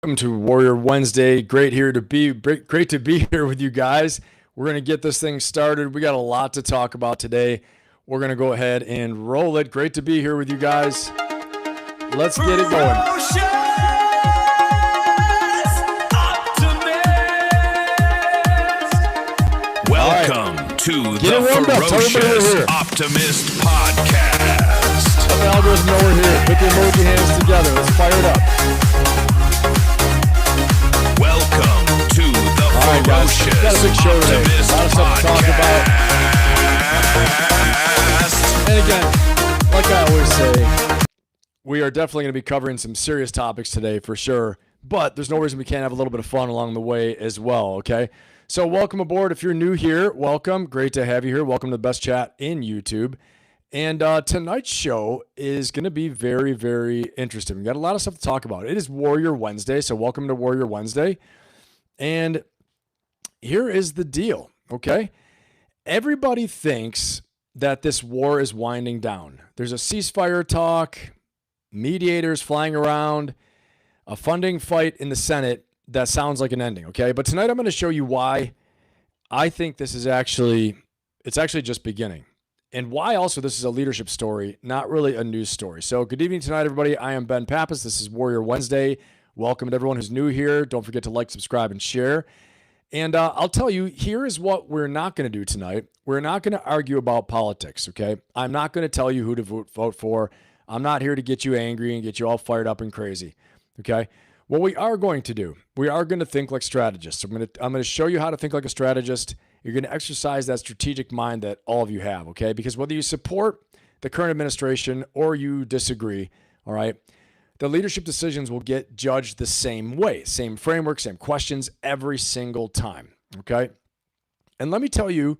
Welcome to Warrior Wednesday. Great to be here with you guys. We're going to get this thing started. We got a lot to talk about today. We're going to go ahead and roll it. Great to be here with you guys. Let's get it going. Welcome to the Ferocious Optimist Podcast. The algorithm over here. Put the emoji hands together. Let's fire it up. Welcome to the Ferocious got a big show today. Optimist A lot of stuff to talk about. Podcast. And again, like I always say, we are definitely going to be covering some serious topics today for sure. But there's no reason we can't have a little bit of fun along the way as well, okay? So welcome aboard. If you're new here, welcome. Great to have you here. Welcome to the best chat in YouTube. And tonight's show is going to be very, very interesting. We got a lot of stuff to talk about. It is Warrior Wednesday, so welcome to Warrior Wednesday. And here is the deal, okay? Everybody thinks that this war is winding down. There's a ceasefire talk, mediators flying around, a funding fight in the Senate that sounds like an ending, okay? But tonight I'm going to show you why I think this is it's actually just beginning. And why also this is a leadership story, not really a news story. So good evening tonight, everybody. I am Ben Pappas. This is Warrior Wednesday. Welcome to everyone who's new here. Don't forget to like, subscribe, and share. And I'll tell you, here is what we're not going to do tonight. We're not going to argue about politics, okay? I'm not going to tell you who to vote for. I'm not here to get you angry and get you all fired up and crazy, okay? What we are going to do, we are going to think like strategists. I'm going to show you how to think like a strategist. You're going to exercise that strategic mind that all of you have, okay? Because whether you support the current administration or you disagree, all right, the leadership decisions will get judged the same way, same framework, same questions every single time, okay? And let me tell you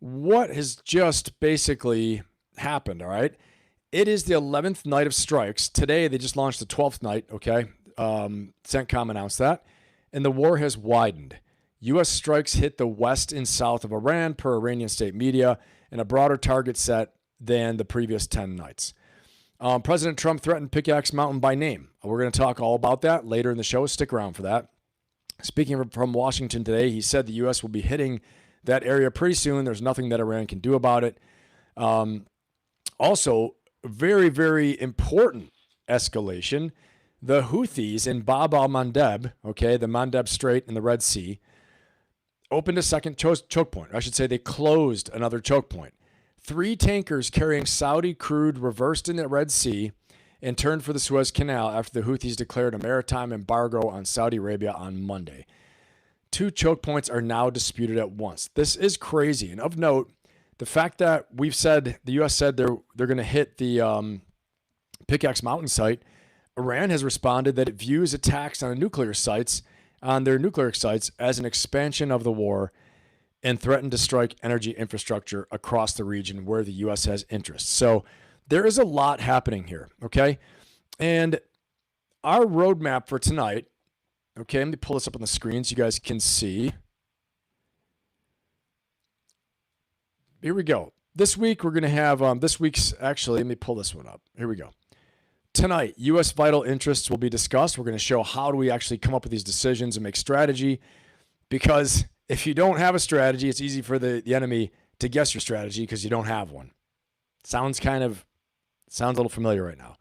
what has just basically happened, all right? It is the 11th night of strikes. Today, they just launched the 12th night, okay? CENTCOM announced that. And the war has widened. U.S. strikes hit the west and south of Iran per Iranian state media, and a broader target set than the previous 10 nights. President Trump threatened Pickaxe Mountain by name. We're going to talk all about that later in the show. Stick around for that. Speaking from Washington today, he said the U.S. will be hitting that area pretty soon. There's nothing that Iran can do about it. Also, very, very important escalation. The Houthis in Bab al-Mandeb, okay, the Mandeb Strait in the Red Sea, opened a second choke point. I should say they closed another choke point. 3 tankers carrying Saudi crude reversed in the Red Sea and turned for the Suez Canal after the Houthis declared a maritime embargo on Saudi Arabia on Monday. 2 choke points are now disputed at once. This is crazy. And of note, the fact that the U.S. said they're going to hit the Pickaxe Mountain site, Iran has responded that it views attacks on their nuclear sites as an expansion of the war and threatened to strike energy infrastructure across the region where the U.S. has interests. So there is a lot happening here, okay? And our roadmap for tonight, okay, let me pull this up on the screen so you guys can see. Here we go. This week we're going to have, let me pull this one up. Here we go. Tonight, U.S. vital interests will be discussed. We're going to show how do we actually come up with these decisions and make strategy, because if you don't have a strategy, it's easy for the enemy to guess your strategy because you don't have one. Sounds a little familiar right now.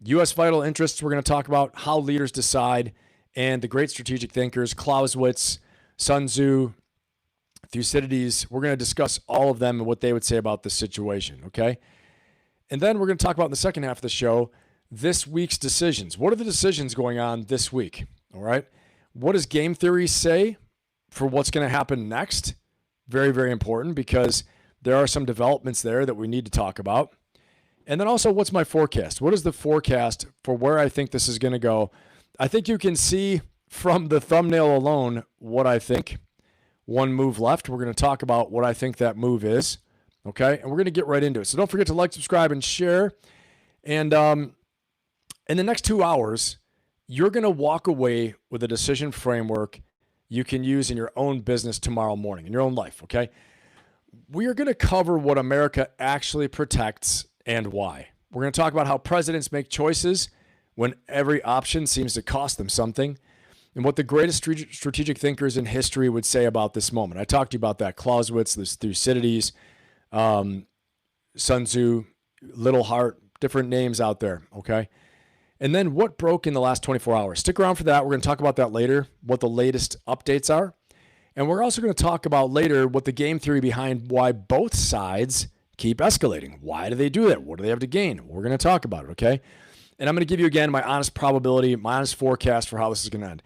U.S. vital interests, we're going to talk about how leaders decide, and the great strategic thinkers, Clausewitz, Sun Tzu, Thucydides, we're going to discuss all of them and what they would say about this situation, okay? And then we're going to talk about in the second half of the show, this week's decisions. What are the decisions going on this week? All right. What does game theory say for what's going to happen next? Very, very important, because there are some developments there that we need to talk about. And then also, what's my forecast? What is the forecast for where I think this is going to go? I think you can see from the thumbnail alone what I think. One move left. We're going to talk about what I think that move is. Okay, and we're going to get right into it. So don't forget to like, subscribe, and share. And in the next 2 hours, you're going to walk away with a decision framework you can use in your own business tomorrow morning, in your own life, okay? We are going to cover what America actually protects and why. We're going to talk about how presidents make choices when every option seems to cost them something, and what the greatest strategic thinkers in history would say about this moment. I talked to you about that. Clausewitz, Thucydides, Sun Tzu, Little Heart, different names out there, okay? And then what broke in the last 24 hours? Stick around for that. We're going to talk about that later, what the latest updates are. And we're also going to talk about later what the game theory behind why both sides keep escalating. Why do they do that? What do they have to gain? We're going to talk about it, okay? And I'm going to give you, again, my honest probability, my honest forecast for how this is going to end.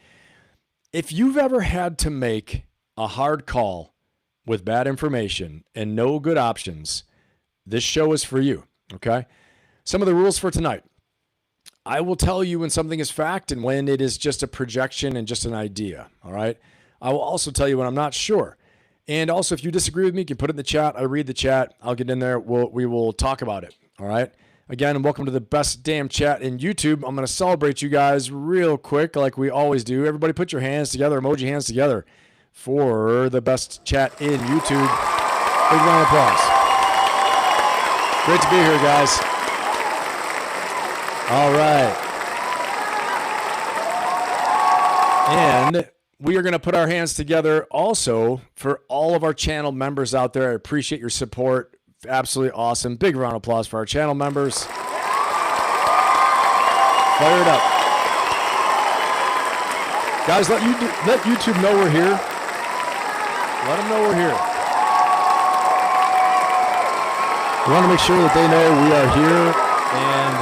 If you've ever had to make a hard call with bad information and no good options, this show is for you, okay? Some of the rules for tonight. I will tell you when something is fact and when it is just a projection and just an idea, all right? I will also tell you when I'm not sure. And also, if you disagree with me, you can put it in the chat. I read the chat. I'll get in there. We will talk about it, all right? Again, welcome to the best damn chat in YouTube. I'm going to celebrate you guys real quick like we always do. Everybody put your hands together, emoji hands together for the best chat in YouTube. Big round of applause. Great to be here, guys. All right. And we are going to put our hands together also for all of our channel members out there. I appreciate your support. Absolutely awesome. Big round of applause for our channel members. Fire it up. Guys, let YouTube know we're here. Let them know we're here. We want to make sure that they know we are here and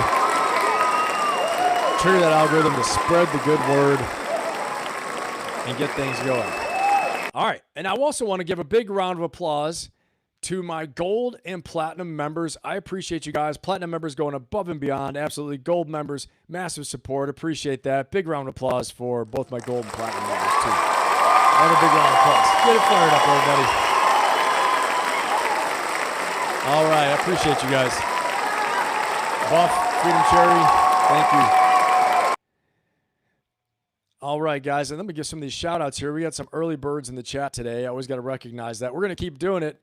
trigger that algorithm to spread the good word and get things going. All right. And I also want to give a big round of applause to my gold and platinum members. I appreciate you guys. Platinum members going above and beyond. Absolutely. Gold members, massive support. Appreciate that. Big round of applause for both my gold and platinum members, too. Another big round of applause. Get it fired up, everybody. All right. I appreciate you guys. Buff, Freedom Cherry, thank you. All right, guys. And let me give some of these shout outs here. We got some early birds in the chat today. I always got to recognize that. We're going to keep doing it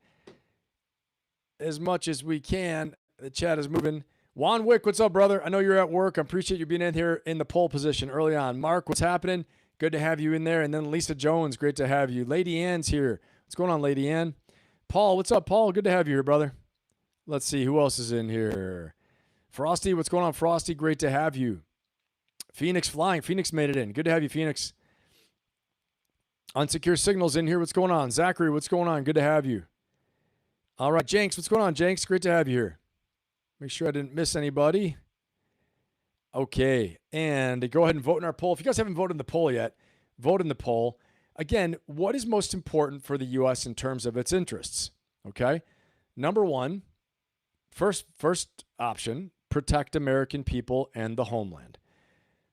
as much as we can. The chat is moving. Juan Wick, what's up, brother? I know you're at work. I appreciate you being in here in the pole position early on. Mark, what's happening? Good to have you in there. And then Lisa Jones, great to have you. Lady Ann's here. What's going on, Lady Ann? Paul, what's up, Paul? Good to have you here, brother. Let's see. Who else is in here? Frosty, what's going on, Frosty? Great to have you. Phoenix Flying. Phoenix made it in. Good to have you, Phoenix. Unsecure Signals in here. What's going on? Zachary, what's going on? Good to have you. All right, Jenks, what's going on, Jenks? Great to have you here. Make sure I didn't miss anybody. Okay, and go ahead and vote in our poll. If you guys haven't voted in the poll yet, vote in the poll. Again, what is most important for the U.S. in terms of its interests? Okay, number one, first option, protect American people and the homeland.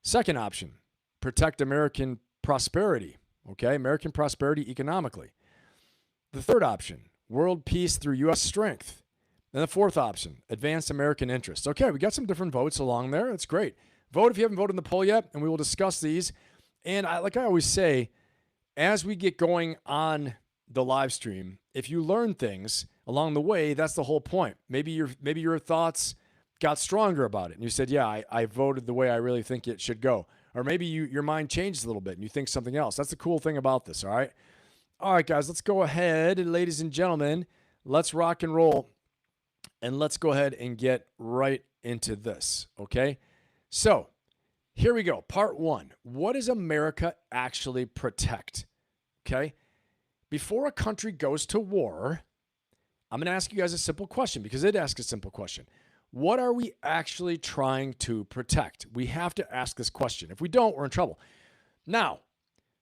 Second option, protect American prosperity. Okay, American prosperity economically. The third option, world peace through U.S. strength. And the fourth option, advance American interests. Okay, we got some different votes along there. That's great. Vote if you haven't voted in the poll yet, and we will discuss these. And like I always say, as we get going on the live stream, if you learn things along the way, that's the whole point. Maybe your thoughts got stronger about it, and you said, yeah, I voted the way I really think it should go. Or maybe your mind changed a little bit, and you think something else. That's the cool thing about this, all right? All right, guys, let's go ahead, ladies and gentlemen. Let's rock and roll, and let's go ahead and get right into this, okay? So here we go. Part one. What does America actually protect, okay? Before a country goes to war, I'm going to ask you guys a simple question because it asks a simple question. What are we actually trying to protect? We have to ask this question. If we don't, we're in trouble. Now,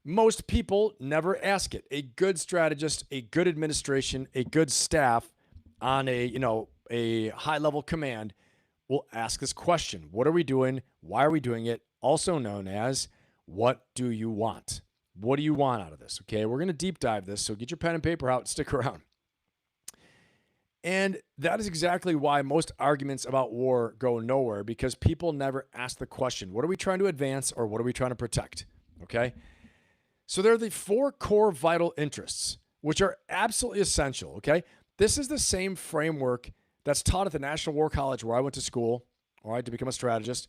most people never ask it. A good strategist, a good administration, a good staff on a high-level command will ask this question. What are we doing? Why are we doing it? Also known as, what do you want? What do you want out of this? Okay, we're going to deep dive this, so get your pen and paper out and stick around. And that is exactly why most arguments about war go nowhere, because people never ask the question, what are we trying to advance or what are we trying to protect? Okay? So there are the four core vital interests, which are absolutely essential, okay? This is the same framework that's taught at the National War College where I went to school, all right, to become a strategist.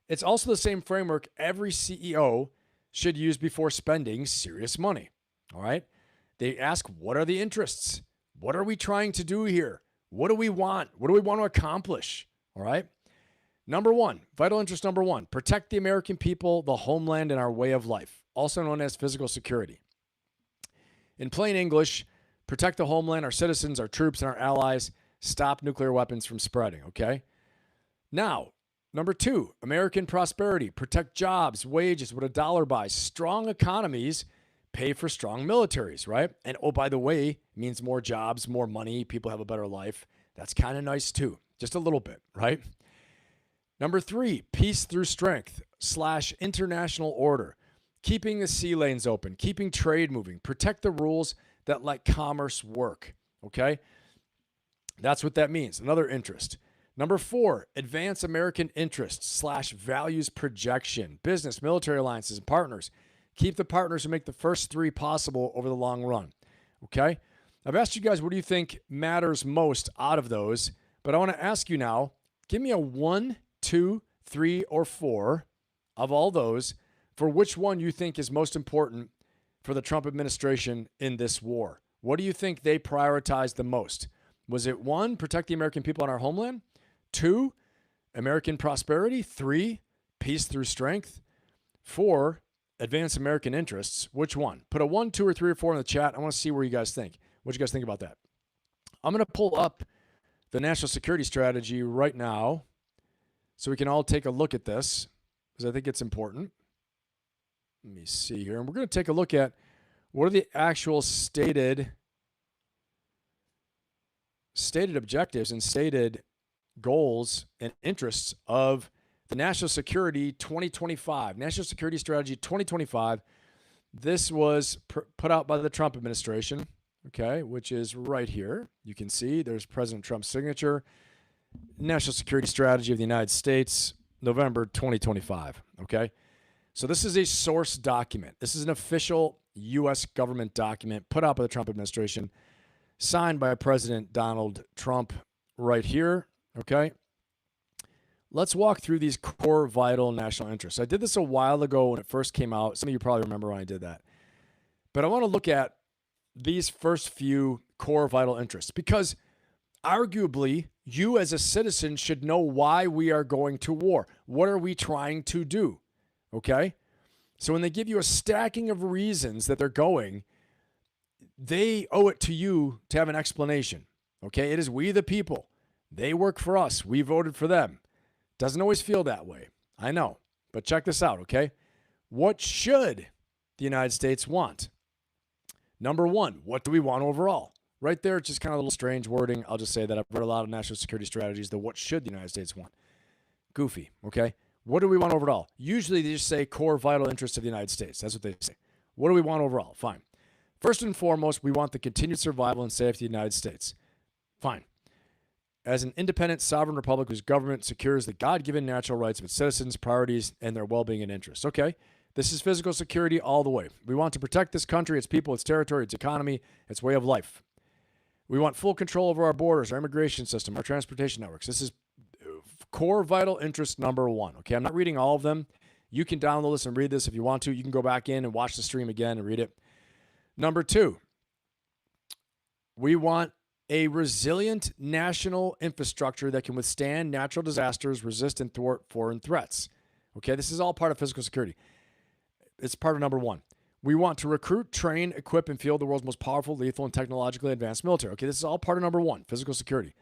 It's also the same framework every CEO should use before spending serious money. All right. They ask, what are the interests? What are we trying to do here? What do we want? What do we want to accomplish? All right. Number one, vital interest number one, protect the American people, the homeland, and our way of life, also known as physical security. In plain English, protect the homeland, our citizens, our troops, and our allies. Stop nuclear weapons from spreading, okay? Now, number two, American prosperity. Protect jobs, wages, what a dollar buys. Strong economies pay for strong militaries, right? And oh, by the way, it means more jobs, more money, people have a better life. That's kind of nice too, just a little bit, right? Number three, peace through strength / international order. Keeping the sea lanes open, keeping trade moving, protect the rules that let commerce work, okay? That's what that means. Another interest. Number four, advance American interests / values projection. Business, military alliances, and partners. Keep the partners who make the first three possible over the long run. Okay? I've asked you guys, what do you think matters most out of those? But I want to ask you now, give me a 1, 2, 3, or 4 of all those for which one you think is most important for the Trump administration in this war. What do you think they prioritized the most? Was it 1, protect the American people and our homeland? 2, American prosperity? 3, peace through strength? 4, advance American interests? Which one? Put a 1, 2, or 3, or 4 in the chat. I want to see where you guys think. What you guys think about that? I'm going to pull up the national security strategy right now so we can all take a look at this because I think it's important. Let me see here. And we're going to take a look at what are the actual stated objectives and stated goals and interests of the National Security 2025, National Security Strategy 2025. This was put out by the Trump administration, okay, which is right here. You can see there's President Trump's signature. National Security Strategy of the United States, November 2025, okay? So this is a source document. This is an official U.S. government document put out by the Trump administration, signed by President Donald Trump right here, okay? Let's walk through these core vital national interests. I did this a while ago when it first came out. Some of you probably remember when I did that. But I want to look at these first few core vital interests because arguably you as a citizen should know why we are going to war. What are we trying to do? Okay? So when they give you a stacking of reasons that they're going, they owe it to you to have an explanation. Okay? It is we the people. They work for us. We voted for them. Doesn't always feel that way. I know. But check this out, okay? What should the United States want? Number one, what do we want overall? Right there, it's just kind of a little strange wording. I'll just say that I've read a lot of national security strategies, the what should the United States want? Goofy, okay? What do we want overall? Usually they just say core vital interests of the United States. That's what they say. What do we want overall? Fine. First and foremost, we want the continued survival and safety of the United States. Fine. As an independent sovereign republic whose government secures the God-given natural rights of its citizens, priorities, and their well-being and interests. Okay, this is physical security all the way. We want to protect this country, its people, its territory, its economy, its way of life. We want full control over our borders, our immigration system, our transportation networks. This is core vital interest number one. Okay, I'm not reading all of them. You can download this and read this if you want to. You can go back in and watch the stream again and read it. Number two, we want a resilient national infrastructure that can withstand natural disasters, resist and thwart foreign threats. Okay, this is all part of physical security. It's part of number one. We want to recruit, train, equip, and field the world's most powerful, lethal, and technologically advanced military. Okay, this is all part of number one, physical security.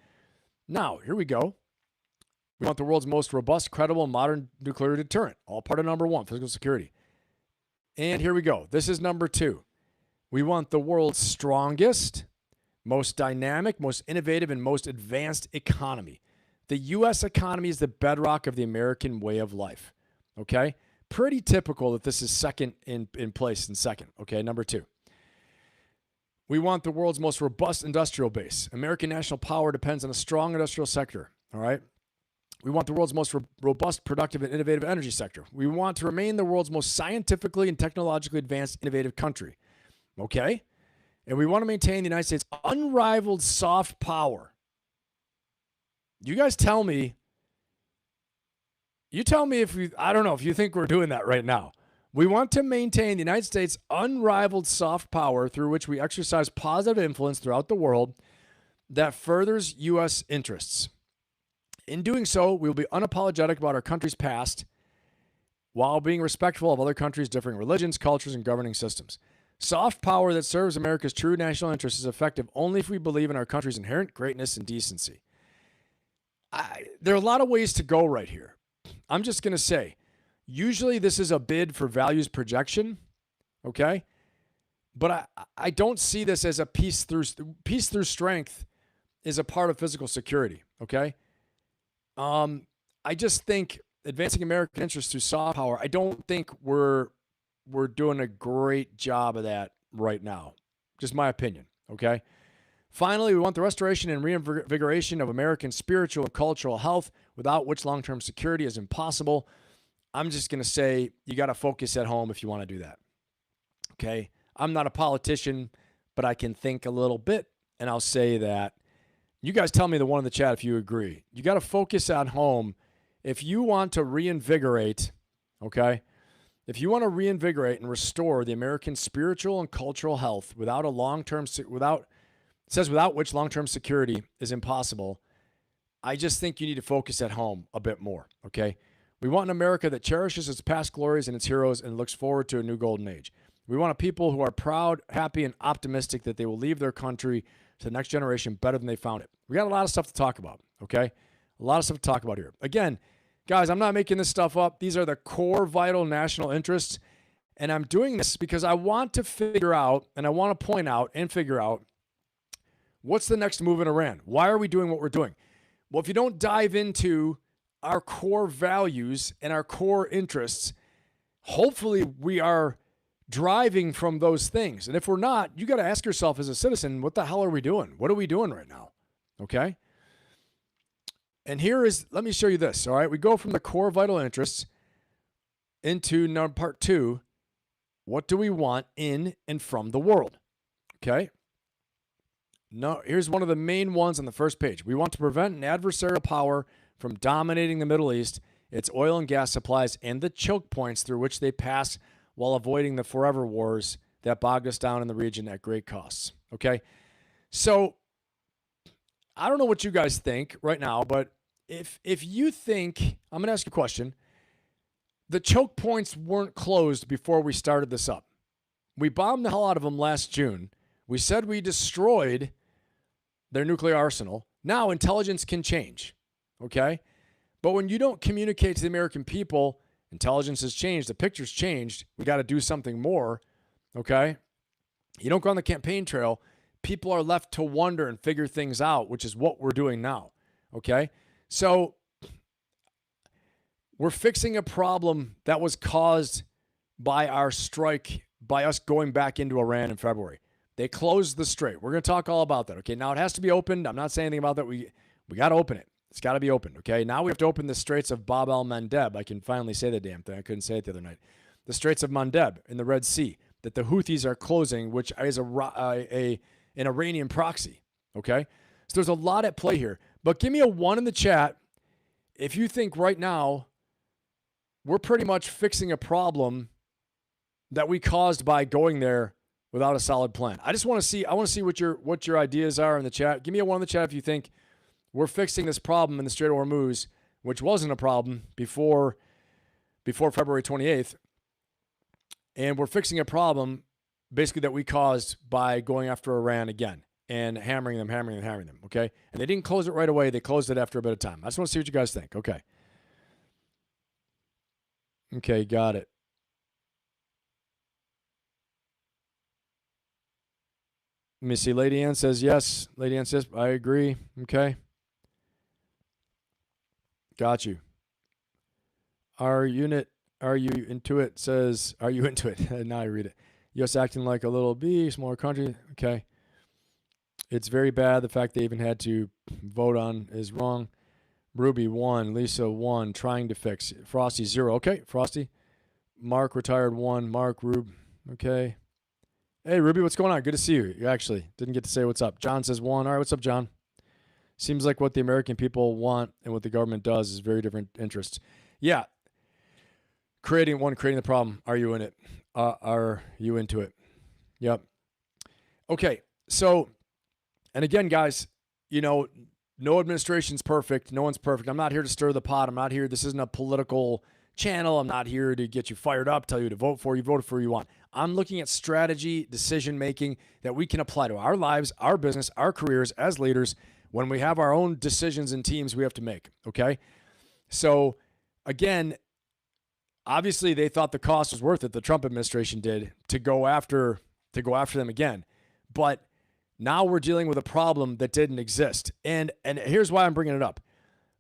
Now, here we go. We want the world's most robust, credible, and modern nuclear deterrent. All part of number one, physical security. And here we go. This is number two. We want the world's strongest, most dynamic, most innovative, and most advanced economy. The U.S. economy is the bedrock of the American way of life. Okay? Pretty typical that this is second in place and second. Okay, number two. We want the world's most robust industrial base. American national power depends on a strong industrial sector. All right? We want the world's most robust, productive, and innovative energy sector. We want to remain the world's most scientifically and technologically advanced, innovative country. Okay? And we want to maintain the United States' unrivaled soft power. You guys tell me, You tell me if I don't know if you think we're doing that right now. We want to maintain the United States' unrivaled soft power through which we exercise positive influence throughout the world that furthers U.S. interests. In doing so, we will be unapologetic about our country's past while being respectful of other countries' differing religions, cultures, and governing systems. Soft power that serves America's true national interests is effective only if we believe in our country's inherent greatness and decency. There are a lot of ways to go right here. I'm just going to say, usually this is a bid for values projection, okay? But I don't see this as a peace through strength is a part of physical security, okay? I just think advancing American interests through soft power, I don't think we're doing a great job of that right now. Just my opinion, okay? Finally, we want the restoration and reinvigoration of American spiritual and cultural health, without which long-term security is impossible. I'm just going to say you got to focus at home if you want to do that, okay? I'm not a politician, but I can think a little bit, and I'll say that. You guys tell me the one in the chat if you agree. You got to focus at home if you want to reinvigorate, okay? If you want to reinvigorate and restore the American spiritual and cultural health without which long-term security is impossible, I just think you need to focus at home a bit more, okay? We want an America that cherishes its past glories and its heroes and looks forward to a new golden age. We want a people who are proud, happy, and optimistic that they will leave their country to the next generation better than they found it. We got a lot of stuff to talk about, okay? A lot of stuff to talk about here. Again, guys, I'm not making this stuff up. These are the core vital national interests, and I'm doing this because I want to figure out, and I want to point out and figure out what's the next move in Iran? Why are we doing what we're doing? Well, if you don't dive into our core values and our core interests, hopefully we are driving from those things. And if we're not, you got to ask yourself as a citizen, what the hell are we doing? What are we doing right now? Okay? And let me show you this, all right? We go from the core vital interests into part 2, what do we want in and from the world? Okay? No, here's one of the main ones on the first page. We want to prevent an adversarial power from dominating the Middle East, its oil and gas supplies, and the choke points through which they pass while avoiding the forever wars that bogged us down in the region at great costs. Okay? So, I don't know what you guys think right now, but if you think, I'm going to ask you a question. The choke points weren't closed before we started this up. We bombed the hell out of them last June. We said we destroyed their nuclear arsenal. Now intelligence can change, okay? But when you don't communicate to the American people, intelligence has changed, the picture's changed, we got to do something more, okay? You don't go on the campaign trail, people are left to wonder and figure things out, which is what we're doing now, okay? So we're fixing a problem that was caused by our strike, by us going back into Iran in February. They closed the strait. We're going to talk all about that, okay? Now, it has to be opened. I'm not saying anything about that. We got to open it. It's got to be opened, okay? Now we have to open the Straits of Bab el-Mandeb. I can finally say the damn thing. I couldn't say it the other night. The Straits of Mandeb in the Red Sea that the Houthis are closing, which is an Iranian proxy, okay? So there's a lot at play here. But give me a 1 in the chat if you think right now we're pretty much fixing a problem that we caused by going there without a solid plan. I want to see what your ideas are in the chat. Give me a 1 in the chat if you think we're fixing this problem in the Strait of Hormuz, which wasn't a problem before February 28th. And we're fixing a problem basically that we caused by going after Iran again and hammering them, okay? And they didn't close it right away. They closed it after a bit of time. I just want to see what you guys think. Okay. Okay, got it. Let me see. Lady Ann says yes. Lady Ann says, I agree. Okay. Got you. Are you into it? Says, are you into it? Now I read it. U.S. acting like a little B, smaller country. Okay. It's very bad. The fact they even had to vote on is wrong. Ruby 1, Lisa 1, trying to fix. Frosty 0. Okay, Frosty. Mark retired 1. Mark, Rube. Okay. Hey, Ruby, what's going on? Good to see you. You actually didn't get to say what's up. John says 1. All right, what's up, John? Seems like what the American people want and what the government does is very different interests. Yeah. Creating the problem. Are you in it? Are you into it? Yep. Okay. So, and again, guys, no administration's perfect. No one's perfect. I'm not here to stir the pot. I'm not here. This isn't a political channel. I'm not here to get you fired up, tell you to vote for. You vote for who you want. I'm looking at strategy, decision making that we can apply to our lives, our business, our careers as leaders when we have our own decisions and teams we have to make. Okay. So again, obviously they thought the cost was worth it. The Trump administration did to go after them again. But now we're dealing with a problem that didn't exist. And here's why I'm bringing it up.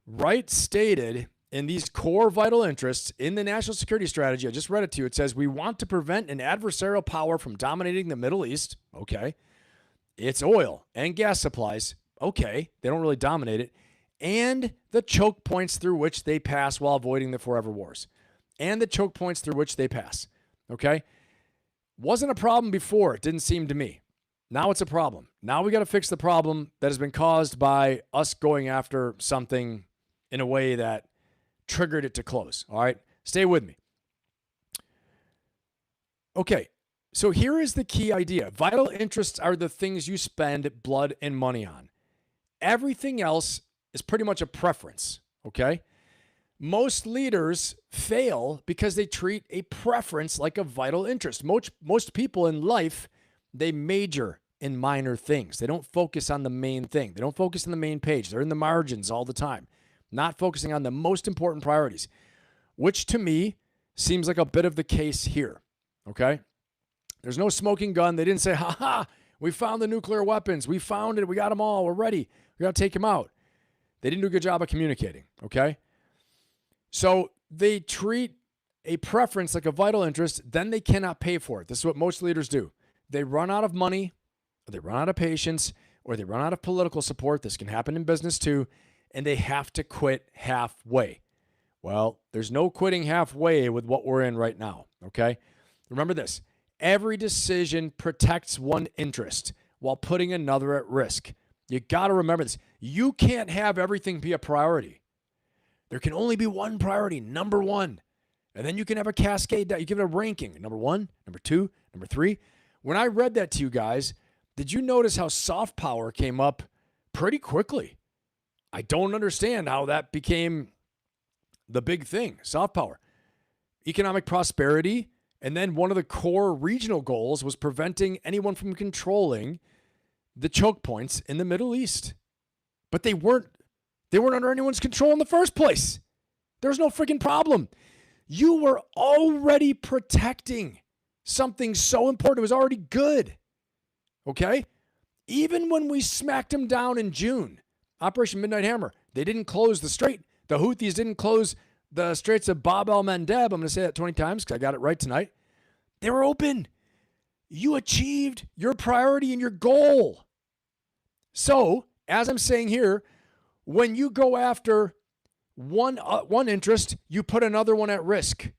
Wright stated in these core vital interests in the national security strategy, I just read it to you. It says, we want to prevent an adversarial power from dominating the Middle East. Okay. It's oil and gas supplies. Okay. They don't really dominate it. And the choke points through which they pass while avoiding the forever wars. And the choke points through which they pass. Okay. Wasn't a problem before. It didn't seem to me. Now it's a problem. Now we got to fix the problem that has been caused by us going after something in a way that triggered it to close. All right. Stay with me. Okay. So here is the key idea. Vital interests are the things you spend blood and money on. Everything else is pretty much a preference. Okay. Most leaders fail because they treat a preference like a vital interest. Most people in life, they major in minor things. They don't focus on the main thing. They don't focus on the main page. They're in the margins all the time, not focusing on the most important priorities, which to me seems like a bit of the case here. Okay. There's no smoking gun. They didn't say, we found the nuclear weapons. We found it. We got them all. We're ready. We got to take them out. They didn't do a good job of communicating. Okay. So they treat a preference like a vital interest, then they cannot pay for it. This is what most leaders do. They run out of money, or they run out of patience, or they run out of political support. This can happen in business too, and they have to quit halfway. Well, there's no quitting halfway with what we're in right now, okay? Remember this. Every decision protects one interest while putting another at risk. You got to remember this. You can't have everything be a priority. There can only be one priority, number one. And then you can have a cascade that you give it a ranking. Number one, number two, number three. When I read that to you guys, did you notice how soft power came up pretty quickly? I don't understand how that became the big thing, soft power. Economic prosperity, and then one of the core regional goals was preventing anyone from controlling the choke points in the Middle East. But they weren't under anyone's control in the first place. There's no freaking problem. You were already protecting something so important. It was already good. Okay? Even when we smacked them down in June, Operation Midnight Hammer, they didn't close the strait. The Houthis didn't close the Straits of Bab el-Mandeb. I'm going to say that 20 times because I got it right tonight. They were open. You achieved your priority and your goal. So, as I'm saying here, when you go after one interest, you put another one at risk.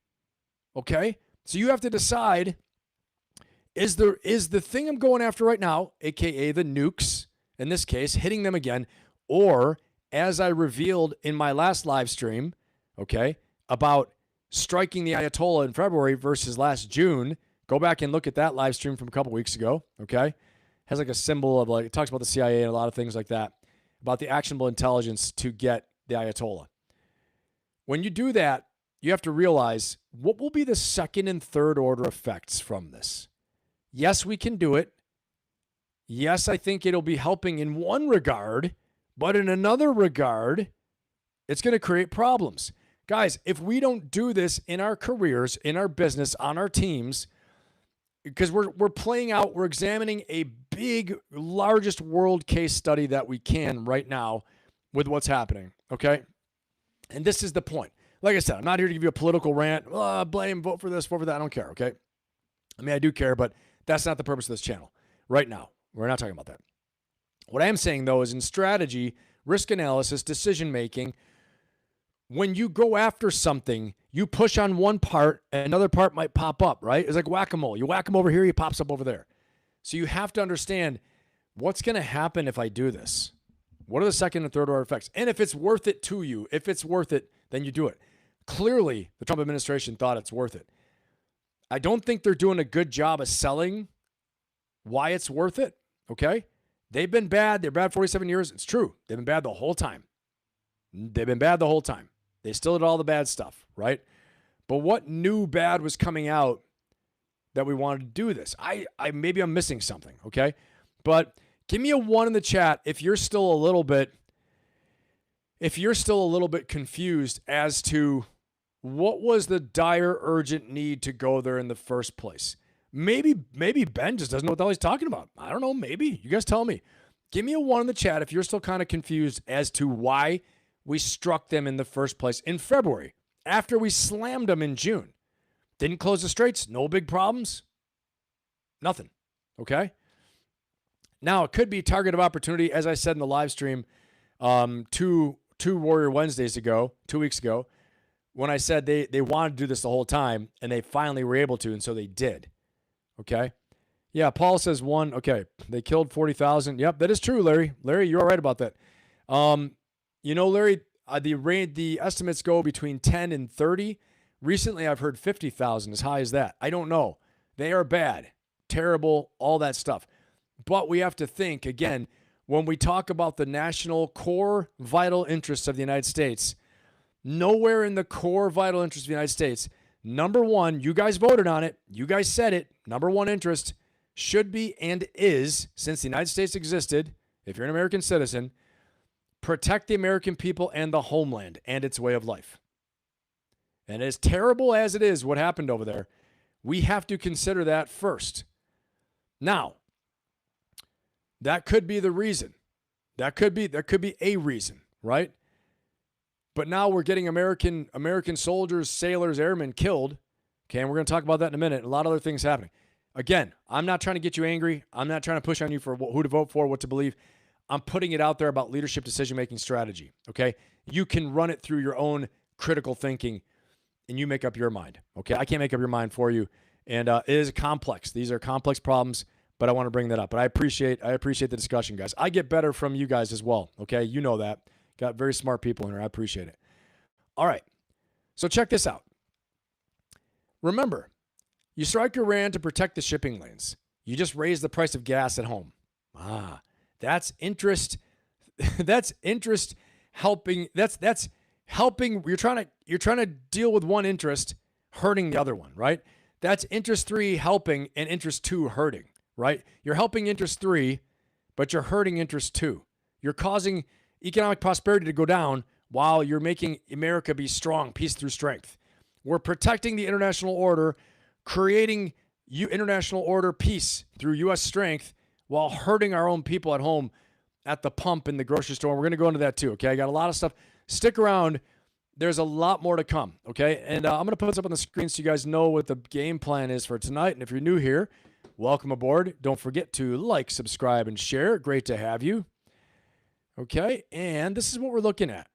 Okay? So you have to decide, is the thing I'm going after right now, aka the nukes, in this case, hitting them again, or as I revealed in my last live stream, okay, about striking the Ayatollah in February versus last June, go back and look at that live stream from a couple weeks ago, okay? Has like a symbol of it talks about the CIA and a lot of things like that, about the actionable intelligence to get the Ayatollah. When you do that, you have to realize what will be the second and third order effects from this. Yes, we can do it. Yes, I think it'll be helping in one regard, but in another regard, it's going to create problems. Guys, if we don't do this in our careers, in our business, on our teams, because we're playing out, we're examining a big, largest world case study that we can right now with what's happening, okay? And this is the point. Like I said, I'm not here to give you a political rant, blame, vote for this, vote for that. I don't care, okay? I mean, I do care, but that's not the purpose of this channel right now. We're not talking about that. What I am saying, though, is in strategy, risk analysis, decision-making, when you go after something, you push on one part, and another part might pop up, right? It's like whack-a-mole. You whack him over here, he pops up over there. So you have to understand what's going to happen if I do this. What are the second and third order effects? And if it's worth it to you, if it's worth it, then you do it. Clearly, the Trump administration thought it's worth it. I don't think they're doing a good job of selling why it's worth it, okay? They've been bad. They're bad 47 years. It's true. They've been bad the whole time. They've been bad the whole time. They still did all the bad stuff, right? But what new bad was coming out that we wanted to do this? Maybe I'm missing something, okay? But give me a 1 in the chat if you're still a little bit confused as to what was the dire, urgent need to go there in the first place. Maybe Ben just doesn't know what the hell he's talking about. I don't know. Maybe. You guys tell me. Give me a 1 in the chat if you're still kind of confused as to why we struck them in the first place in February after we slammed them in June. Didn't close the straits. No big problems. Nothing. Okay? Now, it could be target of opportunity, as I said in the live stream two Warrior Wednesdays ago, 2 weeks ago, when I said they wanted to do this the whole time, and they finally were able to, and so they did. Okay? Yeah, Paul says 1. Okay, they killed 40,000. Yep, that is true, Larry. Larry, you're all right about that. Larry, the estimates go between 10 and 30. Recently, I've heard 50,000, as high as that. I don't know. They are bad, terrible, all that stuff. But we have to think, again, when we talk about the national core vital interests of the United States, nowhere in the core vital interests of the United States, number one, you guys voted on it, you guys said it, number one interest should be and is, since the United States existed, if you're an American citizen, protect the American people and the homeland and its way of life. And as terrible as it is what happened over there, we have to consider that first. Now, that could be the reason. That could be a reason, right? But now we're getting American soldiers, sailors, airmen killed. Okay, and we're going to talk about that in a minute. A lot of other things happening. Again, I'm not trying to get you angry. I'm not trying to push on you for who to vote for, what to believe. I'm putting it out there about leadership decision-making strategy, okay? You can run it through your own critical thinking, and you make up your mind, okay? I can't make up your mind for you, and it is complex. These are complex problems, but I want to bring that up. But I appreciate the discussion, guys. I get better from you guys as well, okay? You know that. Got very smart people in here. I appreciate it. All right, so check this out. Remember, you strike Iran to protect the shipping lanes. You just raise the price of gas at home. That's interest. That's interest helping. That's helping. You're trying to deal with one interest, hurting the other one, right? That's interest 3 helping and interest 2 hurting, right? You're helping interest 3, but you're hurting interest 2. You're causing economic prosperity to go down while you're making America be strong, peace through strength. We're protecting the international order, creating international order, peace through U.S. strength, while hurting our own people at home, at the pump, in the grocery store. We're going to go into that too, okay? I got a lot of stuff. Stick around. There's a lot more to come, okay? And I'm going to put this up on the screen so you guys know what the game plan is for tonight. And if you're new here, welcome aboard. Don't forget to like, subscribe, and share. Great to have you. Okay, and this is what we're looking at.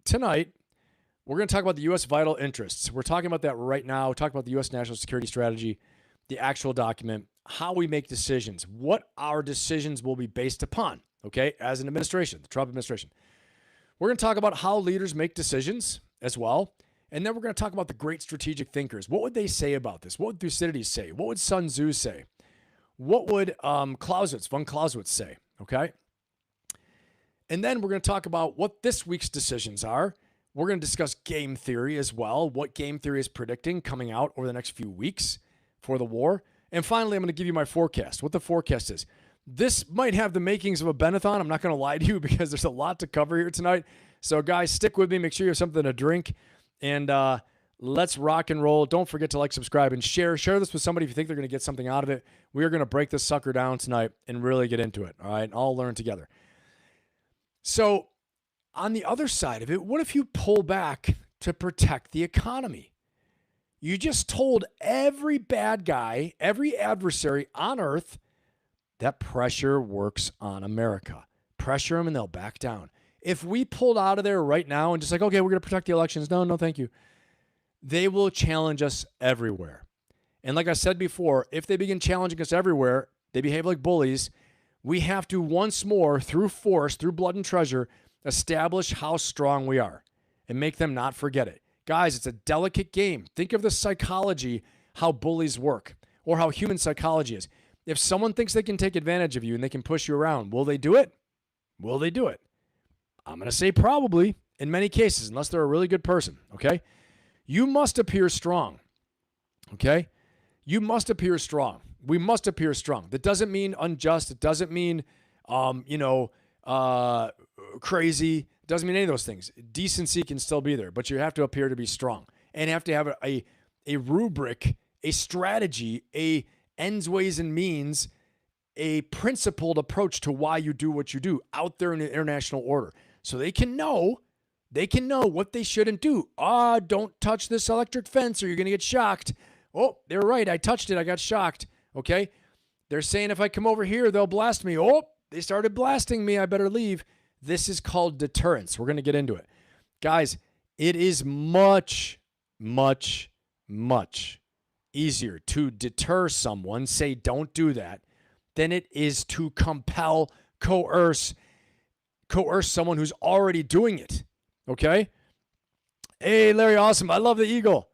Tonight, we're going to talk about the U.S. vital interests. We're talking about that right now. We're talking about the U.S. national security strategy, the actual document, how we make decisions, what our decisions will be based upon, okay, as an administration, the Trump administration. We're going to talk about how leaders make decisions as well, and then we're going to talk about the great strategic thinkers. What would they say about this? What would Thucydides say? What would Sun Tzu say? What would von Clausewitz say, okay? And then we're going to talk about what this week's decisions are. We're going to discuss game theory as well, what game theory is predicting coming out over the next few weeks for the war. And finally, I'm going to give you my forecast, what the forecast is. This might have the makings of a Benathon. I'm not going to lie to you because there's a lot to cover here tonight. So, guys, stick with me. Make sure you have something to drink. And let's rock and roll. Don't forget to like, subscribe, and share. Share this with somebody if you think they're going to get something out of it. We are going to break this sucker down tonight and really get into it, all right? And all learn together. So, on the other side of it, what if you pull back to protect the economy? You just told every bad guy, every adversary on earth, that pressure works on America. Pressure them and they'll back down. If we pulled out of there right now and just like, okay, we're going to protect the elections. No, thank you. They will challenge us everywhere. And like I said before, if they begin challenging us everywhere, they behave like bullies. We have to once more, through force, through blood and treasure, establish how strong we are and make them not forget it. Guys, it's a delicate game. Think of the psychology, how bullies work, or how human psychology is. If someone thinks they can take advantage of you and they can push you around, will they do it? Will they do it? I'm going to say probably in many cases, unless they're a really good person, okay? You must appear strong, okay? You must appear strong. We must appear strong. That doesn't mean unjust. It doesn't mean, crazy. It doesn't mean any of those things. Decency can still be there, but you have to appear to be strong and have to have a rubric, a strategy, a ends, ways, and means, a principled approach to why you do what you do out there in the international order. So they can know what they shouldn't do. Don't touch this electric fence or you're going to get shocked. Oh, they're right. I touched it. I got shocked. Okay. They're saying if I come over here, they'll blast me. Oh, they started blasting me. I better leave. This is called deterrence. We're going to get into it. Guys, it is much, much, much easier to deter someone, say don't do that, than it is to compel, coerce someone who's already doing it. Okay? Hey, Larry, awesome. I love the eagle.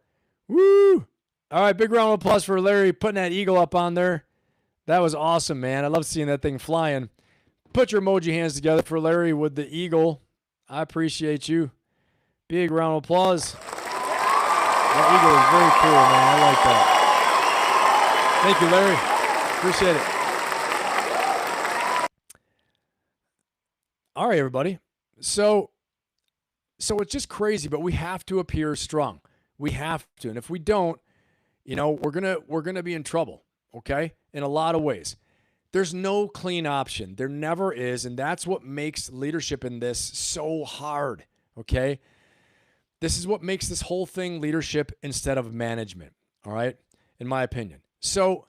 Woo! All right, big round of applause for Larry putting that eagle up on there. That was awesome, man. I love seeing that thing flying. Put your emoji hands together for Larry with the eagle. I appreciate you. Big round of applause. That eagle is very cool, man. I like that. Thank you, Larry. Appreciate it. All right, everybody. So it's just crazy, but we have to appear strong. We have to. And if we don't, we're going to be in trouble, okay? In a lot of ways. There's no clean option. There never is, and that's what makes leadership in this so hard, okay? This is what makes this whole thing leadership instead of management, all right? In my opinion. So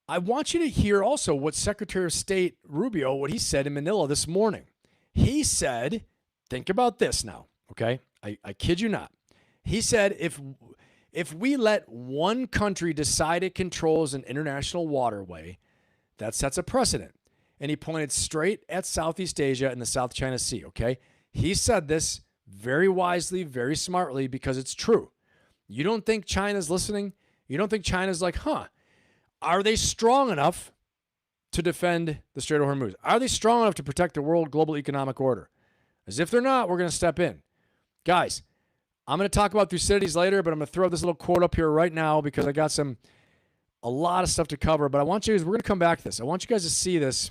I want you to hear also what Secretary of State Rubio, what he said in Manila this morning. He said, think about this now, okay? I kid you not. He said if we let one country decide it controls an international waterway, that sets a precedent. And he pointed straight at Southeast Asia and the South China Sea, okay? He said this very wisely, very smartly, because it's true. You don't think China's listening? You don't think China's like, are they strong enough to defend the Strait of Hormuz? Are they strong enough to protect the world global economic order? As if they're not, we're going to step in. Guys, I'm going to talk about Thucydides later, but I'm going to throw this little quote up here right now because I got a lot of stuff to cover. But we're going to come back to this. I want you guys to see this.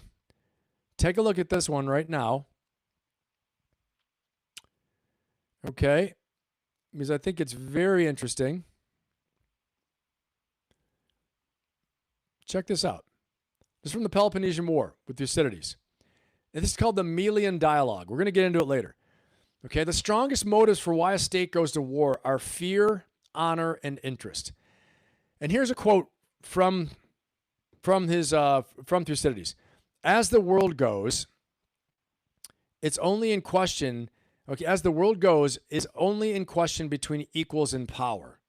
Take a look at this one right now. Okay. Because I think it's very interesting. Check this out. This is from the Peloponnesian War with Thucydides. And this is called the Melian Dialogue. We're going to get into it later. Okay, the strongest motives for why a state goes to war are fear, honor, and interest. And here's a quote from Thucydides. As the world goes, it's only in question. Okay, as the world goes, is only in question between equals in power.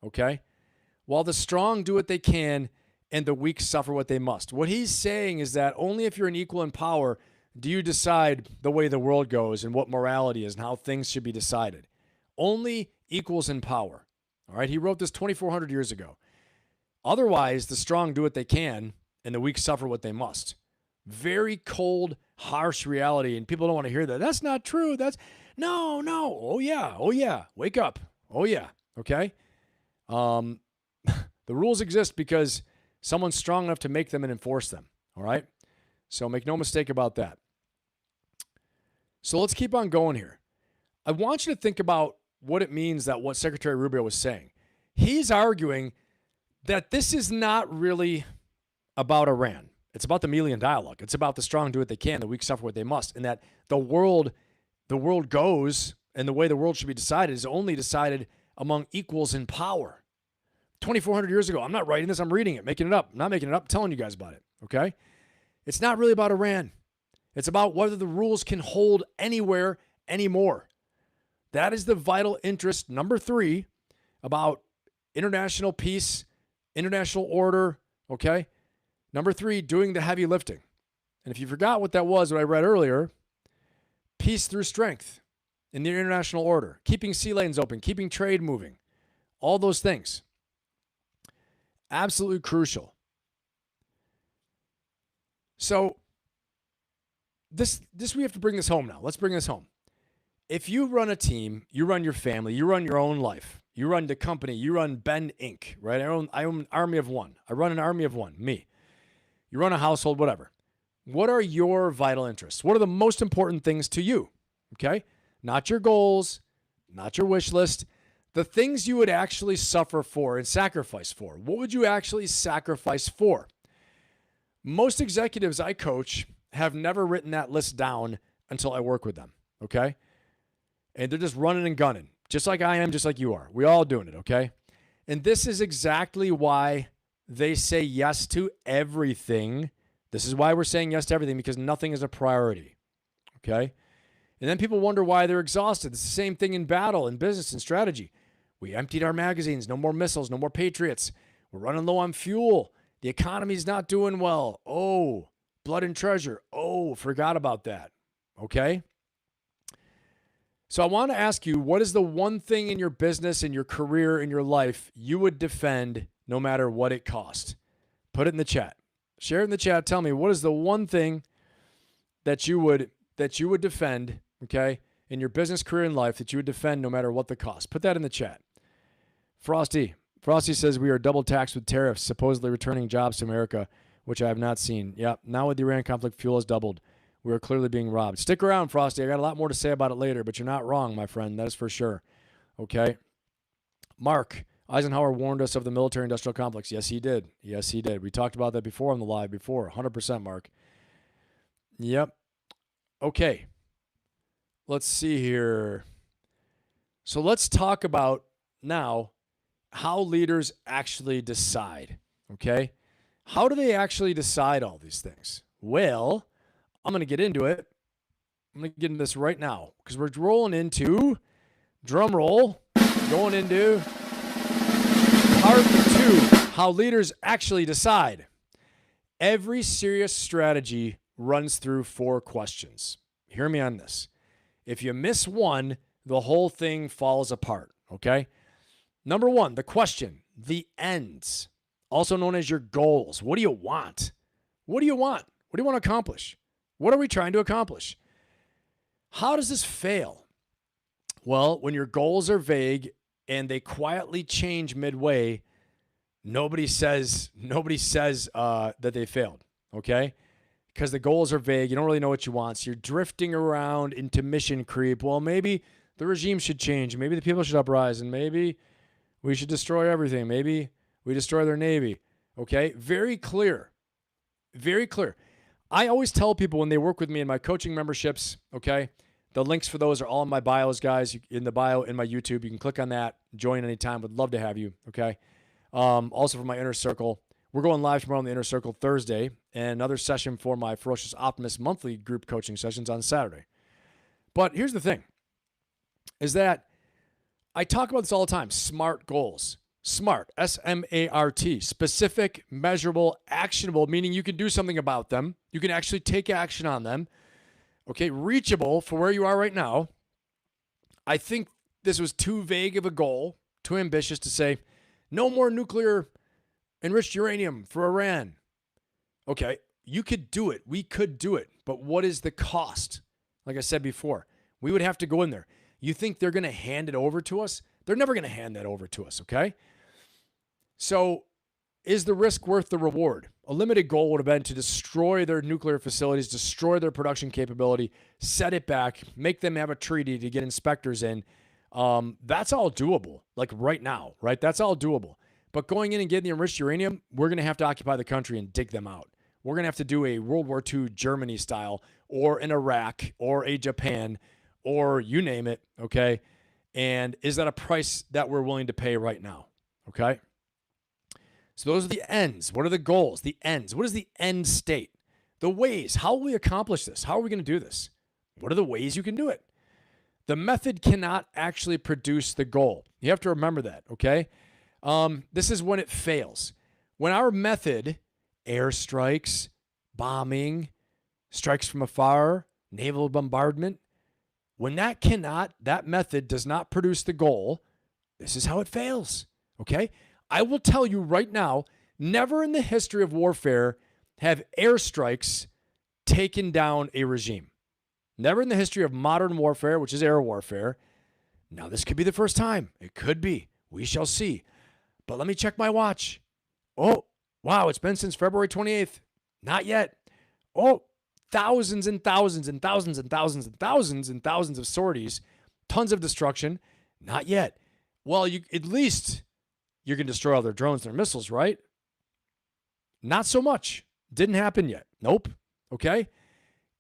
Okay, while the strong do what they can, and the weak suffer what they must. What he's saying is that only if you're an equal in power do you decide the way the world goes and what morality is and how things should be decided. Only equals in power. All right, he wrote this 2,400 years ago. Otherwise, the strong do what they can and the weak suffer what they must. Very cold, harsh reality, and people don't want to hear that. That's not true. That's no. Oh yeah. Wake up. Oh yeah. Okay. The rules exist because someone's strong enough to make them and enforce them. All right. So make no mistake about that. So let's keep on going here. I want you to think about what it means that what Secretary Rubio was saying. He's arguing that this is not really about Iran. It's about the Melian Dialogue. It's about the strong do what they can, the weak suffer what they must, and that the world goes and the way the world should be decided is only decided among equals in power. 2,400 years ago. I'm not writing this. I'm reading it, making it up. I'm not making it up. I'm telling you guys about it. Okay? It's not really about Iran. It's about whether the rules can hold anywhere anymore. That is the vital interest, number 3, about international peace, international order, okay? Number 3, doing the heavy lifting. And if you forgot what that was, what I read earlier, peace through strength. in the international order, keeping sea lanes open, keeping trade moving, all those things. Absolutely crucial. So this we have to bring this home now. Let's bring this home. If you run a team, you run your family, you run your own life, you run the company, you run Ben Inc., right? I own an army of one. I run an army of one, me. You run a household, whatever. What are your vital interests? What are the most important things to you? Okay? Not your goals, not your wish list. The things you would actually suffer for and sacrifice for. What would you actually sacrifice for? Most executives I coach have never written that list down until I work with them, okay? And they're just running and gunning, just like I am, just like you are. We all doing it, okay? And this is exactly why they say yes to everything. This is why we're saying yes to everything, because nothing is a priority, okay? And then people wonder why they're exhausted. It's the same thing in battle, in business, and strategy. We emptied our magazines. No more missiles. No more Patriots. We're running low on fuel. The economy's not doing well. Oh, blood and treasure. Oh, forgot about that. Okay? So I want to ask you, what is the one thing in your business, in your career, in your life you would defend no matter what it cost? Put it in the chat. Share it in the chat. Tell me, what is the one thing that you would defend, okay, in your business, career, and life that you would defend no matter what the cost? Put that in the chat. Frosty says we are double taxed with tariffs, supposedly returning jobs to America, which I have not seen. Yeah, now with the Iran conflict, fuel has doubled. We are clearly being robbed. Stick around, Frosty. I got a lot more to say about it later, but you're not wrong, my friend. That is for sure. Okay. Mark, Eisenhower warned us of the military-industrial complex. Yes, he did. Yes, he did. We talked about that before on the live before. 100%, Mark. Yep. Okay. Let's see here. So let's talk about now how leaders actually decide, okay? How do they actually decide all these things? Well, I'm going to get into it. I'm going to get into this right now because we're rolling into, drum roll, going into part 2, how leaders actually decide. Every serious strategy runs through 4 questions. Hear me on this. If you miss one, the whole thing falls apart, okay? Number 1, the question, the ends, also known as your goals. What do you want? What do you want? What do you want to accomplish? What are we trying to accomplish? How does this fail? Well, when your goals are vague and they quietly change midway, nobody says that they failed, okay? Because the goals are vague. You don't really know what you want. So you're drifting around into mission creep. Well, maybe the regime should change. Maybe the people should uprise, and maybe we should destroy everything. Maybe we destroy their navy. Okay? Very clear. Very clear. I always tell people when they work with me in my coaching memberships, okay, the links for those are all in my bios, guys, in the bio in my YouTube. You can click on that, join anytime. Would love to have you, okay? Also for my Inner Circle. We're going live tomorrow in the Inner Circle Thursday, and another session for my Ferocious Optimist monthly group coaching sessions on Saturday. But here's the thing, is that I talk about this all the time, SMART goals. SMART, S-M-A-R-T, specific, measurable, actionable, meaning you can do something about them. You can actually take action on them. Okay, reachable for where you are right now. I think this was too vague of a goal, too ambitious to say, no more nuclear enriched uranium for Iran. Okay, you could do it. We could do it. But what is the cost? Like I said before, we would have to go in there. You think they're going to hand it over to us? They're never going to hand that over to us, okay? So is the risk worth the reward? A limited goal would have been to destroy their nuclear facilities, destroy their production capability, set it back, make them have a treaty to get inspectors in. That's all doable, like right now, right? That's all doable. But going in and getting the enriched uranium, we're going to have to occupy the country and dig them out. We're going to have to do a World War II Germany style, or an Iraq, or a Japan, or you name it, okay? And is that a price that we're willing to pay right now, okay? So those are the ends. What are the goals? The ends. What is the end state? The ways. How will we accomplish this? How are we going to do this? What are the ways you can do it? The method cannot actually produce the goal. You have to remember that, okay? This is when it fails. When our method, airstrikes, bombing, strikes from afar, naval bombardment, When that method does not produce the goal, this is how it fails. Okay? I will tell you right now, never in the history of warfare have airstrikes taken down a regime. Never in the history of modern warfare, which is air warfare. Now, this could be the first time. It could be. We shall see. But let me check my watch. Oh, wow, it's been since February 28th. Not yet. Oh, thousands and thousands and thousands and thousands and thousands and thousands of sorties. Tons of destruction. Not yet. Well, at least you can destroy all their drones and their missiles, right? Not so much. Didn't happen yet. Nope. Okay?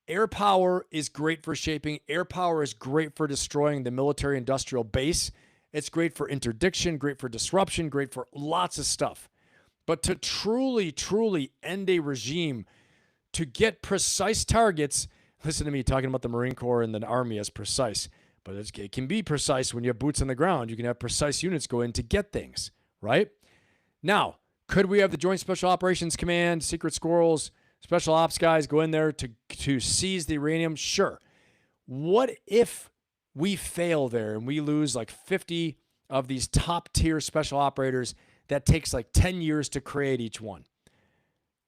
Air power is great for shaping. Air power is great for destroying the military-industrial base. It's great for interdiction, great for disruption, great for lots of stuff. But to truly, truly end a regime, to get precise targets, listen to me talking about the Marine Corps and the Army as precise, but it can be precise when you have boots on the ground. You can have precise units go in to get things, right? Now, could we have the Joint Special Operations Command, Secret Squirrels, Special Ops guys go in there to seize the uranium? Sure. What if we fail there and we lose like 50 of these top tier special operators that takes like 10 years to create each one?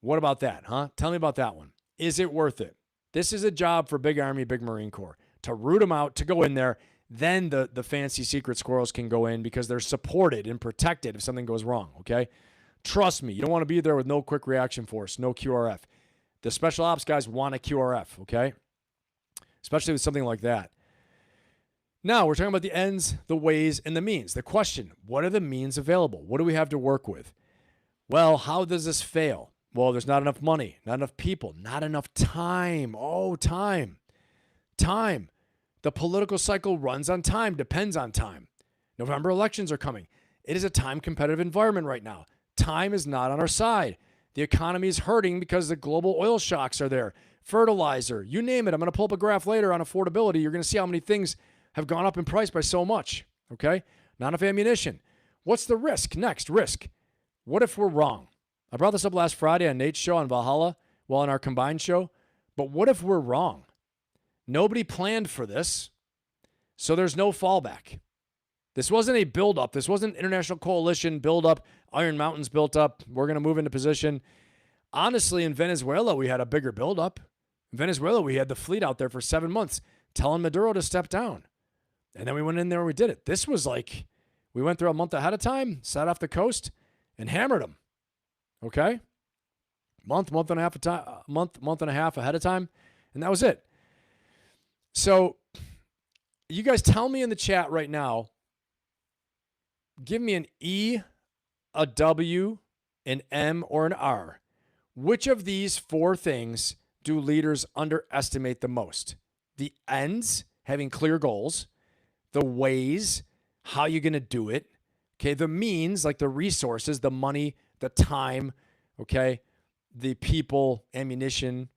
What about that, huh? Tell me about that one. Is it worth it? This is a job for big Army, big Marine Corps, to root them out, to go in there. Then the fancy secret squirrels can go in because they're supported and protected if something goes wrong, okay? Trust me, you don't want to be there with no quick reaction force, no QRF. The special ops guys want a QRF, okay? Especially with something like that. Now, we're talking about the ends, the ways, and the means. The question, what are the means available? What do we have to work with? Well, how does this fail? Well, there's not enough money, not enough people, not enough time. Oh, time. Time. The political cycle runs on time, depends on time. November elections are coming. It is a time competitive environment right now. Time is not on our side. The economy is hurting because the global oil shocks are there. Fertilizer, you name it. I'm going to pull up a graph later on affordability. You're going to see how many things have gone up in price by so much, okay? Not enough ammunition. What's the risk? Next, risk. What if we're wrong? I brought this up last Friday on Nate's show on Valhalla, well, on our combined show. But what if we're wrong? Nobody planned for this, so there's no fallback. This wasn't a buildup. This wasn't international coalition buildup, Iron Mountains built up. We're going to move into position. Honestly, in Venezuela, we had a bigger buildup. In Venezuela, we had the fleet out there for 7 months telling Maduro to step down. And then we went in there and we did it. This was like, we went through a month ahead of time, sat off the coast, and hammered them. Okay? Month and a half ahead of time, and that was it. So, you guys tell me in the chat right now, give me an E, a W, an M, or an R. Which of these four things do leaders underestimate the most? The ends, having clear goals. The ways, how you're going to do it. Okay, the means, like the resources, the money, the time, okay, the people, ammunition.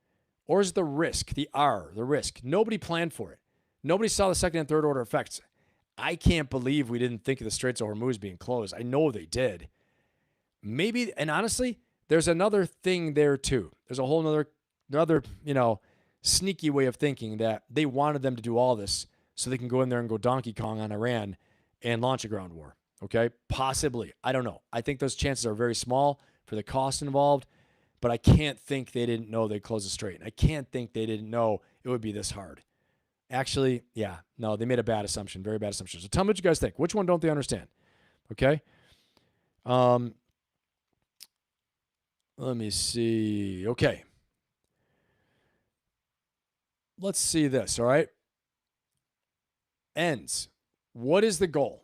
Or is the risk, the R, the risk? Nobody planned for it. Nobody saw the second and third order effects. I can't believe we didn't think of the Straits of Hormuz being closed. I know they did. Maybe, and honestly, there's another thing there too. There's a whole another, sneaky way of thinking that they wanted them to do all this so they can go in there and go Donkey Kong on Iran and launch a ground war. Okay? Possibly. I don't know. I think those chances are very small for the cost involved, but I can't think they didn't know they'd close the strait. I can't think they didn't know it would be this hard. Actually, yeah, no, they made a bad assumption, very bad assumption. So tell me what you guys think. Which one don't they understand? Okay? Let me see. Okay. Let's see this, all right? Ends. What is the goal?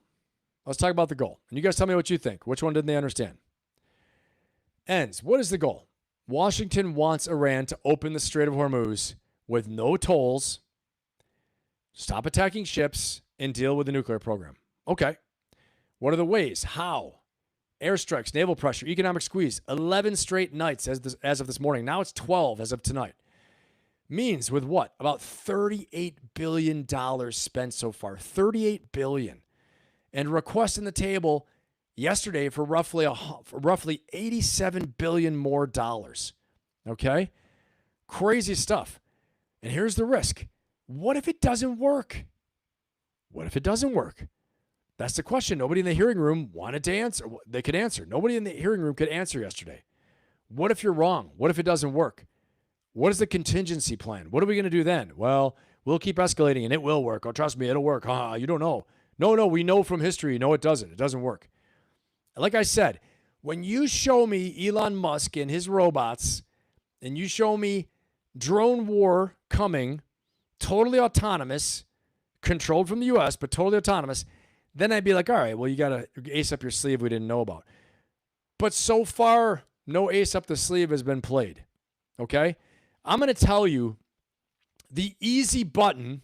Let's talk about the goal. And you guys tell me what you think. Which one didn't they understand? Ends. What is the goal? Washington wants Iran to open the Strait of Hormuz with no tolls, stop attacking ships, and deal with the nuclear program. Okay. What are the ways? How? Airstrikes, naval pressure, economic squeeze. 11 straight nights as of this morning. Now it's 12 as of tonight. Means with what? About $38 billion spent so far. $38 billion. And request in the table yesterday for roughly $87 billion more dollars. Okay? Crazy stuff. And here's the risk. What if it doesn't work? What if it doesn't work? That's the question. Nobody in the hearing room wanted to answer. They could answer. Nobody in the hearing room could answer yesterday. What if you're wrong? What if it doesn't work? What is the contingency plan? What are we going to do then? Well, we'll keep escalating and it will work. Oh, trust me, it'll work. You don't know. No, we know from history. No, it doesn't. It doesn't work. Like I said, when you show me Elon Musk and his robots, and you show me drone war coming, totally autonomous, controlled from the U.S., but totally autonomous, then I'd be like, all right, well, you got to ace up your sleeve we didn't know about. But so far, no ace up the sleeve has been played, okay? I'm going to tell you the easy button.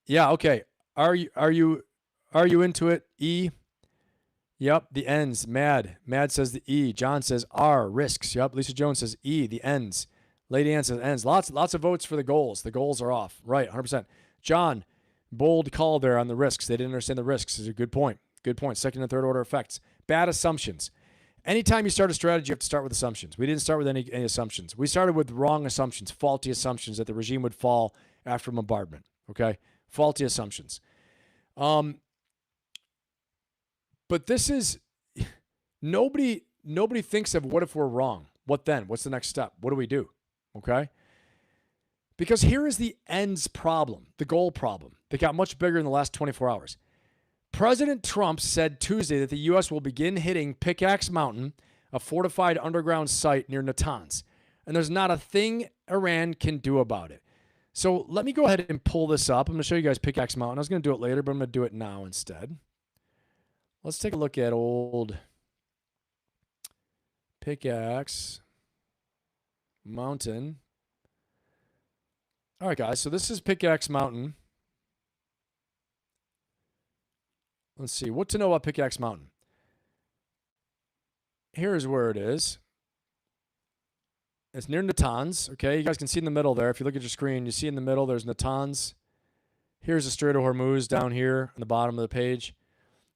Yeah, okay. Are you into it? E. Yep, the ends. Mad says the E. John says R. Risks. Yep. Lisa Jones says E. The ends. Lady Ann says ends. Lots of votes for the goals. The goals are off. Right, 100%. John, bold call there on the risks. They didn't understand the risks. Is a good point. Good point. Second and third order effects. Bad assumptions. Anytime you start a strategy, you have to start with assumptions. We didn't start with any assumptions. We started with wrong assumptions, faulty assumptions that the regime would fall after bombardment. Okay, faulty assumptions. But this is, nobody thinks of what if we're wrong? What then? What's the next step? What do we do? Okay? Because here is the ends problem, the goal problem that got much bigger in the last 24 hours. President Trump said Tuesday that the U.S. will begin hitting Pickaxe Mountain, a fortified underground site near Natanz. And there's not a thing Iran can do about it. So let me go ahead and pull this up. I'm going to show you guys Pickaxe Mountain. I was going to do it later, but I'm going to do it now instead. Let's take a look at old Pickaxe Mountain. All right, guys. So this is Pickaxe Mountain. Let's see. What to know about Pickaxe Mountain? Here's where it is. It's near Natanz. Okay, you guys can see in the middle there. If you look at your screen, you see in the middle there's Natanz. Here's the Strait of Hormuz down here on the bottom of the page.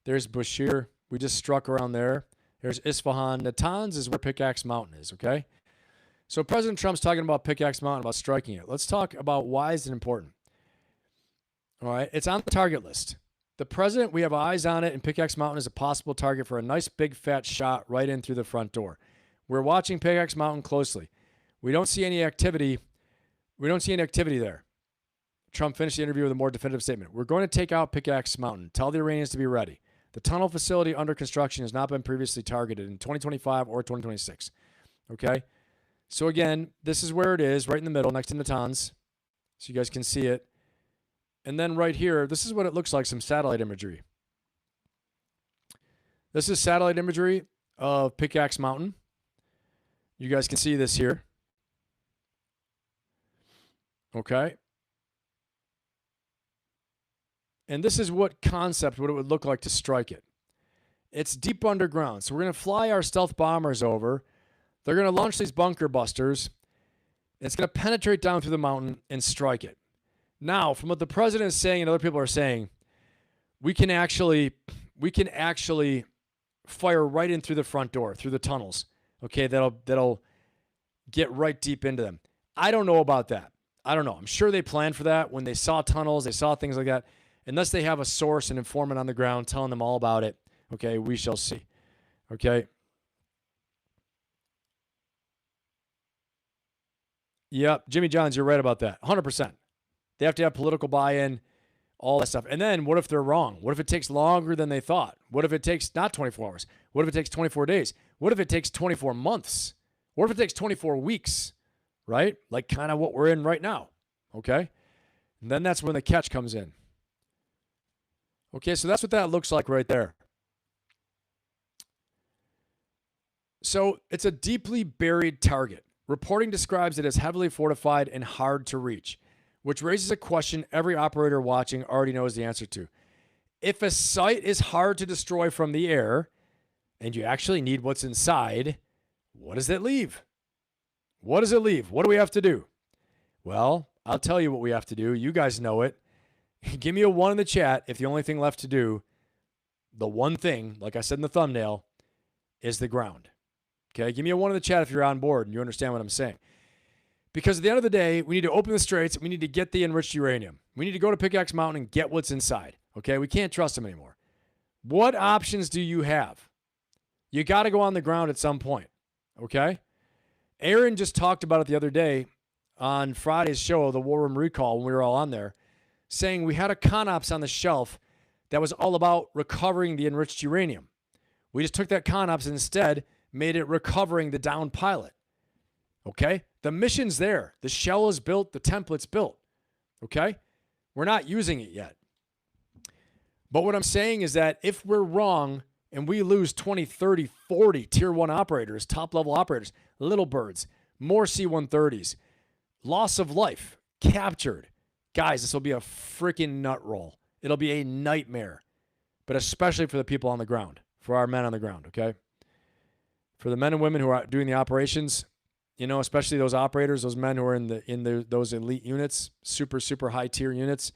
There's Bushehr. We just struck around there. There's Isfahan. Natanz is where Pickaxe Mountain is, okay? So President Trump's talking about Pickaxe Mountain, about striking it. Let's talk about why is it important. All right, it's on the target list. The president, we have eyes on it, and Pickaxe Mountain is a possible target for a nice big fat shot right in through the front door. We're watching Pickaxe Mountain closely. We don't see any activity. We don't see any activity there. Trump finished the interview with a more definitive statement. We're going to take out Pickaxe Mountain. Tell the Iranians to be ready. The tunnel facility under construction has not been previously targeted in 2025 or 2026. Okay? So again, this is where it is, right in the middle, next to Natanz. So you guys can see it. And then right here, this is what it looks like, some satellite imagery. This is satellite imagery of Pickaxe Mountain. You guys can see this here. Okay? And this is what it would look like to strike it. It's deep underground. So we're going to fly our stealth bombers over. They're going to launch these bunker busters. It's going to penetrate down through the mountain and strike it. Now, from what the president is saying and other people are saying, we can actually fire right in through the front door, through the tunnels. Okay, that'll get right deep into them. I don't know about that. I don't know. I'm sure they planned for that when they saw tunnels, they saw things like that. Unless they have a source, an informant on the ground telling them all about it, okay, we shall see. Okay. Yep, Jimmy Johns, you're right about that. 100%. They have to have political buy-in, all that stuff. And then what if they're wrong? What if it takes longer than they thought? What if it takes not 24 hours? What if it takes 24 days? What if it takes 24 months? What if it takes 24 weeks? Right? Like kind of what we're in right now. Okay? And then that's when the catch comes in. Okay, so that's what that looks like right there. So it's a deeply buried target. Reporting describes it as heavily fortified and hard to reach, which raises a question every operator watching already knows the answer to. If a site is hard to destroy from the air, and you actually need what's inside, what does it leave? What does it leave? What do we have to do? Well, I'll tell you what we have to do. You guys know it. Give me a 1 in the chat if the only thing left to do, the one thing, like I said in the thumbnail, is the ground. Okay, give me a 1 in the chat if you're on board and you understand what I'm saying. Because at the end of the day, we need to open the straits. We need to get the enriched uranium. We need to go to Pickaxe Mountain and get what's inside. Okay? We can't trust them anymore. What options do you have? You got to go on the ground at some point. Okay? Aaron just talked about it the other day on Friday's show, the War Room Recall, when we were all on there, saying we had a ConOps on the shelf that was all about recovering the enriched uranium. We just took that ConOps and instead made it recovering the downed pilot. Okay? The mission's there. The shell is built. The template's built. Okay? We're not using it yet. But what I'm saying is that if we're wrong and we lose 20, 30, 40 tier 1 operators, top-level operators, little birds, more C-130s, loss of life, captured, guys, this will be a freaking nut roll. It'll be a nightmare, but especially for the people on the ground, for our men on the ground, okay? For the men and women who are doing the operations, you know, especially those operators, those men who are in those elite units, super high tier units,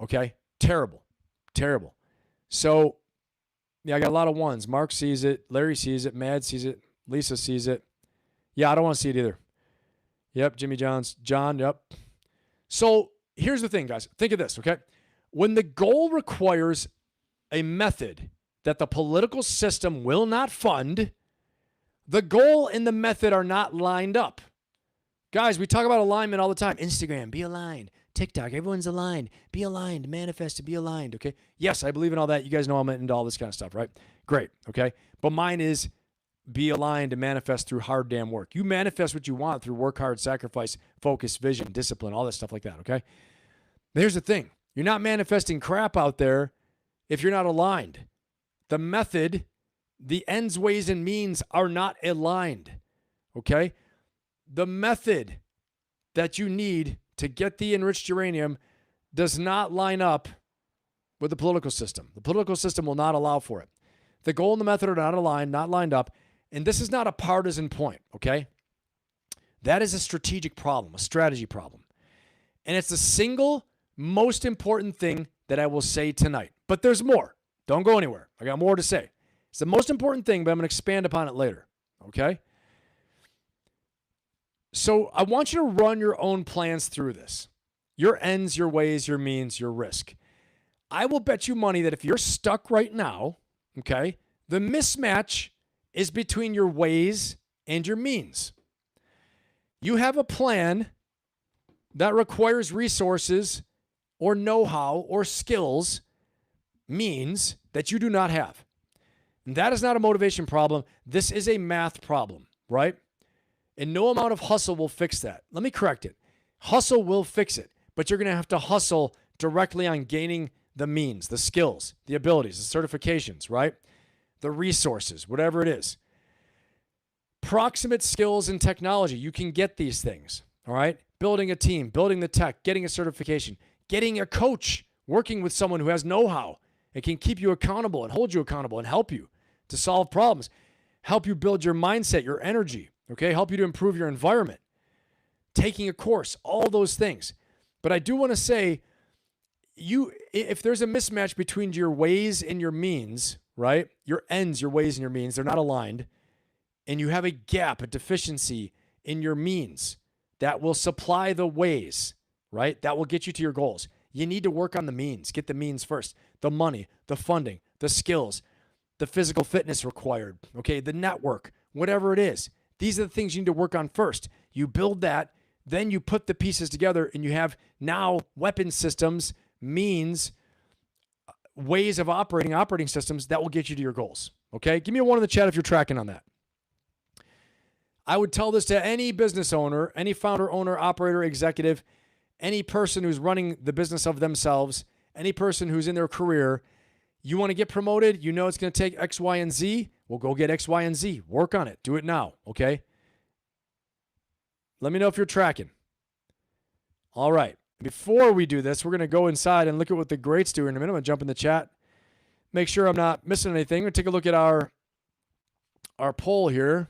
okay? Terrible. So, yeah, I got a lot of ones. Mark sees it. Larry sees it. Mad sees it. Lisa sees it. Yeah, I don't want to see it either. Yep, Jimmy Johns. John, yep. So here's the thing, guys. Think of this, okay? When the goal requires a method that the political system will not fund, the goal and the method are not lined up. Guys, we talk about alignment all the time. Instagram, be aligned. TikTok, everyone's aligned. Be aligned. Manifest to be aligned, okay? Yes, I believe in all that. You guys know I'm into all this kind of stuff, right? Great, okay? But mine is be aligned and manifest through hard damn work. You manifest what you want through work hard, sacrifice, focus, vision, discipline, all that stuff like that, okay? Here's the thing. You're not manifesting crap out there if you're not aligned. The method, the ends, ways, and means are not aligned, okay? The method that you need to get the enriched uranium does not line up with the political system. The political system will not allow for it. The goal and the method are not aligned, not lined up, and this is not a partisan point, okay? That is a strategic problem, a strategy problem. And it's the single most important thing that I will say tonight. But there's more. Don't go anywhere. I got more to say. It's the most important thing, but I'm going to expand upon it later, okay? So I want you to run your own plans through this. Your ends, your ways, your means, your risk. I will bet you money that if you're stuck right now, okay, the mismatch is between your ways and your means. You have a plan that requires resources or know-how or skills, means that you do not have. And that is not a motivation problem. This is a math problem, right? And no amount of hustle will fix that. Let me correct it. Hustle will fix it, but you're going to have to hustle directly on gaining the means, the skills, the abilities, the certifications, right? The resources, whatever it is. Proximate skills and technology, you can get these things, all right? Building a team, building the tech, getting a certification, getting a coach, working with someone who has know-how and can keep you accountable and hold you accountable and help you to solve problems, help you build your mindset, your energy, okay? Help you to improve your environment, taking a course, all those things. But I do want to say, if there's a mismatch between your ways and your means, right? Your ends, your ways, and your means, they're not aligned, and you have a gap, a deficiency in your means that will supply the ways, right? That will get you to your goals. You need to work on the means. Get the means first. The money, the funding, the skills, the physical fitness required, okay? The network, whatever it is. These are the things you need to work on first. You build that, then you put the pieces together, and you have now weapon systems, means, ways of operating systems that will get you to your goals, okay? Give me a 1 in the chat if you're tracking on that. I would tell this to any business owner, any founder, owner, operator, executive, any person who's running the business of themselves, any person who's in their career. You want to get promoted, you know it's going to take X, Y, and Z. Well, go get X, Y, and Z. Work on it. Do it now, okay? Let me know if you're tracking. All right. Before we do this, we're going to go inside and look at what the greats do in a minute. I'm going to jump in the chat. Make sure I'm not missing anything. We're going to take a look at our poll here.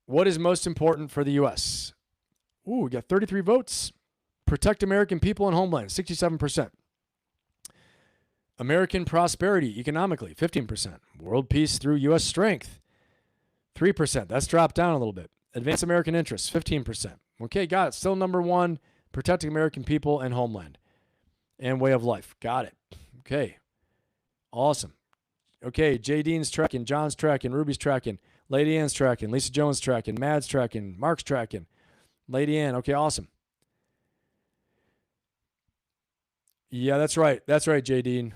What is most important for the U.S.? Ooh, we got 33 votes. Protect American people and homeland, 67%. American prosperity economically, 15%. World peace through U.S. strength, 3%. That's dropped down a little bit. Advance American interests, 15%. Okay, got it. Still number one, protecting American people and homeland and way of life. Got it. Okay. Awesome. Okay, J. Dean's tracking, John's tracking, Ruby's tracking, Lady Ann's tracking, Lisa Jones tracking, Mad's tracking, Mark's tracking, Lady Ann. Okay, awesome. Yeah, that's right. That's right, J. Dean.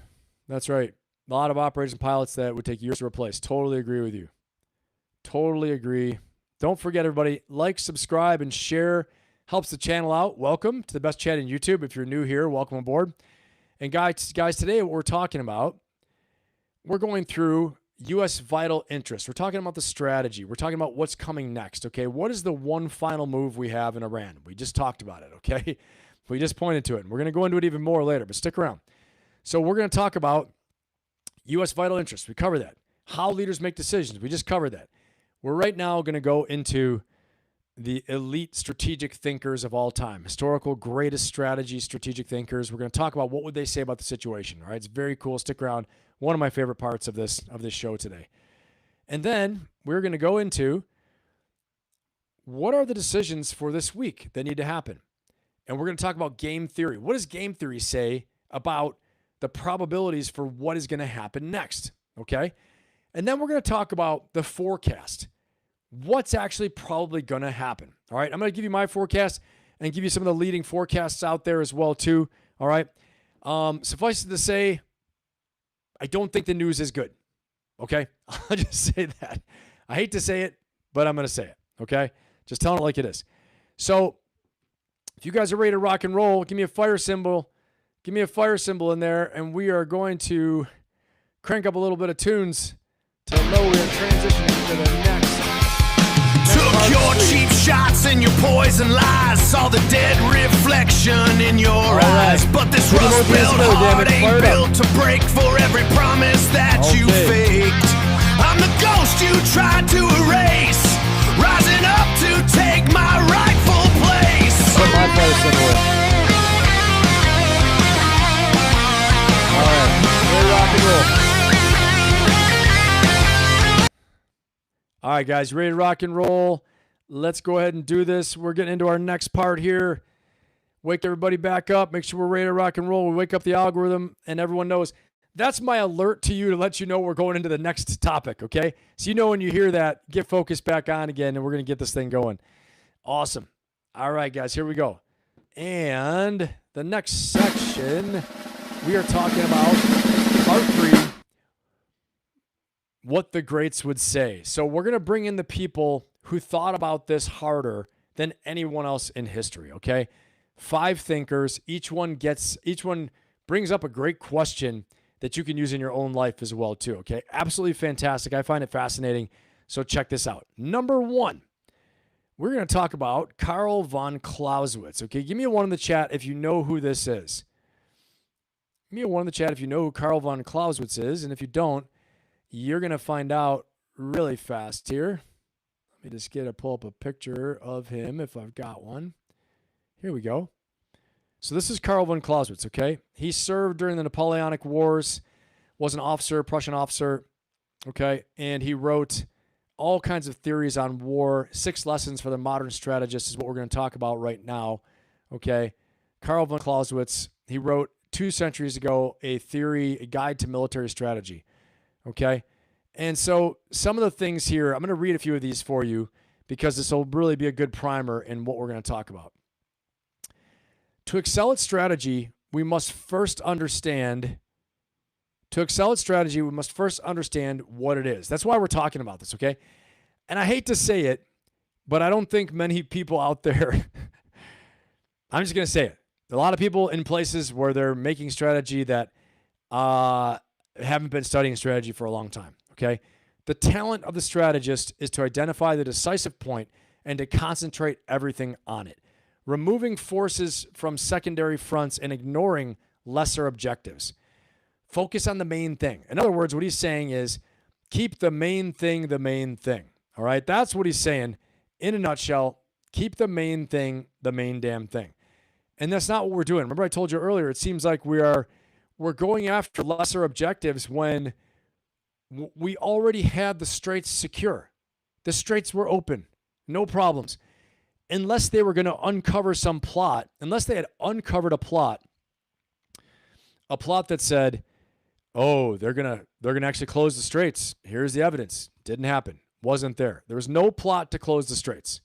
That's right. A lot of operators and pilots that would take years to replace. Totally agree with you. Totally agree. Don't forget, everybody, like, subscribe, and share. Helps the channel out. Welcome to the best chat in YouTube. If you're new here, welcome aboard. And guys, today what we're talking about, we're going through U.S. vital interest. We're talking about the strategy. We're talking about what's coming next, okay? What is the one final move we have in Iran? We just talked about it, okay? We just pointed to it. And we're going to go into it even more later, but stick around. So we're going to talk about U.S. vital interest. We covered that. How leaders make decisions. We just covered that. We're right now going to go into the elite strategic thinkers of all time, historical greatest strategy strategic thinkers. We're going to talk about what would they say about the situation. All right, it's very cool. Stick around. One of my favorite parts of this show today. And then we're going to go into what are the decisions for this week that need to happen. And we're going to talk about game theory. What does game theory say about the probabilities for what is going to happen next? Okay. And then we're going to talk about the forecast. What's actually probably going to happen. All right. I'm going to give you my forecast and give you some of the leading forecasts out there as well too. All right. Suffice it to say, I don't think the news is good. Okay. I'll just say that. I hate to say it, but I'm going to say it. Okay. Just telling it like it is. So if you guys are ready to rock and roll, give me a fire symbol. Give me a fire symbol in there. And we are going to crank up a little bit of tunes to know we are transitioning to the next. Took your cheap shots and your poison lies. Saw the dead reflection in your eyes. But this rust-belt heart ain't built to break for every promise that you faked. I'm the ghost you tried to erase, rising up to take my rightful place. Put my fire symbol in. All right, we're rock and roll. All right, guys, ready to rock and roll? Let's go ahead and do this. We're getting into our next part here. Wake everybody back up. Make sure we're ready to rock and roll. We wake up the algorithm, and everyone knows. That's my alert to you to let you know we're going into the next topic, okay? So you know when you hear that, get focused back on again, and we're going to get this thing going. Awesome. All right, guys, here we go. And the next section, we are talking about part 3. What the greats would say. So we're going to bring in the people who thought about this harder than anyone else in history, okay? 5 thinkers, each one brings up a great question that you can use in your own life as well too, okay? Absolutely fantastic. I find it fascinating. So check this out. Number 1, we're going to talk about Karl von Clausewitz, okay? Give me a 1 in the chat if you know who this is. Give me a 1 in the chat if you know who Karl von Clausewitz is, and if you don't, you're going to find out really fast here. Let me just pull up a picture of him if I've got one. Here we go. So this is Karl von Clausewitz, okay? He served during the Napoleonic Wars, was an officer, Prussian officer, okay? And he wrote all kinds of theories on war. 6 lessons for the modern strategist is what we're going to talk about right now, okay? Karl von Clausewitz, he wrote 2 centuries ago a guide to military strategy. Okay. And so some of the things here, I'm going to read a few of these for you because this will really be a good primer in what we're going to talk about. To excel at strategy, we must first understand what it is. That's why we're talking about this. Okay. And I hate to say it, but I don't think many people out there, I'm just going to say it. A lot of people in places where they're making strategy that, haven't been studying strategy for a long time, okay? The talent of the strategist is to identify the decisive point and to concentrate everything on it, removing forces from secondary fronts and ignoring lesser objectives. Focus on the main thing. In other words, what he's saying is keep the main thing, all right? That's what he's saying in a nutshell. Keep the main thing, the main damn thing. And that's not what we're doing. Remember I told you earlier, it seems like we're going after lesser objectives when we already had the straits secure. The straits were open, no problems. unless they were going to uncover some plot, unless they had uncovered a plot that said, oh, they're going to actually close the straits. Here's the evidence. Didn't happen. Wasn't there. There was no plot to close the straits.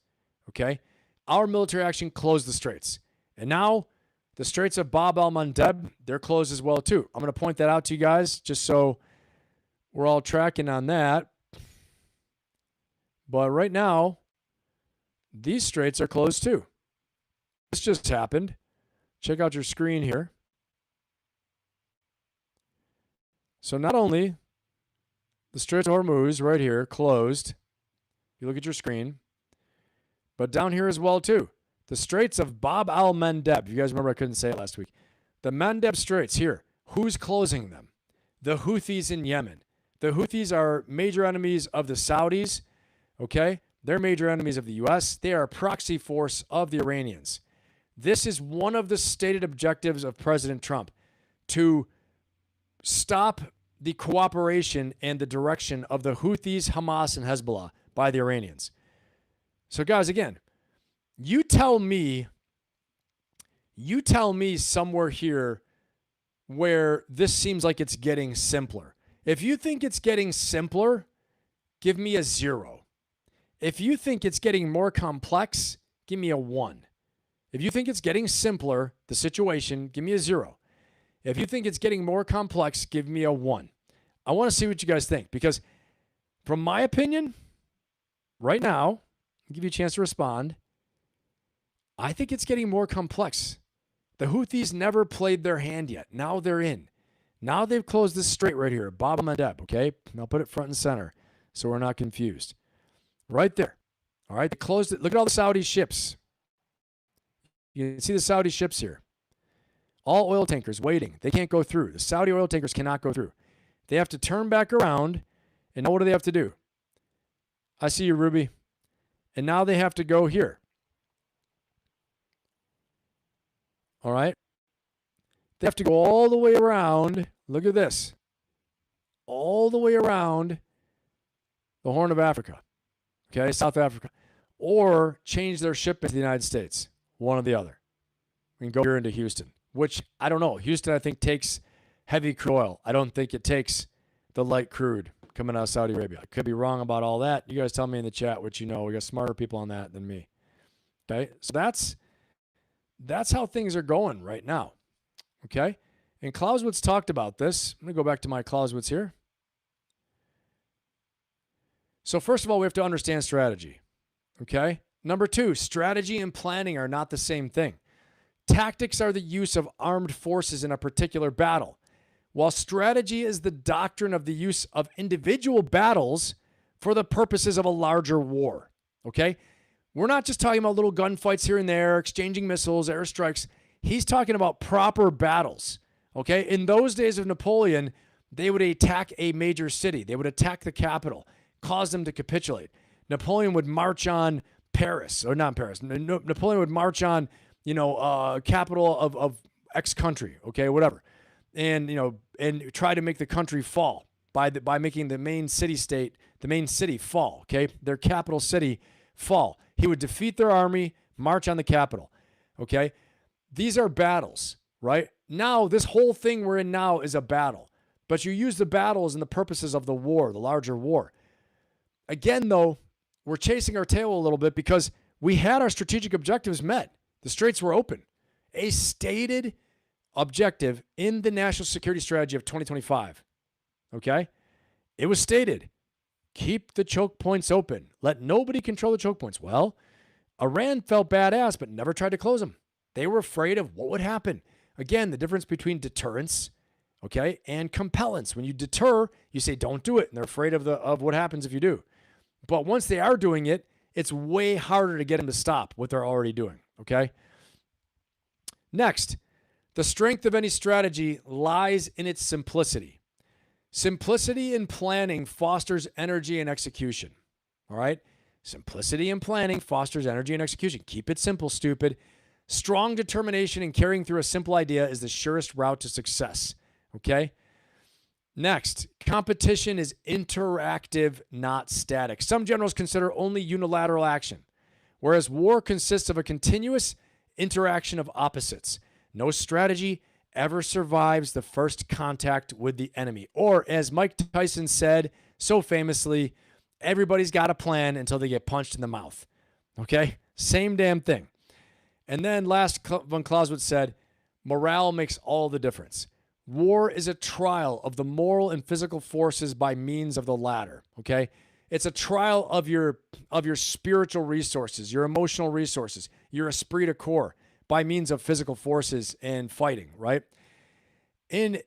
Okay? Our military action closed the straits. And now the Straits of Bab el-Mandeb, they're closed as well too. I'm going to point that out to you guys just so we're all tracking on that. But right now, these straits are closed too. This just happened. Check out your screen here. So not only the Straits of Hormuz right here closed, you look at your screen, but down here as well too. The Straits of Bab el-Mandeb. You guys remember I couldn't say it last week. The Mandeb Straits here. Who's closing them? The Houthis in Yemen. The Houthis are major enemies of the Saudis. Okay? They're major enemies of the U.S. They are a proxy force of the Iranians. This is one of the stated objectives of President Trump, to stop the cooperation and the direction of the Houthis, Hamas, and Hezbollah by the Iranians. So guys, again, you tell me somewhere here where this seems like it's getting simpler. If you think it's getting simpler, give me a 0. If you think it's getting more complex, give me a 1. If you think it's getting simpler, the situation, give me a 0. If you think it's getting more complex, give me a 1. I want to see what you guys think, because from my opinion, right now, I'll give you a chance to respond. I think it's getting more complex. The Houthis never played their hand yet. Now they're in. Now they've closed this strait right here, Bab el-Mandeb, okay? And I'll put it front and center so we're not confused. Right there. All right, they closed it. Look at all the Saudi ships. You can see the Saudi ships here. All oil tankers waiting. They can't go through. The Saudi oil tankers cannot go through. They have to turn back around, and now what do they have to do? I see you, Ruby. And now they have to go here. All right? They have to go all the way around. Look at this. All the way around the Horn of Africa. Okay, South Africa. Or change their shipment to the United States. One or the other. We can go here into Houston, which I don't know. Houston, I think, takes heavy crude oil. I don't think it takes the light crude coming out of Saudi Arabia. I could be wrong about all that. You guys tell me in the chat what you know. We got smarter people on that than me. Okay, so that's how things are going right now. Okay, and Clausewitz talked about this. I'm going to go back to my Clausewitz here. So first of all, we have to understand strategy. Okay, number 2, strategy and planning are not the same thing. Tactics are the use of armed forces in a particular battle, while strategy is the doctrine of the use of individual battles for the purposes of a larger war. Okay, we're not just talking about little gunfights here and there, exchanging missiles, airstrikes. He's talking about proper battles. Okay, in those days of Napoleon, they would attack a major city. They would attack the capital, cause them to capitulate. Napoleon would march on Paris, or not Paris. Napoleon would march on, capital of X country, okay, whatever, and and try to make the country fall by making the main city fall, okay, their capital city fall. He would defeat their army, march on the capital, okay. These are battles, right? Now this whole thing we're in now is a battle, but you use the battles and the purposes of the war, the larger war. Again, though, we're chasing our tail a little bit because we had our strategic objectives met. The straits were open. A stated objective in the national security strategy of 2025. Okay? It was stated, keep the choke points open. Let nobody control the choke points. Well, Iran felt badass, but never tried to close them. They were afraid of what would happen. Again, the difference between deterrence, okay, and compellence. When you deter, you say, don't do it. And they're afraid of what happens if you do. But once they are doing it, it's way harder to get them to stop what they're already doing, okay? Next, the strength of any strategy lies in its simplicity. Simplicity in planning fosters energy and execution, all right? Simplicity in planning fosters energy and execution. Keep it simple, stupid. Strong determination in carrying through a simple idea is the surest route to success, okay? Next, competition is interactive, not static. Some generals consider only unilateral action, whereas war consists of a continuous interaction of opposites. No strategy ever survives the first contact with the enemy. Or, as Mike Tyson said so famously, everybody's got a plan until they get punched in the mouth. Okay? Same damn thing. And then last, von Clausewitz said, morale makes all the difference. War is a trial of the moral and physical forces by means of the latter. Okay? It's a trial of your spiritual resources, your emotional resources, your esprit de corps by means of physical forces and fighting, right? In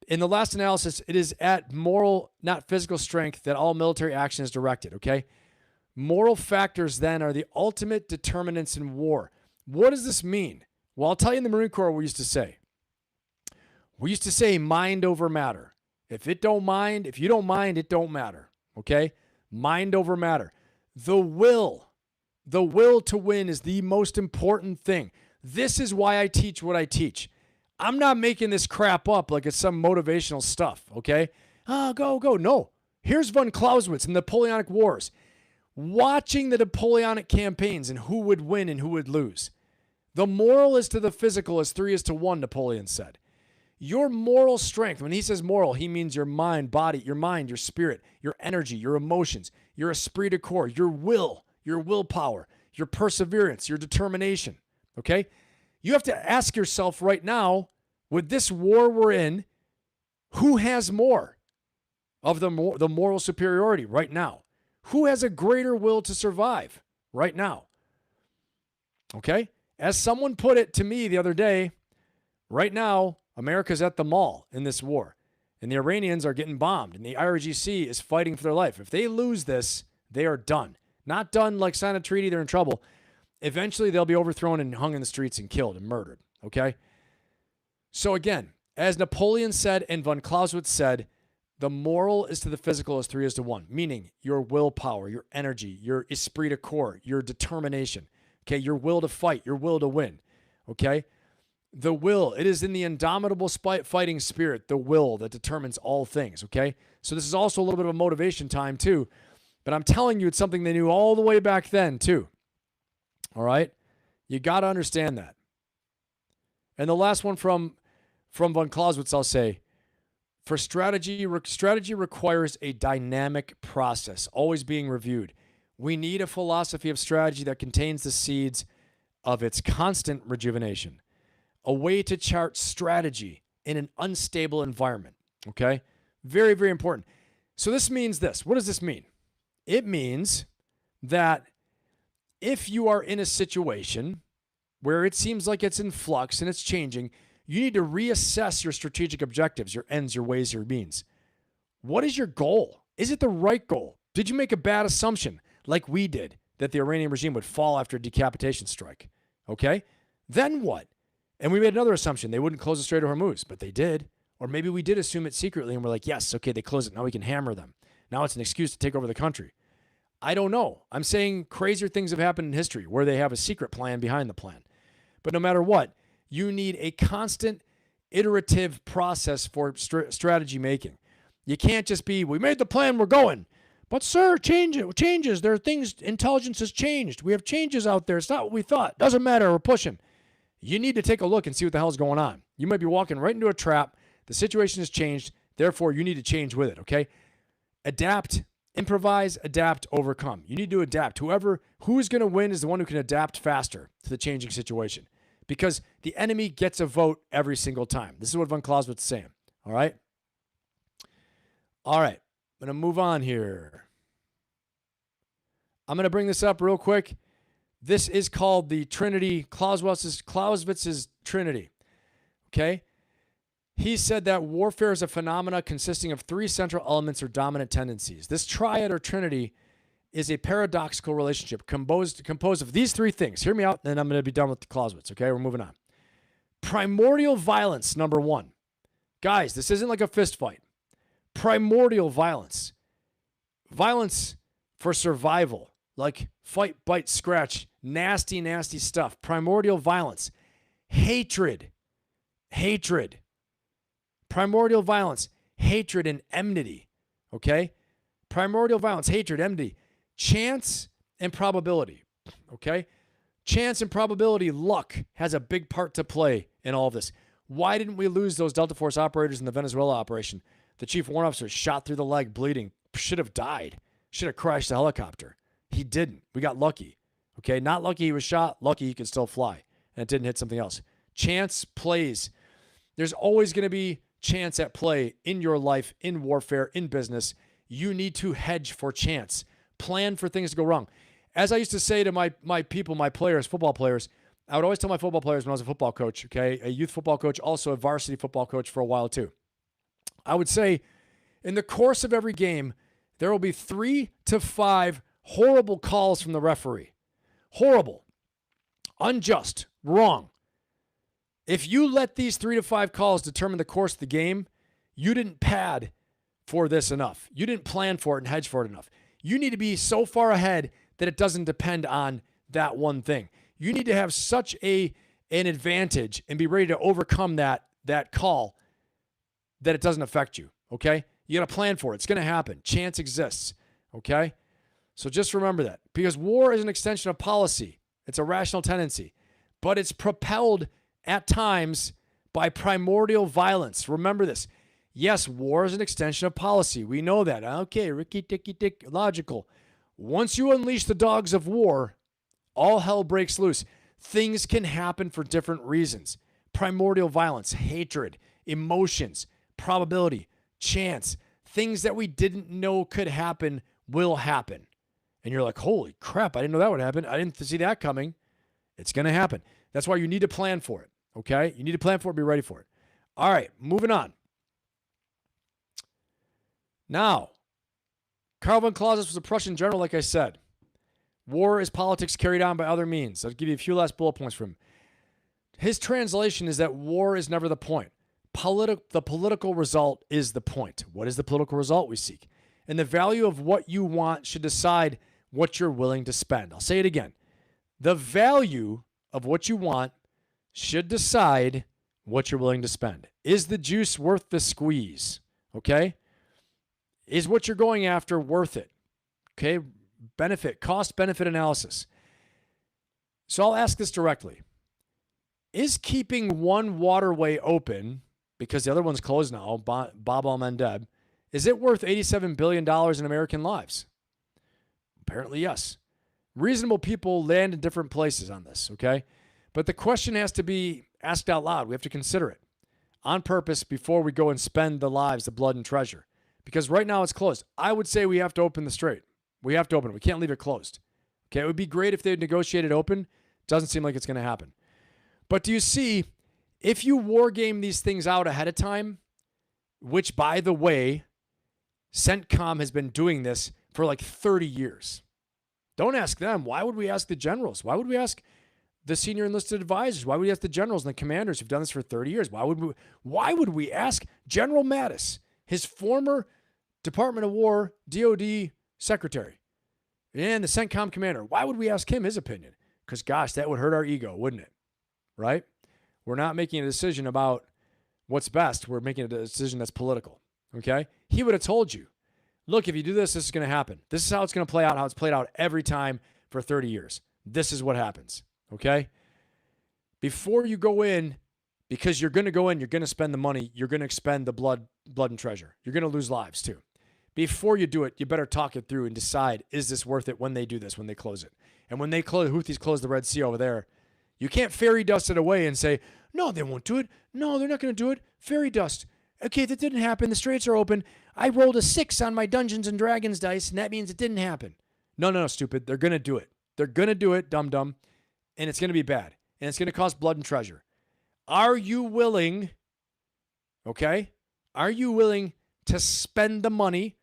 the last analysis, it is at moral, not physical strength that all military action is directed, okay? Moral factors then are the ultimate determinants in war. What does this mean? Well, I'll tell you in the Marine Corps what we used to say. We used to say mind over matter. If you don't mind, it don't matter. Okay? Mind over matter. The will to win is the most important thing. This is why I teach what I teach. I'm not making this crap up like it's some motivational stuff, okay? Go. No. Here's von Clausewitz in the Napoleonic Wars. Watching the Napoleonic campaigns and who would win and who would lose. The moral is to the physical as 3 is to 1, Napoleon said. Your moral strength, when he says moral, he means your mind, your spirit, your energy, your emotions, your esprit de corps, your will, your willpower, your perseverance, your determination, okay? You have to ask yourself right now, with this war we're in, who has more of the moral superiority right now? Who has a greater will to survive right now? Okay? As someone put it to me the other day, right now, America's at the mall in this war, and the Iranians are getting bombed, and the IRGC is fighting for their life. If they lose this, they are done. Not done like sign a treaty, they're in trouble. Eventually, they'll be overthrown and hung in the streets and killed and murdered, okay? So again, as Napoleon said and von Clausewitz said, the moral is to the physical as 3 is to 1, meaning your willpower, your energy, your esprit de corps, your determination, okay? Your will to fight, your will to win, okay? The will, it is in the indomitable fighting spirit, the will that determines all things, okay? So this is also a little bit of a motivation time too, but I'm telling you it's something they knew all the way back then too, all right? You got to understand that. And the last one from von Clausewitz, I'll say, for strategy requires a dynamic process, always being reviewed. We need a philosophy of strategy that contains the seeds of its constant rejuvenation. A way to chart strategy in an unstable environment, okay? Very, very important. So this means this. What does this mean? It means that if you are in a situation where it seems like it's in flux and it's changing, you need to reassess your strategic objectives, your ends, your ways, your means. What is your goal? Is it the right goal? Did you make a bad assumption, like we did, that the Iranian regime would fall after a decapitation strike? Okay? Then what? And we made another assumption. They wouldn't close the Strait of Hormuz, but they did. Or maybe we did assume it secretly and we're like, yes, okay, they close it. Now we can hammer them. Now it's an excuse to take over the country. I don't know. I'm saying crazier things have happened in history where they have a secret plan behind the plan. But no matter what, you need a constant iterative process for strategy making. You can't just be, we made the plan, we're going. But sir, changes. There are things, intelligence has changed. We have changes out there. It's not what we thought. Doesn't matter, we're pushing. You need to take a look and see what the hell's going on. You might be walking right into a trap. The situation has changed. Therefore, you need to change with it, okay? Adapt, improvise, adapt, overcome. You need to adapt. Who's going to win is the one who can adapt faster to the changing situation. Because the enemy gets a vote every single time. This is what von Clausewitz is saying, all right? All right, I'm going to move on here. I'm going to bring this up real quick. This is called the Trinity, Clausewitz's Trinity, okay? He said that warfare is a phenomena consisting of 3 central elements or dominant tendencies. This triad or trinity is a paradoxical relationship composed of these 3 things. Hear me out, and then I'm going to be done with the Clausewitz, okay? We're moving on. Primordial violence, number 1. Guys, this isn't like a fist fight. Primordial violence. Violence for survival, like fight, bite, scratch, nasty, nasty stuff. Primordial violence. Hatred. Primordial violence, hatred, and enmity, okay? Primordial violence, hatred, enmity, chance, and probability. Okay? Chance and probability, luck, has a big part to play in all of this. Why didn't we lose those Delta Force operators in the Venezuela operation? The chief warrant officer shot through the leg, bleeding, should have died, should have crashed the helicopter. He didn't. We got lucky. Okay? Not lucky he was shot, lucky he could still fly, and it didn't hit something else. Chance plays. There's always going to be chance at play in your life, in warfare, in business. You need to hedge for chance. Plan for things to go wrong. As I used to say to my people, my players, football players, I would always tell my football players when I was a football coach, okay, a youth football coach, also a varsity football coach for a while too. I would say in the course of every game, there will be 3 to 5 horrible calls from the referee. Horrible. Unjust. Wrong. If you let these 3 to 5 calls determine the course of the game, you didn't pad for this enough. You didn't plan for it and hedge for it enough. You need to be so far ahead that it doesn't depend on that one thing. You need to have such an advantage and be ready to overcome that call that it doesn't affect you, okay? You got to plan for it. It's going to happen. Chance exists, okay? So just remember that, because war is an extension of policy. It's a rational tendency, but it's propelled at times by primordial violence. Remember this. Yes, war is an extension of policy. We know that. Okay, Ricky, ticky, tick, logical. Once you unleash the dogs of war, all hell breaks loose. Things can happen for different reasons. Primordial violence, hatred, emotions, probability, chance, things that we didn't know could happen will happen. And you're like, holy crap, I didn't know that would happen. I didn't see that coming. It's going to happen. That's why you need to plan for it, okay? You need to plan for it, be ready for it. All right, moving on. Now, Karl von Clausewitz was a Prussian general, like I said. War is politics carried on by other means. I'll give you a few last bullet points from him. His translation is that war is never the point. The political result is the point. What is the political result we seek? And the value of what you want should decide what you're willing to spend. I'll say it again. The value of what you want should decide what you're willing to spend. Is the juice worth the squeeze? Okay? Is what you're going after worth it? Okay? Cost-benefit analysis. So I'll ask this directly. Is keeping one waterway open, because the other one's closed now, Bab el-Mandeb, is it worth $87 billion in American lives? Apparently, yes. Reasonable people land in different places on this, okay? But the question has to be asked out loud. We have to consider it on purpose before we go and spend the lives, the blood, and treasure. Because right now it's closed. I would say we have to open the strait. We have to open it. We can't leave it closed. Okay, it would be great if they negotiated open. Doesn't seem like it's going to happen. But do you see, if you war game these things out ahead of time, which, by the way, CENTCOM has been doing this for like 30 years. Don't ask them. Why would we ask the generals? Why would we ask the senior enlisted advisors? Why would we ask the generals and the commanders who've done this for 30 years? Why would we ask General Mattis, his former Department of War, DOD secretary, and the CENTCOM commander? Why would we ask him his opinion? Because, gosh, that would hurt our ego, wouldn't it? Right? We're not making a decision about what's best. We're making a decision that's political. Okay? He would have told you, look, if you do this, this is going to happen. This is how it's going to play out, how it's played out every time for 30 years. This is what happens. Okay? Before you go in, because you're going to go in, you're going to spend the money, you're going to expend the blood and treasure. You're going to lose lives too. Before you do it, you better talk it through and decide, is this worth it when they do this, when they close it? And when they close, Houthis close the Red Sea over there, you can't fairy dust it away and say, no, they won't do it. No, they're not going to do it. Fairy dust. Okay, that didn't happen. The straits are open. I rolled a 6 on my Dungeons and Dragons dice, and that means it didn't happen. No, stupid. They're going to do it. They're going to do it, dum-dum, and it's going to be bad, and it's going to cost blood and treasure. Are you willing, okay? Are you willing to spend the money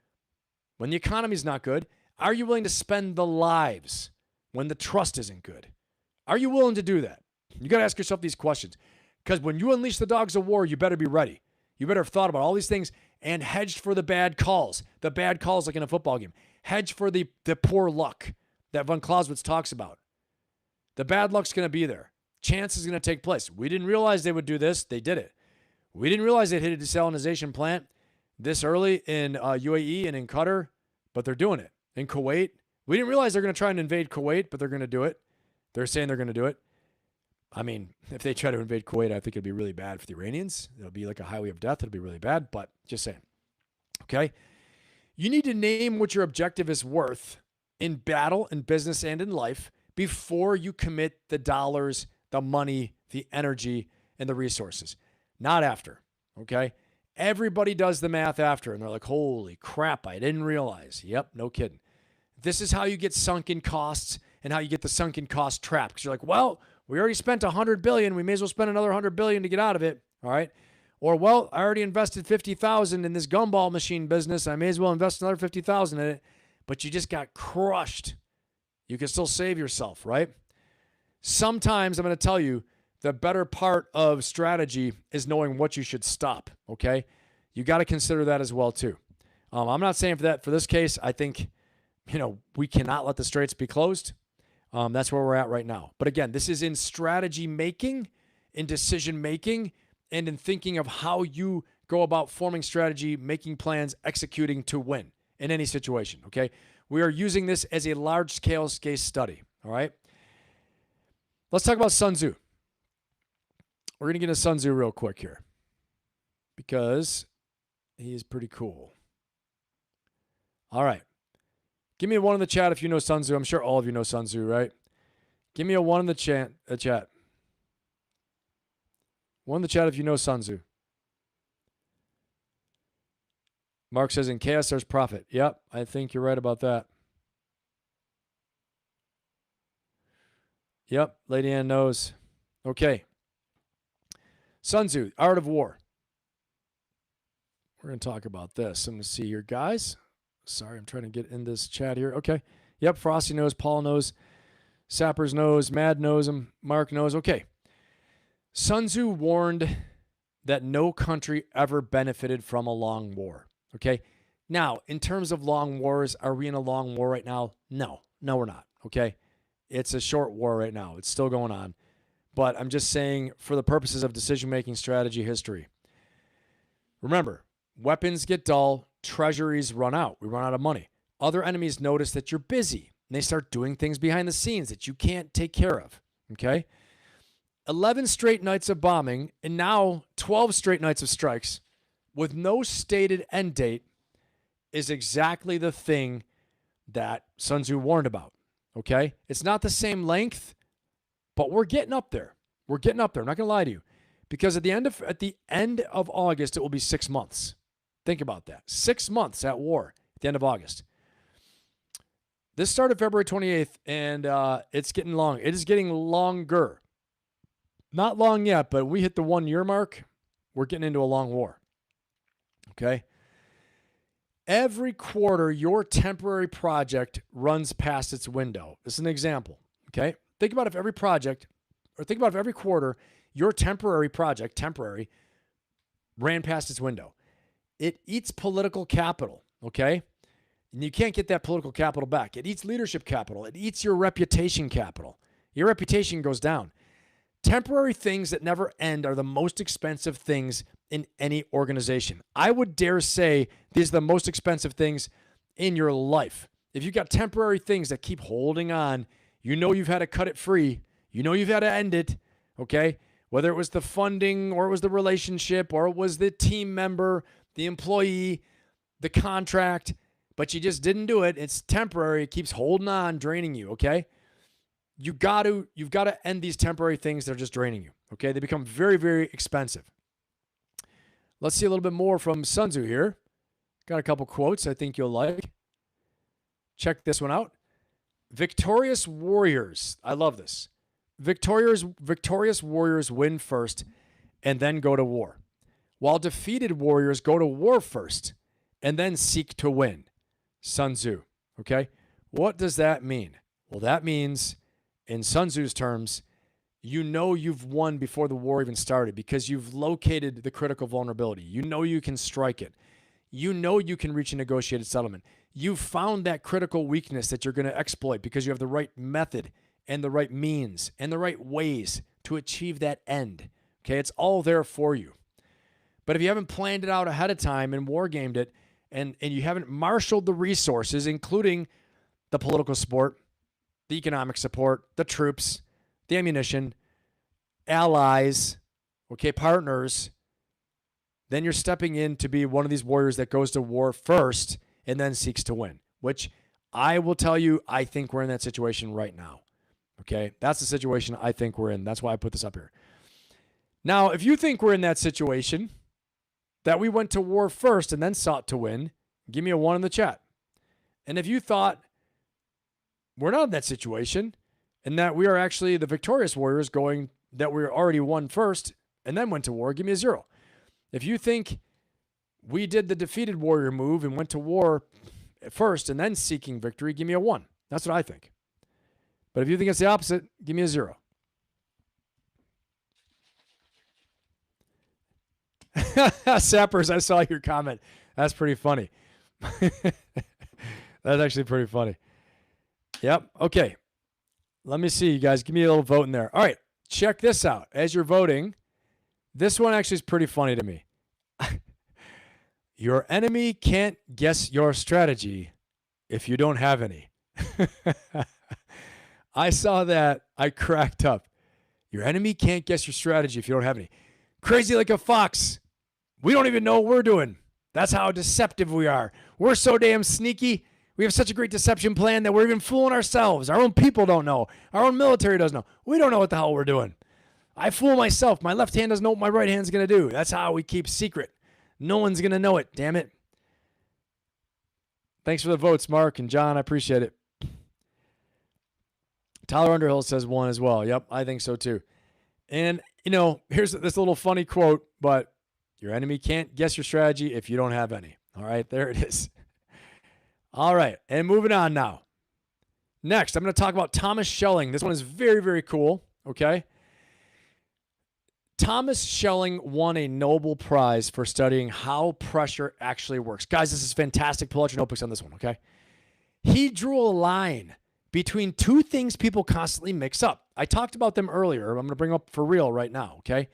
when the economy's not good? Are you willing to spend the lives when the trust isn't good? Are you willing to do that? You got to ask yourself these questions, because when you unleash the dogs of war, you better be ready. You better have thought about all these things and hedged for the bad calls. The bad calls like in a football game. Hedge for the poor luck that von Clausewitz talks about. The bad luck's going to be there. Chance is going to take place. We didn't realize they would do this. They did it. We didn't realize they'd hit a desalinization plant this early in UAE and in Qatar, but they're doing it. In Kuwait, We didn't realize they're going to try and invade Kuwait, but they're going to do it. They're saying they're going to do it. I mean, if they try to invade Kuwait, I think it'd be really bad for the Iranians. It'll be like a highway of death. It'll be really bad, but just saying. Okay? You need to name what your objective is worth in battle, in business, and in life before you commit the dollars, the money, the energy, and the resources. Not after. Okay? Everybody does the math after, and they're like, holy crap, I didn't realize. Yep, no kidding. This is how you get sunken costs and how you get the sunken cost trap. Because you're like, well, we already spent $100 billion. We may as well spend another $100 billion to get out of it. All right. Or, well, I already invested $50,000 in this gumball machine business. I may as well invest another $50,000 in it. But you just got crushed. You can still save yourself, right? Sometimes I'm going to tell you the better part of strategy is knowing what you should stop. Okay. You got to consider that as well too. I'm not saying for this case, I think, we cannot let the straits be closed. That's where we're at right now. But again, this is in strategy making, in decision making, and in thinking of how you go about forming strategy, making plans, executing to win in any situation, okay? We are using this as a large-scale case study, all right? Let's talk about Sun Tzu. We're going to get into Sun Tzu real quick here because he is pretty cool. All right. Give me a 1 in the chat if you know Sun Tzu. I'm sure all of you know Sun Tzu, right? Give me a 1 in the chat. 1 in the chat if you know Sun Tzu. Mark says, in chaos, there's profit. Yep, I think you're right about that. Yep, Lady Ann knows. Okay. Sun Tzu, Art of War. We're going to talk about this. I'm going to see here, guys. Sorry, I'm trying to get in this chat here. Okay. Yep, Frosty knows. Paul knows. Sappers knows. Mad knows him. Mark knows. Okay. Sun Tzu warned that no country ever benefited from a long war. Okay. Now, in terms of long wars, are we in a long war right now? No. No, we're not. Okay. It's a short war right now. It's still going on. But I'm just saying, for the purposes of decision-making strategy history, remember, weapons get dull, treasuries run out. We run out of money. Other enemies notice that you're busy, and they start doing things behind the scenes that you can't take care of. Okay? 11 straight nights of bombing, and now 12 straight nights of strikes with no stated end date is exactly the thing that Sun Tzu warned about. Okay? It's not the same length, but we're getting up there. We're getting up there. I'm not going to lie to you. Because at the end of August, it will be 6 months. Think about that. 6 months at war at the end of August. This started February 28th, and it's getting long. It is getting longer. Not long yet, but we hit the 1 year mark. We're getting into a long war. Okay? Every quarter, your temporary project runs past its window. This is an example. Okay? Think about if every quarter, your temporary project, ran past its window. It eats political capital, okay? And you can't get that political capital back. It eats leadership capital. It eats your reputation capital. Your reputation goes down. Temporary things that never end are the most expensive things in any organization. I would dare say these are the most expensive things in your life. If you've got temporary things that keep holding on, you know you've had to cut it free. You know you've had to end it, okay? Whether it was the funding or it was the relationship or it was the team member, the employee, the contract, but you just didn't do it. It's temporary. It keeps holding on, draining you, okay? You've got to end these temporary things that are just draining you, okay? They become very, very expensive. Let's see a little bit more from Sun Tzu here. Got a couple quotes I think you'll like. Check this one out. Victorious warriors. I love this. Victorious warriors win first and then go to war, while defeated warriors go to war first and then seek to win. Sun Tzu. Okay? What does that mean? Well, that means, in Sun Tzu's terms, you know you've won before the war even started because you've located the critical vulnerability. You know you can strike it. You know you can reach a negotiated settlement. You've found that critical weakness that you're going to exploit because you have the right method and the right means and the right ways to achieve that end. Okay, it's all there for you. But if you haven't planned it out ahead of time and war gamed it, and you haven't marshaled the resources, including the political support, the economic support, the troops, the ammunition, allies, okay, partners, then you're stepping in to be one of these warriors that goes to war first and then seeks to win, which I will tell you, I think we're in that situation right now. Okay, that's the situation I think we're in. That's why I put this up here. Now, if you think we're in that situation, that we went to war first and then sought to win, give me a 1 in the chat. And if you thought we're not in that situation and that we are actually the victorious warriors going, that we already won first and then went to war, give me a 0. If you think we did the defeated warrior move and went to war first and then seeking victory, give me a 1. That's what I think. But if you think it's the opposite, give me a 0. Sappers, I saw your comment. That's pretty funny. That's actually pretty funny. Yep. Okay. Let me see, you guys. Give me a little vote in there. All right. Check this out. As you're voting, this one actually is pretty funny to me. Your enemy can't guess your strategy if you don't have any. I saw that. I cracked up. Your enemy can't guess your strategy if you don't have any. Crazy like a fox. We don't even know what we're doing. That's how deceptive we are. We're so damn sneaky. We have such a great deception plan that we're even fooling ourselves. Our own people don't know. Our own military doesn't know. We don't know what the hell we're doing. I fool myself. My left hand doesn't know what my right hand's going to do. That's how we keep secret. No one's going to know it. Damn it. Thanks for the votes, Mark and John. I appreciate it. Tyler Underhill says 1 as well. Yep, I think so too. And, you know, here's this little funny quote, but your enemy can't guess your strategy if you don't have any. All right, there it is. All right, and moving on now. Next, I'm going to talk about Thomas Schelling. This one is very, very cool, okay? Thomas Schelling won a Nobel Prize for studying how pressure actually works. Guys, this is fantastic. Pull out your notebooks on this one, okay? He drew a line between two things people constantly mix up. I talked about them earlier. I'm going to bring them up for real right now, okay?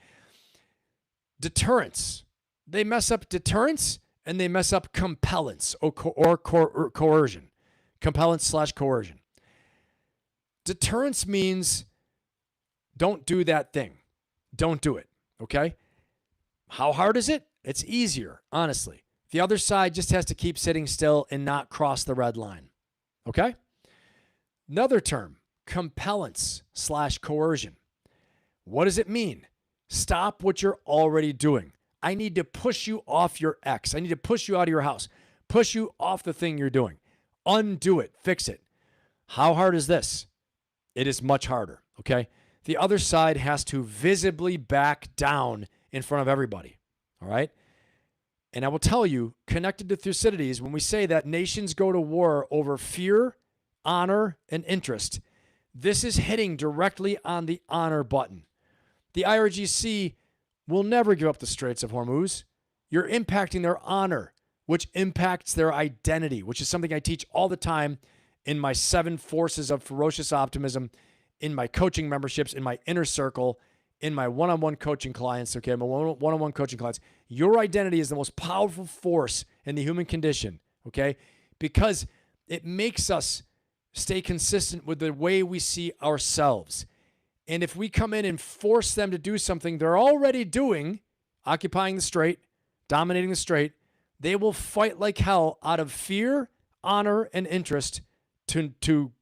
Deterrence. They mess up deterrence and they mess up compellence or coercion. Compellence / coercion. Deterrence means don't do that thing. Don't do it, okay? How hard is it? It's easier, honestly. The other side just has to keep sitting still and not cross the red line, okay? Another term, compellence / coercion. What does it mean? Stop what you're already doing. I need to push you off your X. I need to push you out of your house. Push you off the thing you're doing. Undo it. Fix it. How hard is this? It is much harder, okay? The other side has to visibly back down in front of everybody, all right? And I will tell you, connected to Thucydides, when we say that nations go to war over fear, honor, and interest, this is hitting directly on the honor button. The IRGC will never give up the Straits of Hormuz. You're impacting their honor, which impacts their identity, which is something I teach all the time in my 7 forces of ferocious optimism, in my coaching memberships, in my inner circle, in my one-on-one coaching clients, okay, my one-on-one coaching clients. Your identity is the most powerful force in the human condition, okay, because it makes us stay consistent with the way we see ourselves. And if we come in and force them to do something they're already doing, occupying the strait, dominating the strait, they will fight like hell out of fear, honor, and interest to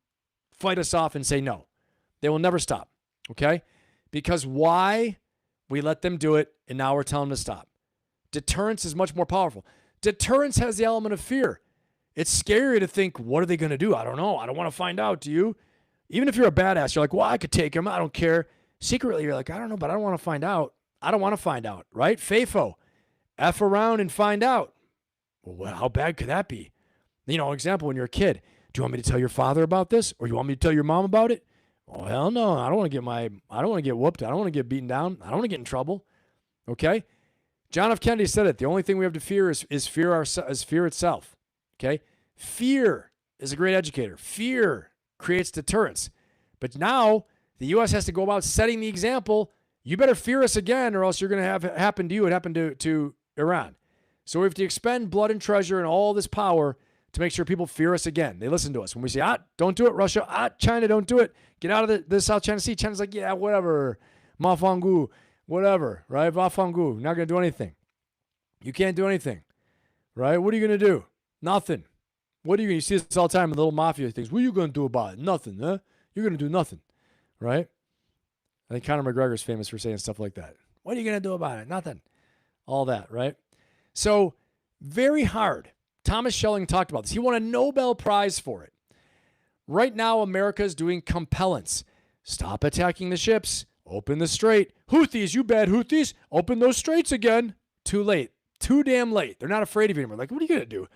fight us off and say no. They will never stop, okay? Because why? We let them do it, and now we're telling them to stop. Deterrence is much more powerful. Deterrence has the element of fear. It's scary to think, what are they going to do? I don't know. I don't want to find out. Do you? Even if you're a badass, you're like, well, I could take him. I don't care. Secretly, you're like, I don't know, but I don't want to find out. I don't want to find out, right? FAFO. F around and find out. Well, how bad could that be? You know, example, when you're a kid, do you want me to tell your father about this? Or you want me to tell your mom about it? Oh, hell no. I don't want to get whooped. I don't want to get beaten down. I don't want to get in trouble. Okay? John F. Kennedy said it. The only thing we have to fear is fear itself. Okay? Fear is a great educator. Fear creates deterrence. But now the U.S. has to go about setting the example. You better fear us again, or else you're going to have it happen to you. It happened to Iran. So we have to expend blood and treasure and all this power to make sure people fear us again. They listen to us. When we say, don't do it, Russia. China, don't do it. Get out of the South China Sea. China's like, yeah, whatever. Mafangu, whatever, right? Vafangu, not going to do anything. You can't do anything, right? What are you going to do? Nothing. What are you going to see this all the time in little mafia things? What are you going to do about it? Nothing, huh? You're going to do nothing, right? I think Conor McGregor's famous for saying stuff like that. What are you going to do about it? Nothing. All that, right? So, very hard. Thomas Schelling talked about this. He won a Nobel Prize for it. Right now, America is doing compellence. Stop attacking the ships. Open the strait. Houthis, you bad Houthis. Open those straits again. Too late. Too damn late. They're not afraid of you anymore. Like, what are you going to do?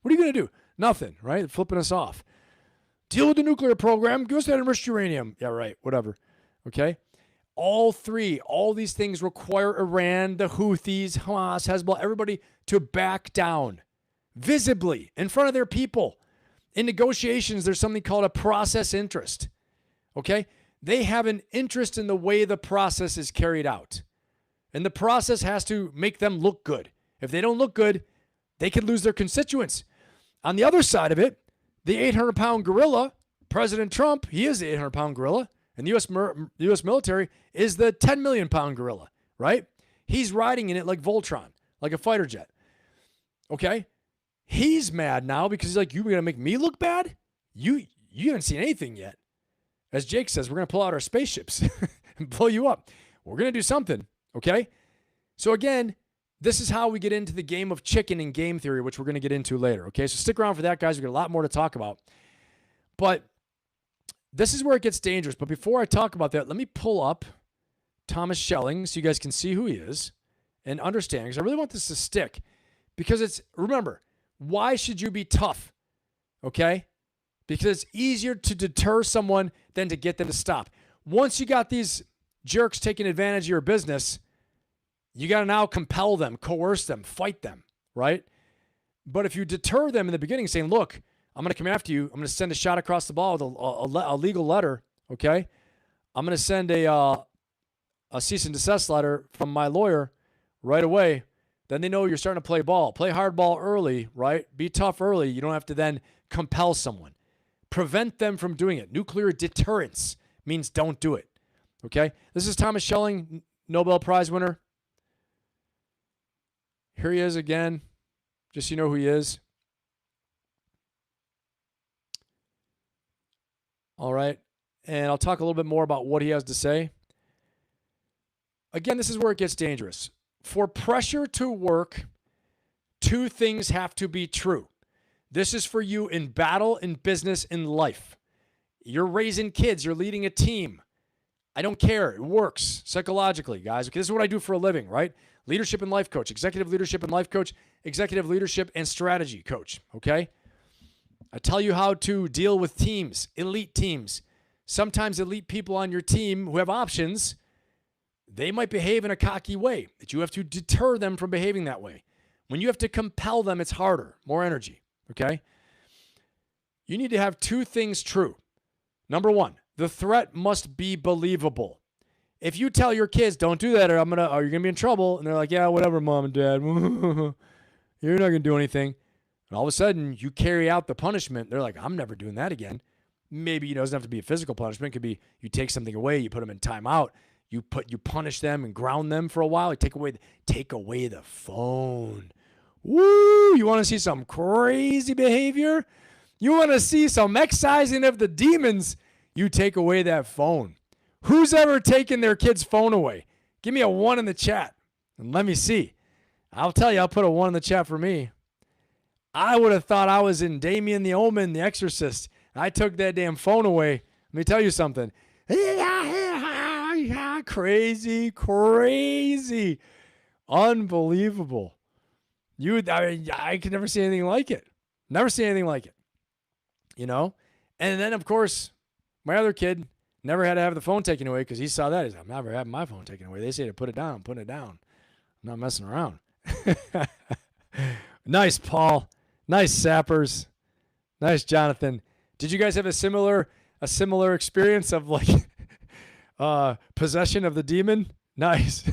What are you going to do? Nothing, right? They're flipping us off. Deal with the nuclear program. Give us that enriched uranium. Yeah, right. Whatever. Okay? All these things require Iran, the Houthis, Hamas, Hezbollah, everybody to back down visibly in front of their people. In negotiations, there's something called a process interest. Okay? They have an interest in the way the process is carried out. And the process has to make them look good. If they don't look good, they could lose their constituents. On the other side of it, the 800-pound gorilla, President Trump, he is the 800-pound gorilla. And the U.S. military is the 10 million pound gorilla, right? He's riding in it like Voltron, like a fighter jet. Okay? He's mad now because he's like, you're going to make me look bad? You haven't seen anything yet. As Jake says, we're going to pull out our spaceships and blow you up. We're going to do something, okay? So again, this is how we get into the game of chicken and game theory, which we're going to get into later, okay? So stick around for that, guys. We've got a lot more to talk about. But this is where it gets dangerous. But before I talk about that, let me pull up Thomas Schelling so you guys can see who he is and understand, because I really want this to stick. Because remember, why should you be tough? Okay? Because it's easier to deter someone than to get them to stop. Once you got these jerks taking advantage of your business, you got to now compel them, coerce them, fight them, right? But if you deter them in the beginning saying, look, I'm going to come after you. I'm going to send a shot across the ball with a legal letter, okay? I'm going to send a cease and desist letter from my lawyer right away. Then they know you're starting to play ball. Play hardball early, right? Be tough early. You don't have to then compel someone. Prevent them from doing it. Nuclear deterrence means don't do it, okay? This is Thomas Schelling, Nobel Prize winner. Here he is again, just so you know who he is. All right, and I'll talk a little bit more about what he has to say. Again, this is where it gets dangerous. For pressure to work, two things have to be true. This is for you in battle, in business, in life. You're raising kids. You're leading a team. I don't care. It works psychologically, guys. Okay, this is what I do for a living, right? Leadership and life coach, executive leadership and life coach, executive leadership and strategy coach, okay? I tell you how to deal with teams, elite teams. Sometimes elite people on your team who have options, they might behave in a cocky way that you have to deter them from behaving that way. When you have to compel them, it's harder, more energy, okay? You need to have two things true. Number one, the threat must be believable. If you tell your kids, don't do that or you're going to be in trouble, and they're like, yeah, whatever, mom and dad, you're not going to do anything. And all of a sudden, you carry out the punishment. They're like, I'm never doing that again. Maybe it doesn't have to be a physical punishment. It could be you take something away, you put them in timeout, you punish them and ground them for a while. You take away the phone. Woo! You want to see some crazy behavior? You want to see some excising of the demons? You take away that phone. Who's ever taken their kid's phone away? Give me a 1 in the chat and let me see. I'll tell you, I'll put a 1 in the chat for me. I would have thought I was in Damien the Omen, the Exorcist. I took that damn phone away. Let me tell you something. Crazy. Unbelievable. I could never see anything like it. Never see anything like it. You know? And then, of course, my other kid never had to have the phone taken away because he saw that. He's like, I'm never having my phone taken away. They say to put it down, I'm putting it down. I'm not messing around. Nice, Paul. Nice, Sappers. Nice, Jonathan. Did you guys have a similar experience of like possession of the demon? Nice.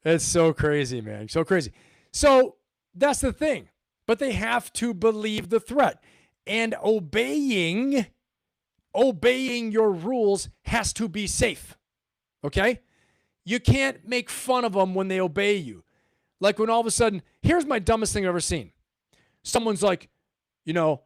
It's so crazy, man. So crazy. So that's the thing. but they have to believe the threat. And obeying your rules has to be safe. Okay? You can't make fun of them when they obey you. Like when all of a sudden, here's my dumbest thing I've ever seen. Someone's like, someone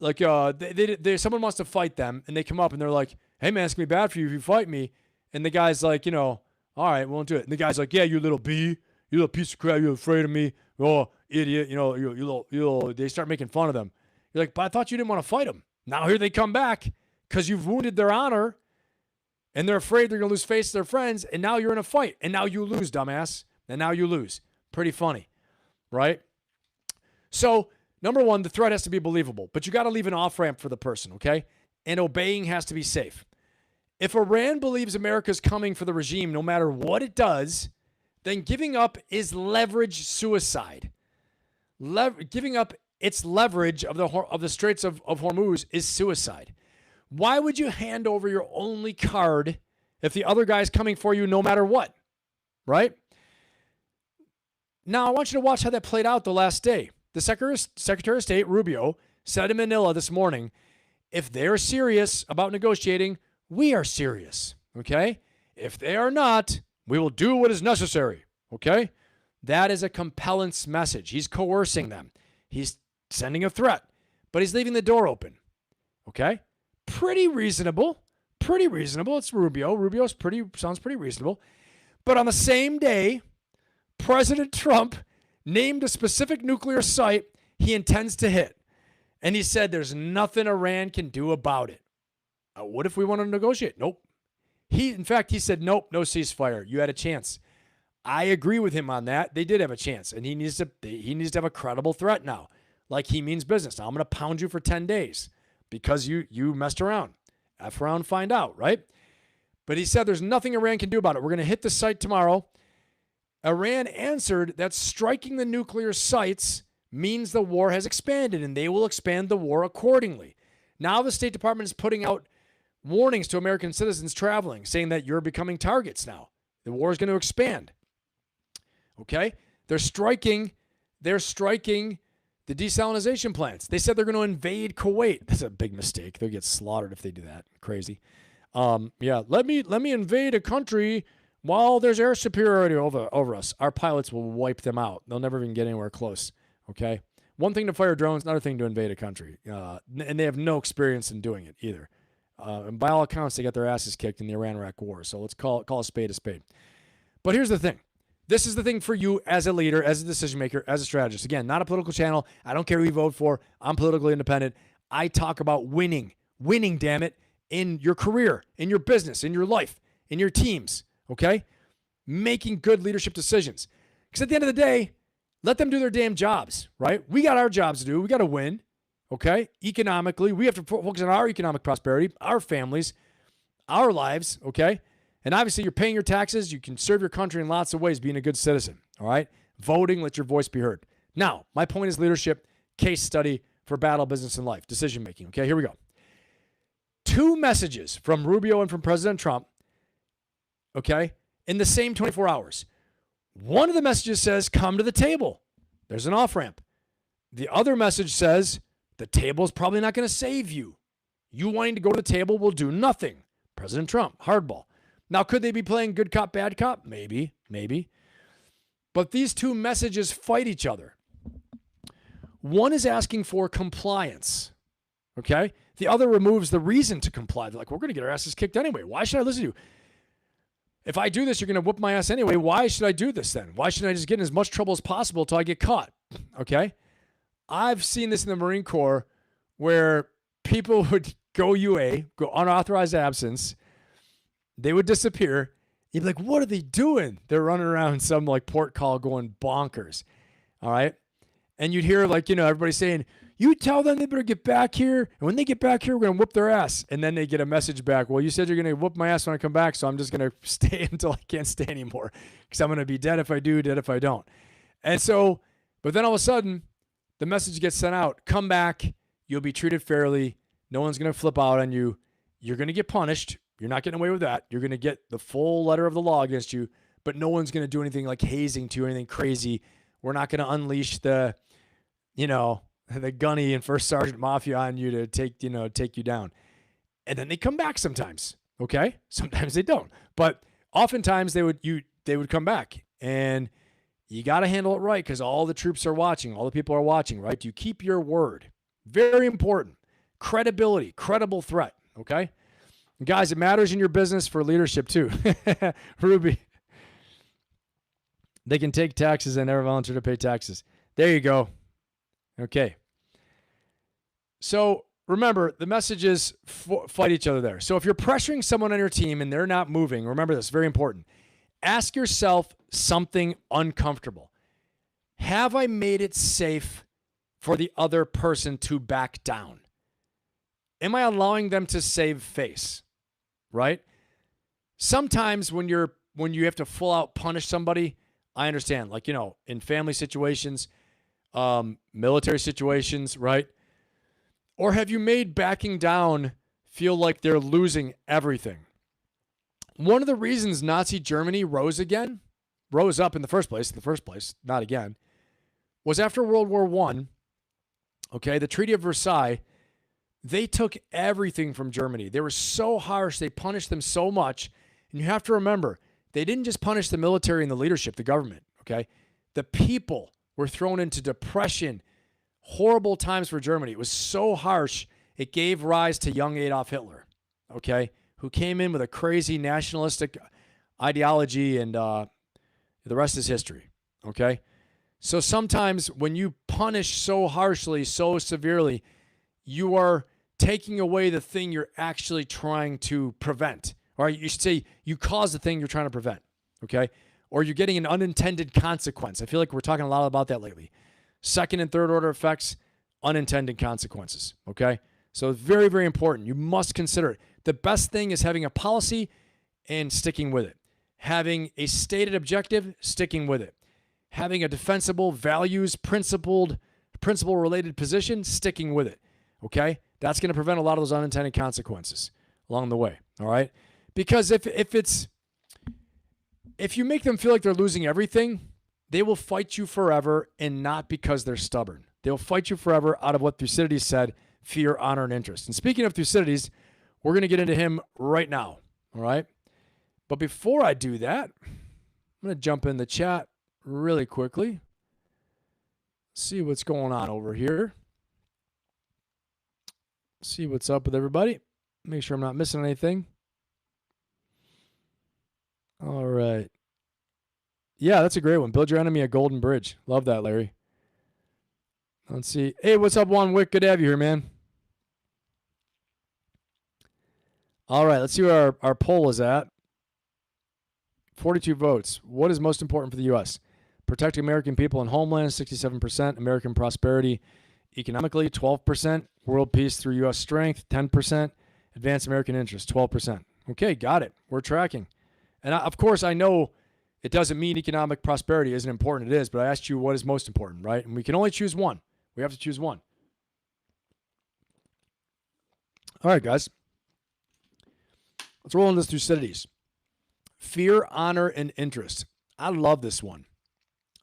wants to fight them, and they come up and they're like, hey man, it's gonna be bad for you if you fight me. And the guy's like, all right, we won't do it. And the guy's like, yeah, you little bee, you little piece of crap, you're afraid of me, oh idiot, you little. They start making fun of them. You're like, but I thought you didn't want to fight them. Now here they come back because you've wounded their honor, and they're afraid they're gonna lose face to their friends. And now you're in a fight, and now you lose, dumbass. And now you lose. Pretty funny, right? So, number one, the threat has to be believable, but you got to leave an off-ramp for the person, okay? And obeying has to be safe. If Iran believes America's coming for the regime, no matter what it does, then giving up is leverage suicide. Giving up its leverage of the Straits of Hormuz is suicide. Why would you hand over your only card if the other guy's coming for you no matter what, right? Now, I want you to watch how that played out the last day. The Secretary of State, Rubio, said in Manila this morning, if they're serious about negotiating, we are serious, okay? If they are not, we will do what is necessary, okay? That is a compellence message. He's coercing them. He's sending a threat, but he's leaving the door open, okay? Pretty reasonable. It's Rubio. Sounds pretty reasonable. But on the same day, President Trump named a specific nuclear site he intends to hit. And he said there's nothing Iran can do about it. What if we want to negotiate? Nope. In fact, he said, nope, no ceasefire. You had a chance. I agree with him on that. They did have a chance. And he needs to have a credible threat now. Like he means business. Now I'm going to pound you for 10 days because you messed around. F around, find out, right? But he said there's nothing Iran can do about it. We're going to hit the site tomorrow. Iran answered that striking the nuclear sites means the war has expanded, and they will expand the war accordingly. Now the State Department is putting out warnings to American citizens traveling, saying that you're becoming targets now. The war is going to expand. Okay? They're striking the desalinization plants. They said they're going to invade Kuwait. That's a big mistake. They'll get slaughtered if they do that. Crazy. Let me invade a country while there's air superiority over us. Our pilots will wipe them out. They'll never even get anywhere close. Okay? One thing to fire drones, another thing to invade a country. And they have no experience in doing it either. And by all accounts, they got their asses kicked in the Iran-Iraq war. So let's call a spade a spade. But here's the thing. This is the thing for you as a leader, as a decision maker, as a strategist. Again, not a political channel. I don't care who you vote for. I'm politically independent. I talk about winning. Winning, damn it, in your career, in your business, in your life, in your teams. Okay? Making good leadership decisions. Because at the end of the day, let them do their damn jobs, right? We got our jobs to do. We got to win. Okay? Economically, we have to focus on our economic prosperity, our families, our lives. Okay? And obviously, you're paying your taxes. You can serve your country in lots of ways being a good citizen. All right? Voting, let your voice be heard. Now, my point is leadership, case study for battle, business, and life, decision making. Okay, here we go. 2 messages from Rubio and from President Trump, okay, in the same 24 hours. One of the messages says, come to the table. There's an off-ramp. The other message says, the table is probably not going to save you. You wanting to go to the table will do nothing. President Trump, hardball. Now, could they be playing good cop, bad cop? Maybe. But these 2 messages fight each other. One is asking for compliance, okay? The other removes the reason to comply. They're like, we're going to get our asses kicked anyway. Why should I listen to you? If I do this, you're going to whoop my ass anyway. Why should I do this then? Why shouldn't I just get in as much trouble as possible until I get caught? Okay? I've seen this in the Marine Corps where people would go UA, go unauthorized absence. They would disappear. You'd be like, what are they doing? They're running around some like port call going bonkers. All right? And you'd hear like, everybody saying, you tell them they better get back here. And when they get back here, we're going to whoop their ass. And then they get a message back. Well, you said you're going to whoop my ass when I come back. So I'm just going to stay until I can't stay anymore. Because I'm going to be dead if I do, dead if I don't. And so, but then all of a sudden, the message gets sent out. Come back. You'll be treated fairly. No one's going to flip out on you. You're going to get punished. You're not getting away with that. You're going to get the full letter of the law against you. But no one's going to do anything like hazing to you or anything crazy. We're not going to unleash the the gunny and first sergeant mafia on you to take you down. And then they come back sometimes. Okay. Sometimes they don't, but oftentimes they would come back, and you got to handle it right, because all the troops are watching, all the people are watching, right? Do you keep your word? Very important. Credibility, credible threat. Okay. And guys, it matters in your business for leadership too. Ruby. They can take taxes and never volunteer to pay taxes. There you go. Okay. So remember, the message is fight each other there. So if you're pressuring someone on your team and they're not moving, remember this, very important. Ask yourself something uncomfortable. Have I made it safe for the other person to back down? Am I allowing them to save face? Right? Sometimes when you have to full out punish somebody, I understand, like, in family situations, military situations, right? Or have you made backing down feel like they're losing everything? One of the reasons Nazi Germany rose up in the first place, not again, was after World War I, okay, the Treaty of Versailles, they took everything from Germany. They were so harsh, they punished them so much. And you have to remember, they didn't just punish the military and the leadership, the government, okay? The people were thrown into depression, horrible times for Germany. It was so harsh, it gave rise to young Adolf Hitler, okay, who came in with a crazy nationalistic ideology, and the rest is history, okay? So sometimes when you punish so harshly, so severely, you are taking away the thing you're actually trying to prevent. Or you should say you cause the thing you're trying to prevent, okay? Or you're getting an unintended consequence. I feel like we're talking a lot about that lately. Second and third order effects, unintended consequences, okay? So it's very, very important. You must consider it. The best thing is having a policy and sticking with it. Having a stated objective, sticking with it. Having a defensible, values, principle-related position, sticking with it, okay? That's going to prevent a lot of those unintended consequences along the way, all right? Because if you make them feel like they're losing everything, they will fight you forever, and not because they're stubborn. They'll fight you forever out of what Thucydides said, fear, honor, and interest. And speaking of Thucydides, we're going to get into him right now, all right? But before I do that, I'm going to jump in the chat really quickly, see what's going on over here, see what's up with everybody, make sure I'm not missing anything. All right. Yeah, that's a great one. Build your enemy a golden bridge. Love that, Larry. Let's see. Hey, what's up, Juan Wick? Good to have you here, man. All right, let's see where our poll is at. 42 votes. What is most important for the U.S.? Protecting American people and homeland, 67%. American prosperity economically, 12%. World peace through U.S. strength, 10%. Advance American interests, 12%. Okay, got it. We're tracking. And of course, I know it doesn't mean economic prosperity isn't important. It is, but I asked you what is most important, right? And we can only choose one. We have to choose one. All right, guys. Let's roll into this Thucydides. Fear, honor, and interest. I love this one.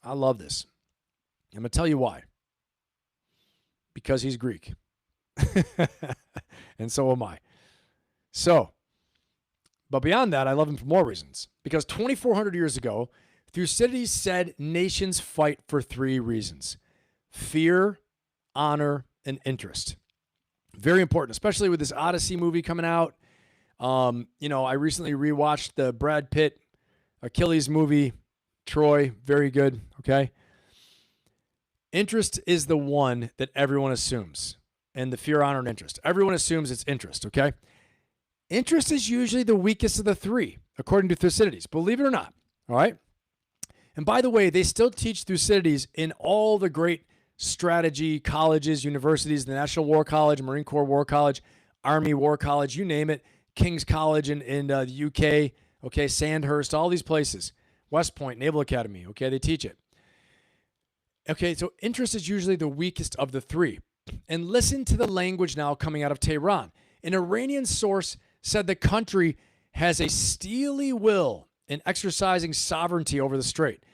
I love this. I'm going to tell you why. Because he's Greek. And so am I. So, but beyond that, I love him for more reasons. Because 2,400 years ago, Thucydides said nations fight for three reasons: fear, honor, and interest. Very important, especially with this Odyssey movie coming out. I recently rewatched the Brad Pitt Achilles movie, Troy. Very good, okay? Interest is the one that everyone assumes. And the fear, honor, and interest. Everyone assumes it's interest, okay? Interest is usually the weakest of the three, according to Thucydides. Believe it or not, all right? And by the way, they still teach Thucydides in all the great strategy colleges, universities, the National War College, Marine Corps War College, Army War College, you name it, King's College in the UK, okay, Sandhurst, all these places, West Point, Naval Academy, okay, they teach it. Okay, so interest is usually the weakest of the three. And listen to the language now coming out of Tehran. An Iranian source said the country has a steely will in exercising sovereignty over the strait.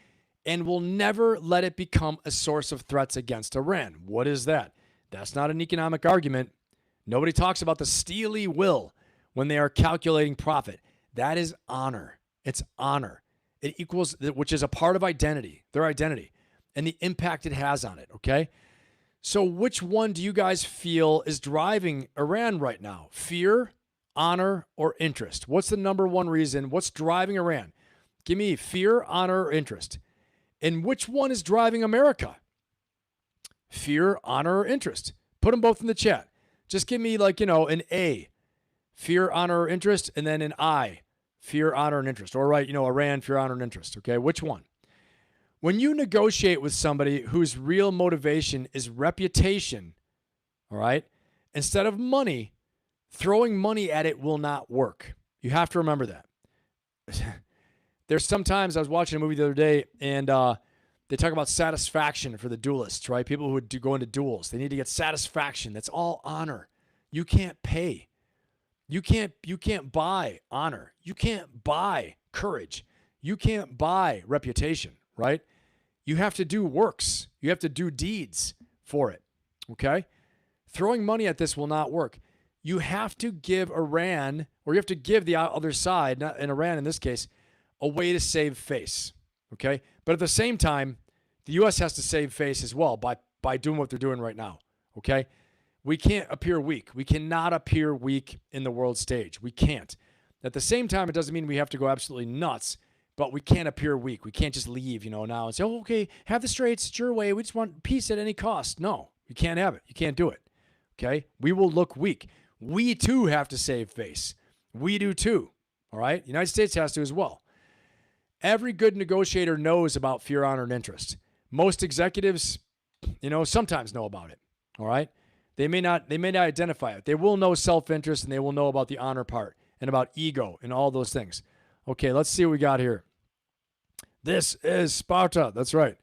and will never let it become a source of threats against Iran. What is that? That's not an economic argument. Nobody talks about the steely will when they are calculating profit. That is honor. It's honor. It equals, which is a part of identity, their identity, and the impact it has on it, okay? So which one do you guys feel is driving Iran right now? Fear, honor, or interest? What's the number one reason? What's driving Iran? Give me fear, honor, or interest. And which one is driving America? Fear, honor, or interest? Put them both in the chat. Just give me an A, fear, honor, or interest, and then an I, fear, honor, and interest. Or Iran, fear, honor, and interest. Okay, which one? When you negotiate with somebody whose real motivation is reputation, all right, instead of money, throwing money at it will not work. You have to remember that. There's sometimes, I was watching a movie the other day, and they talk about satisfaction for the duelists, right? People who would go into duels, they need to get satisfaction. That's all honor. You can't pay. You can't buy honor. You can't buy courage. You can't buy reputation, right? You have to do works. You have to do deeds for it, okay? Throwing money at this will not work. You have to give Iran, or you have to give the other side, not in Iran in this case, a way to save face, okay? But at the same time, the U.S. has to save face as well by doing what they're doing right now, okay? We can't appear weak. We cannot appear weak in the world stage. We can't. At the same time, it doesn't mean we have to go absolutely nuts, but we can't appear weak. We can't just leave, now and say, oh, okay, have the straits, it's your way. We just want peace at any cost. No, you can't have it. You can't do it, okay? We will look weak. We, too, have to save face. We do, too, all right? The United States has to as well. Every good negotiator knows about fear, honor, and interest. Most executives, sometimes know about it, all right? They may not identify it. They will know self-interest, and they will know about the honor part and about ego and all those things. Okay, let's see what we got here. This is Sparta. That's right.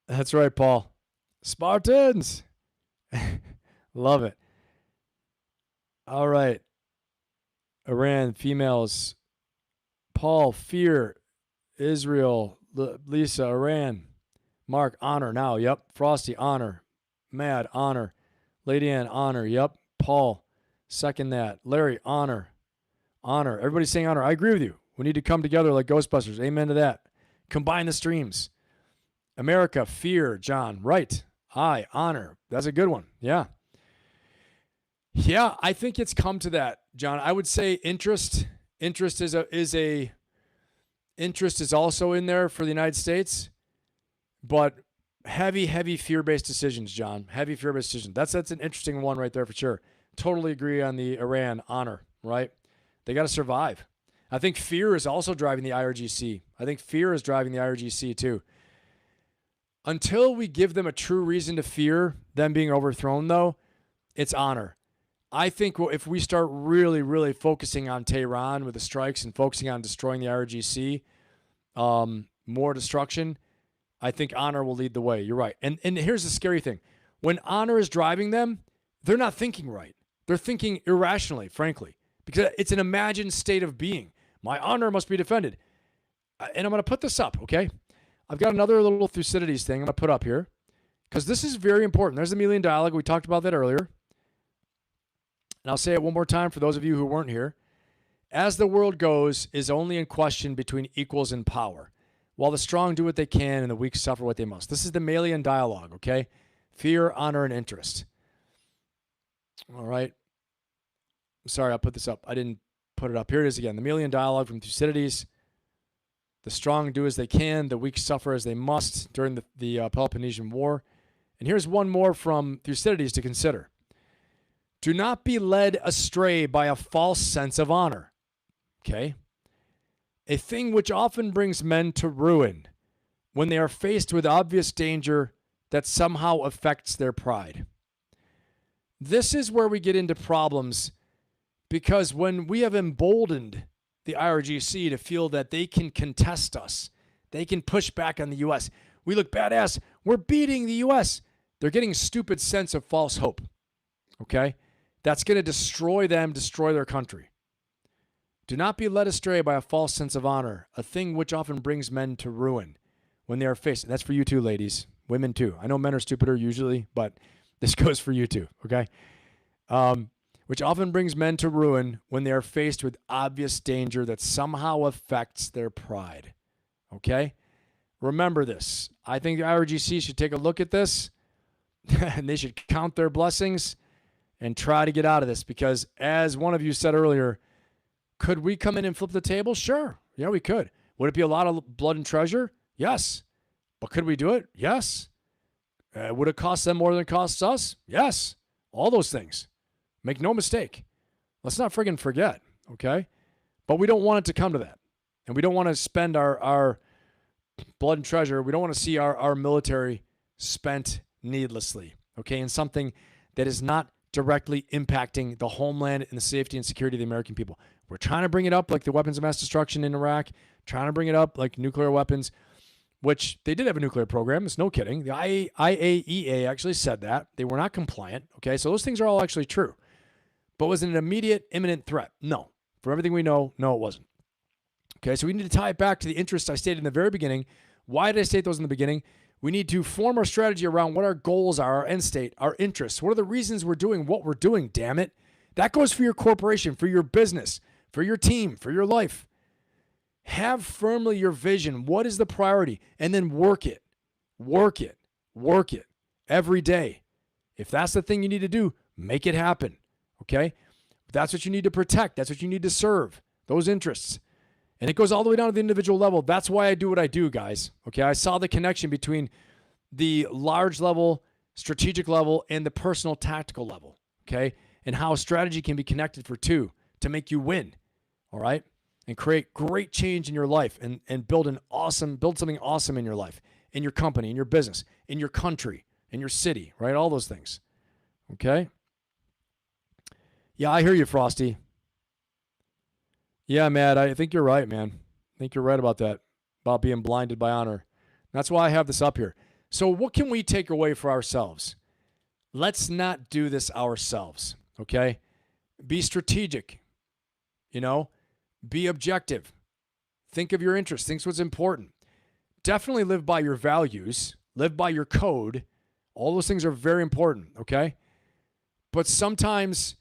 That's right, Paul. Spartans. Love it. All right. Iran, females. Paul, fear. Israel, Lisa, Iran. Mark, honor now. Yep. Frosty, honor. Mad, honor. Lady Ann, honor. Yep. Paul, second that. Larry, honor. Honor. Everybody's saying honor. I agree with you. We need to come together like Ghostbusters. Amen to that. Combine the streams. America, fear. John, right. I, honor. That's a good one. Yeah. Yeah, I think it's come to that, John. I would say interest. Interest is also in there for the United States, but heavy fear-based decisions, John. Heavy fear-based decisions. That's an interesting one right there for sure. Totally agree on the Iran honor, right? They got to survive. I think fear is also driving the IRGC. I think fear is driving the IRGC too. Until we give them a true reason to fear them being overthrown, though, it's honor. I think if we start really, really focusing on Tehran with the strikes and focusing on destroying the IRGC, more destruction, I think honor will lead the way. You're right. And here's the scary thing. When honor is driving them, they're not thinking right. They're thinking irrationally, frankly, because it's an imagined state of being. My honor must be defended. And I'm going to put this up, okay? I've got another little Thucydides thing I'm going to put up here because this is very important. There's the Melian dialogue. We talked about that earlier. And I'll say it one more time for those of you who weren't here. As the world goes is only in question between equals in power, while the strong do what they can and the weak suffer what they must. This is the Melian dialogue, okay? Fear, honor, and interest. All right. Sorry, I'll put this up. I didn't put it up. Here it is again. The Melian dialogue from Thucydides. The strong do as they can, the weak suffer as they must during the Peloponnesian War. And here's one more from Thucydides to consider. Do not be led astray by a false sense of honor. Okay? A thing which often brings men to ruin when they are faced with obvious danger that somehow affects their pride. This is where we get into problems because when we have emboldened the IRGC to feel that they can contest us, they can push back on the U.S. We look badass. We're beating the U.S. They're getting a stupid sense of false hope. Okay? That's going to destroy them, destroy their country. Do not be led astray by a false sense of honor, a thing which often brings men to ruin when they are faced. And that's for you too, ladies. Women too. I know men are stupider usually, but this goes for you too, okay? Which often brings men to ruin when they are faced with obvious danger that somehow affects their pride, okay? Remember this. I think the IRGC should take a look at this, and they should count their blessings and try to get out of this, because as one of you said earlier, could we come in and flip the table? Sure. Yeah, we could. Would it be a lot of blood and treasure? Yes. But could we do it? Yes. Would it cost them more than it costs us? Yes. All those things. Make no mistake. Let's not friggin' forget, okay? But we don't want it to come to that. And we don't want to spend our blood and treasure. We don't want to see our military spent needlessly, okay, in something that is not directly impacting the homeland and the safety and security of the American people. We're trying to bring it up like the weapons of mass destruction in Iraq, trying to bring it up like nuclear weapons, which they did have a nuclear program. It's no kidding. The IAEA actually said that. They were not compliant, okay? So those things are all actually true. But was it an immediate, imminent threat? No. For everything we know, no, it wasn't. Okay, so we need to tie it back to the interests I stated in the very beginning. Why did I state those in the beginning? We need to form our strategy around what our goals are, our end state, our interests. What are the reasons we're doing what we're doing, damn it? That goes for your corporation, for your business, for your team, for your life. Have firmly your vision. What is the priority? And then work it. Work it. Work it every day. If that's the thing you need to do, make it happen. Okay? That's what you need to protect. That's what you need to serve. Those interests. And it goes all the way down to the individual level. That's why I do what I do, guys. Okay? I saw the connection between the large level, strategic level, and the personal tactical level. Okay? And how strategy can be connected for two to make you win. All right? And create great change in your life and build something awesome in your life, in your company, in your business, in your country, in your city, right? All those things. Okay? Yeah, I hear you, Frosty. Yeah, Matt, I think you're right, man. I think you're right about that, about being blinded by honor. That's why I have this up here. So what can we take away for ourselves? Let's not do this ourselves, okay? Be strategic, Be objective. Think of your interests. Think what's important. Definitely live by your values. Live by your code. All those things are very important, okay? But sometimes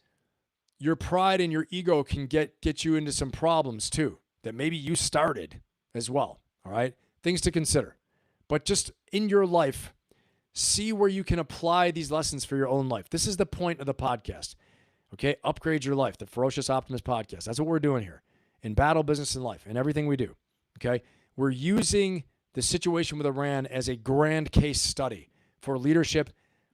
your pride and your ego can get you into some problems too that maybe you started as well, all right? Things to consider. But just in your life, see where you can apply these lessons for your own life. This is the point of the podcast, okay? Upgrade your life, the Ferocious Optimist podcast. That's what we're doing here. In battle, business, and life, and everything we do, okay? We're using the situation with Iran as a grand case study for leadership,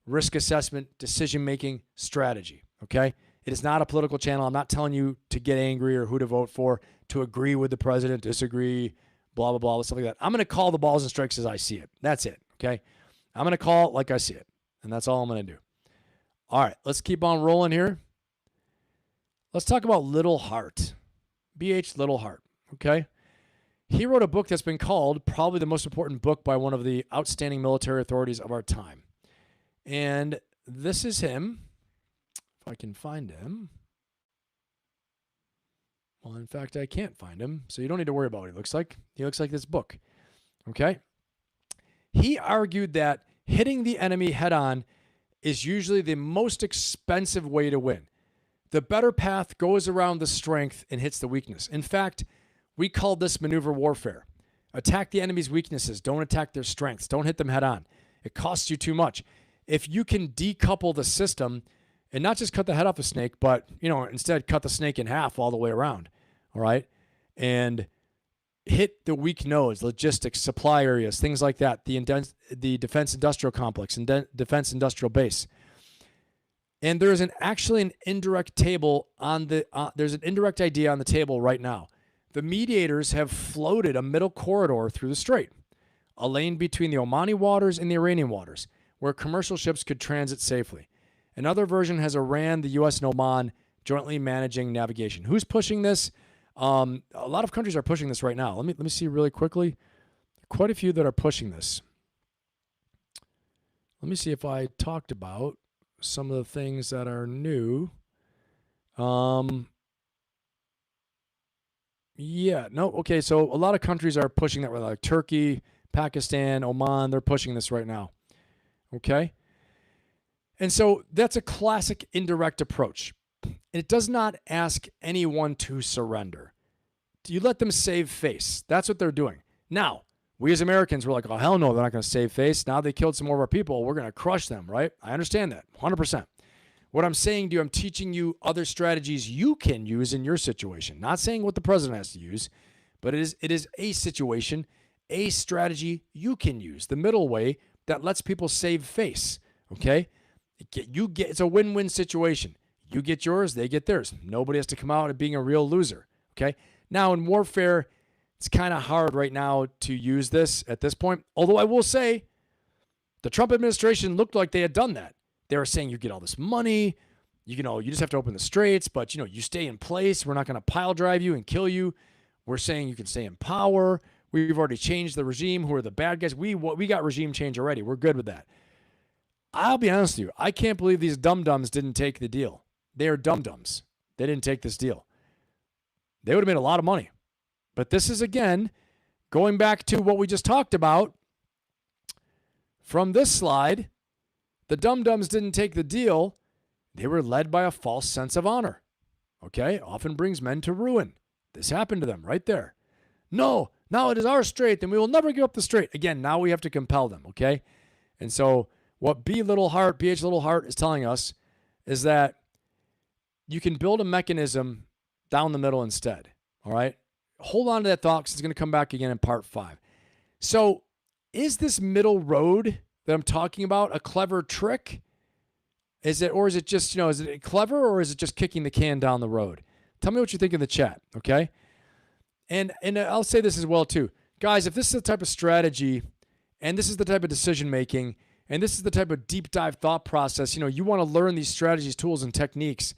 risk assessment, decision-making strategy, okay? It is not a political channel. I'm not telling you to get angry or who to vote for, to agree with the president, disagree, blah, blah, blah, stuff like that. I'm going to call the balls and strikes as I see it. That's it, okay? I'm going to call it like I see it, and that's all I'm going to do. All right, let's keep on rolling here. Let's talk about Little Hart. B.H. Little Hart, okay? He wrote a book that's been called probably the most important book by one of the outstanding military authorities of our time. And this is him. If I can find him. Well, in fact, I can't find him, so you don't need to worry about what he looks like. He looks like this book, okay? He argued that hitting the enemy head-on is usually the most expensive way to win. The better path goes around the strength and hits the weakness. In fact, we call this maneuver warfare. Attack the enemy's weaknesses. Don't attack their strengths. Don't hit them head on. It costs you too much. If you can decouple the system and not just cut the head off a snake, but, instead cut the snake in half all the way around, all right? And hit the weak nodes, logistics, supply areas, things like that, the defense industrial complex and defense industrial base. And there's actually an indirect table there's an indirect idea on the table right now. The mediators have floated a middle corridor through the strait, a lane between the Omani waters and the Iranian waters, where commercial ships could transit safely. Another version has Iran, the U.S., and Oman jointly managing navigation. Who's pushing this? A lot of countries are pushing this right now. Let me see really quickly. Quite a few that are pushing this. Let me see if I talked about some of the things that are new. Yeah, no, okay, so a lot of countries are pushing that, like Turkey, Pakistan, Oman, they're pushing this right now, okay? And so that's a classic indirect approach. It does not ask anyone to surrender. You let them save face. That's what they're doing. Now, we as Americans were like, oh, hell no, they're not going to save face. Now they killed some more of our people. We're going to crush them, right? I understand that, 100%. What I'm saying to you, I'm teaching you other strategies you can use in your situation. Not saying what the president has to use, but it is a situation, a strategy you can use. The middle way that lets people save face, okay? It's a win-win situation. You get yours, they get theirs. Nobody has to come out and being a real loser, okay? Now, in warfare, it's kind of hard right now to use this at this point. Although I will say the Trump administration looked like they had done that. They were saying you get all this money, you just have to open the straits, but, you stay in place. We're not going to pile drive you and kill you. We're saying you can stay in power. We've already changed the regime. Who are the bad guys? We got regime change already. We're good with that. I'll be honest with you. I can't believe these dum-dums didn't take the deal. They are dum-dums. They didn't take this deal. They would have made a lot of money. But this is, again, going back to what we just talked about from this slide. The dum-dums didn't take the deal. They were led by a false sense of honor. Okay? Often brings men to ruin. This happened to them right there. No, now it is our strait, and we will never give up the strait. Again, now we have to compel them, okay? And so what BH Little Heart is telling us is that you can build a mechanism down the middle instead, all right? Hold on to that thought because it's going to come back again in part 5. So is this middle road that I'm talking about a clever trick? Is it just, is it clever or is it just kicking the can down the road? Tell me what you think in the chat, okay? And I'll say this as well too. Guys, if this is the type of strategy and this is the type of decision making and this is the type of deep dive thought process, you want to learn these strategies, tools, and techniques,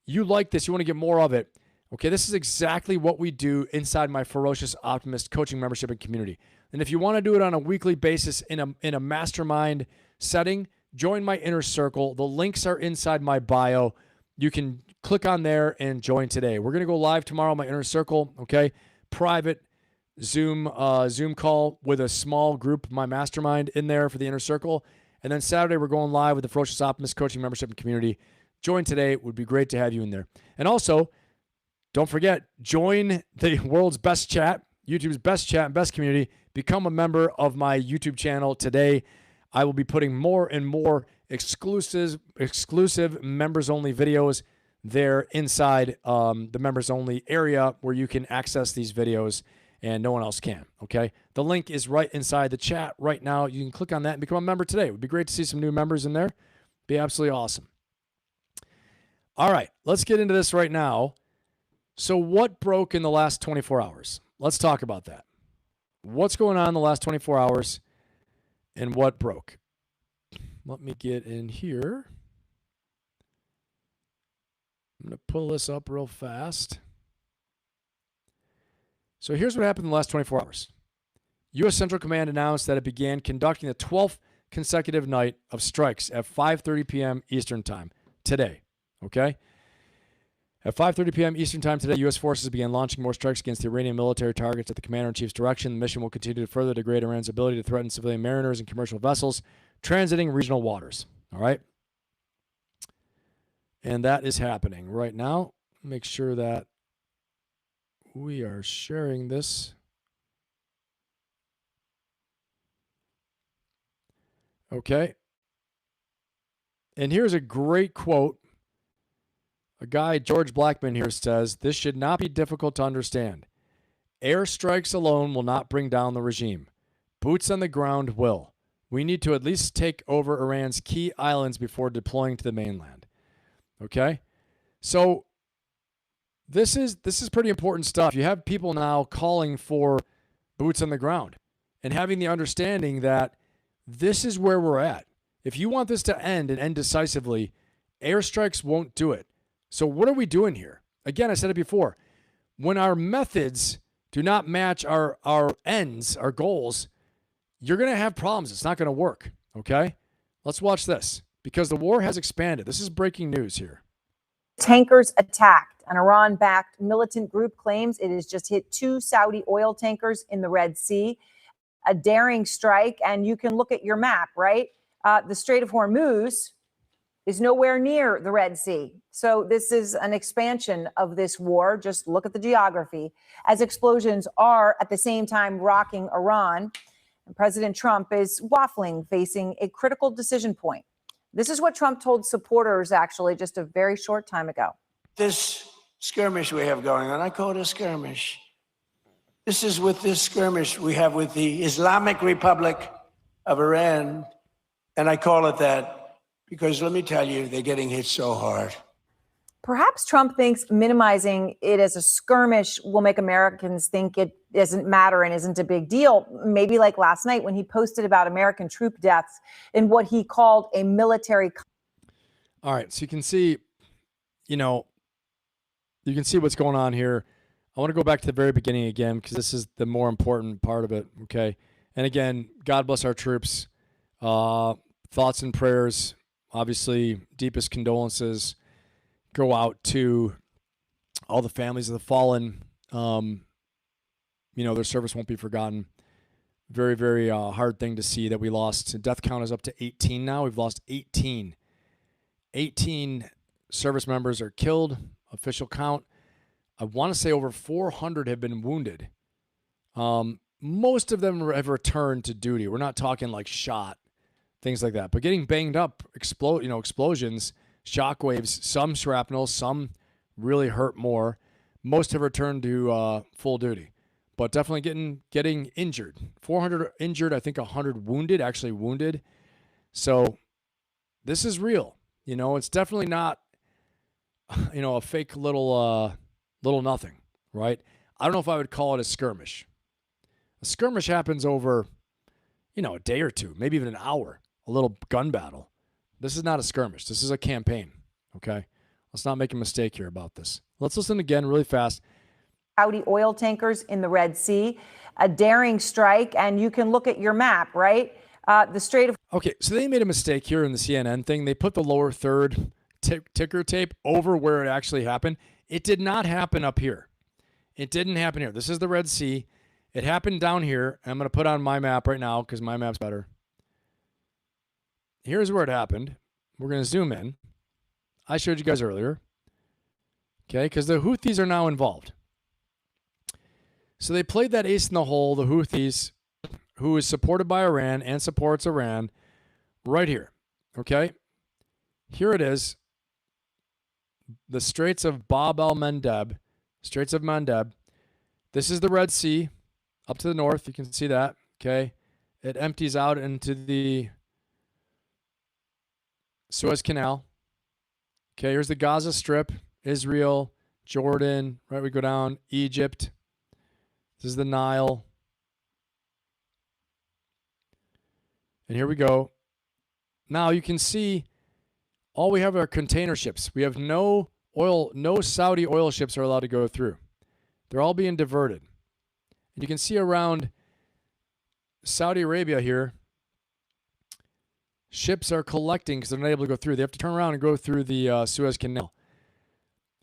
you like this, you want to get more of it, okay, this is exactly what we do inside my Ferocious Optimist coaching membership and community. And if you want to do it on a weekly basis in a mastermind setting, join my inner circle. The links are inside my bio. You can click on there and join today. We're going to go live tomorrow on my inner circle, okay? Private Zoom call with a small group, my mastermind in there for the inner circle. And then Saturday, we're going live with the Ferocious Optimist coaching membership and community. Join today. It would be great to have you in there. And also, don't forget, join the world's best chat, YouTube's best chat and best community. Become a member of my YouTube channel today. I will be putting more and more exclusive members-only videos there inside the members-only area where you can access these videos and no one else can, okay? The link is right inside the chat right now. You can click on that and become a member today. It would be great to see some new members in there. Be absolutely awesome. All right, let's get into this right now. So what broke in the last 24 hours? Let's talk about that. What's going on in the last 24 hours and what broke? Let me get in here. I'm going to pull this up real fast. So here's what happened in the last 24 hours. U.S. Central Command announced that it began conducting the 12th consecutive night of strikes at 5:30 p.m. Eastern Time today, okay? At 5:30 p.m. Eastern Time today, U.S. forces began launching more strikes against the Iranian military targets at the Commander-in-Chief's direction. The mission will continue to further degrade Iran's ability to threaten civilian mariners and commercial vessels transiting regional waters. All right? And that is happening right now. Make sure that we are sharing this. Okay. And here's a great quote. A guy, George Blackman here, says, this should not be difficult to understand. Airstrikes alone will not bring down the regime. Boots on the ground will. We need to at least take over Iran's key islands before deploying to the mainland. Okay? So this is pretty important stuff. You have people now calling for boots on the ground and having the understanding that this is where we're at. If you want this to end and end decisively, airstrikes won't do it. So what are we doing here? Again, I said it before. When our methods do not match our ends, our goals, you're going to have problems. It's not going to work, okay? Let's watch this because the war has expanded. This is breaking news here. Tankers attacked. An Iran-backed militant group claims it has just hit 2 Saudi oil tankers in the Red Sea. A daring strike, and you can look at your map, right? The Strait of Hormuz is nowhere near the Red Sea. So this is an expansion of this war. Just look at the geography, as explosions are at the same time rocking Iran. And President Trump is waffling, facing a critical decision point. This is what Trump told supporters, actually, just a very short time ago. This skirmish we have going on, I call it a skirmish. This is with this skirmish we have with the Islamic Republic of Iran, and I call it that because, let me tell you, they're getting hit so hard. Perhaps Trump thinks minimizing it as a skirmish will make Americans think it doesn't matter and isn't a big deal. Maybe like last night when he posted about American troop deaths in what he called a military. All right. So you can see, you can see what's going on here. I want to go back to the very beginning again, because this is the more important part of it. Okay. And again, God bless our troops. Thoughts and prayers, obviously, deepest condolences go out to all the families of the fallen. Their service won't be forgotten. Very, very hard thing to see that we lost. The death count is up to 18 now. We've lost 18. 18 service members are killed, official count. I want to say over 400 have been wounded. Most of them have returned to duty. We're not talking like shot, things like that. But getting banged up, explosions, shockwaves, some shrapnel, some really hurt more. Most have returned to full duty, but definitely getting injured. 400 injured, I think 100 wounded, actually wounded. So this is real. It's definitely not, a fake little nothing, right? I don't know if I would call it a skirmish. A skirmish happens over, a day or two, maybe even an hour, a little gun battle. This is not a skirmish. This is a campaign, okay? Let's not make a mistake here about this. Let's listen again really fast. Saudi oil tankers in the Red Sea, a daring strike, and you can look at your map, right? The Strait of... Okay, so they made a mistake here in the CNN thing. They put the lower third ticker tape over where it actually happened. It did not happen up here. It didn't happen here. This is the Red Sea. It happened down here. I'm going to put on my map right now because my map's better. Here's where it happened. We're going to zoom in. I showed you guys earlier. Okay, because the Houthis are now involved. So they played that ace in the hole, the Houthis, who is supported by Iran and supports Iran, right here. Okay? Here it is. The Straits of Bab el-Mandeb. Straits of Mandeb. This is the Red Sea up to the north. You can see that. Okay? It empties out into the Suez Canal. Okay, here's the Gaza Strip, Israel, Jordan, right? We go down, Egypt. This is the Nile. And here we go. Now you can see all we have are container ships. We have no Saudi oil ships are allowed to go through. They're all being diverted. And you can see around Saudi Arabia here, ships are collecting because they're not able to go through. They have to turn around and go through the Suez Canal.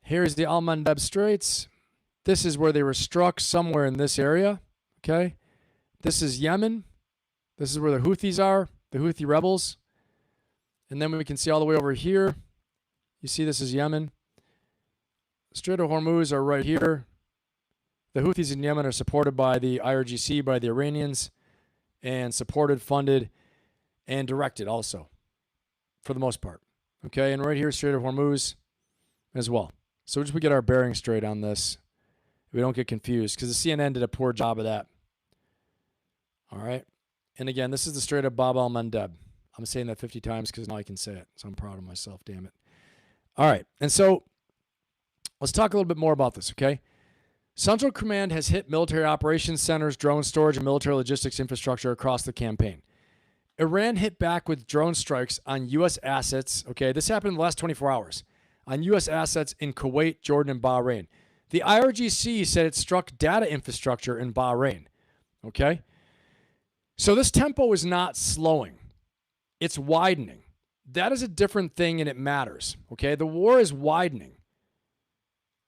Here's the Al-Mandeb Straits. This is where they were struck, somewhere in this area. Okay. This is Yemen. This is where the Houthis are, the Houthi rebels. And then we can see all the way over here. You see this is Yemen. Strait of Hormuz are right here. The Houthis in Yemen are supported by the IRGC, by the Iranians, and supported, funded, and directed also, for the most part. Okay, and right here, Strait of Hormuz as well. So just we get our bearing straight on this. We don't get confused, because the CNN did a poor job of that. All right. And again, this is the Strait of Bab el-Mandeb. I'm saying that 50 times because now I can say it. So I'm proud of myself, damn it. All right. And so let's talk a little bit more about this, okay? Central Command has hit military operations centers, drone storage, and military logistics infrastructure across the campaign. Iran hit back with drone strikes on U.S. assets. Okay, this happened in the last 24 hours. On U.S. assets in Kuwait, Jordan, and Bahrain. The IRGC said it struck data infrastructure in Bahrain. Okay? So this tempo is not slowing. It's widening. That is a different thing, and it matters. Okay? The war is widening.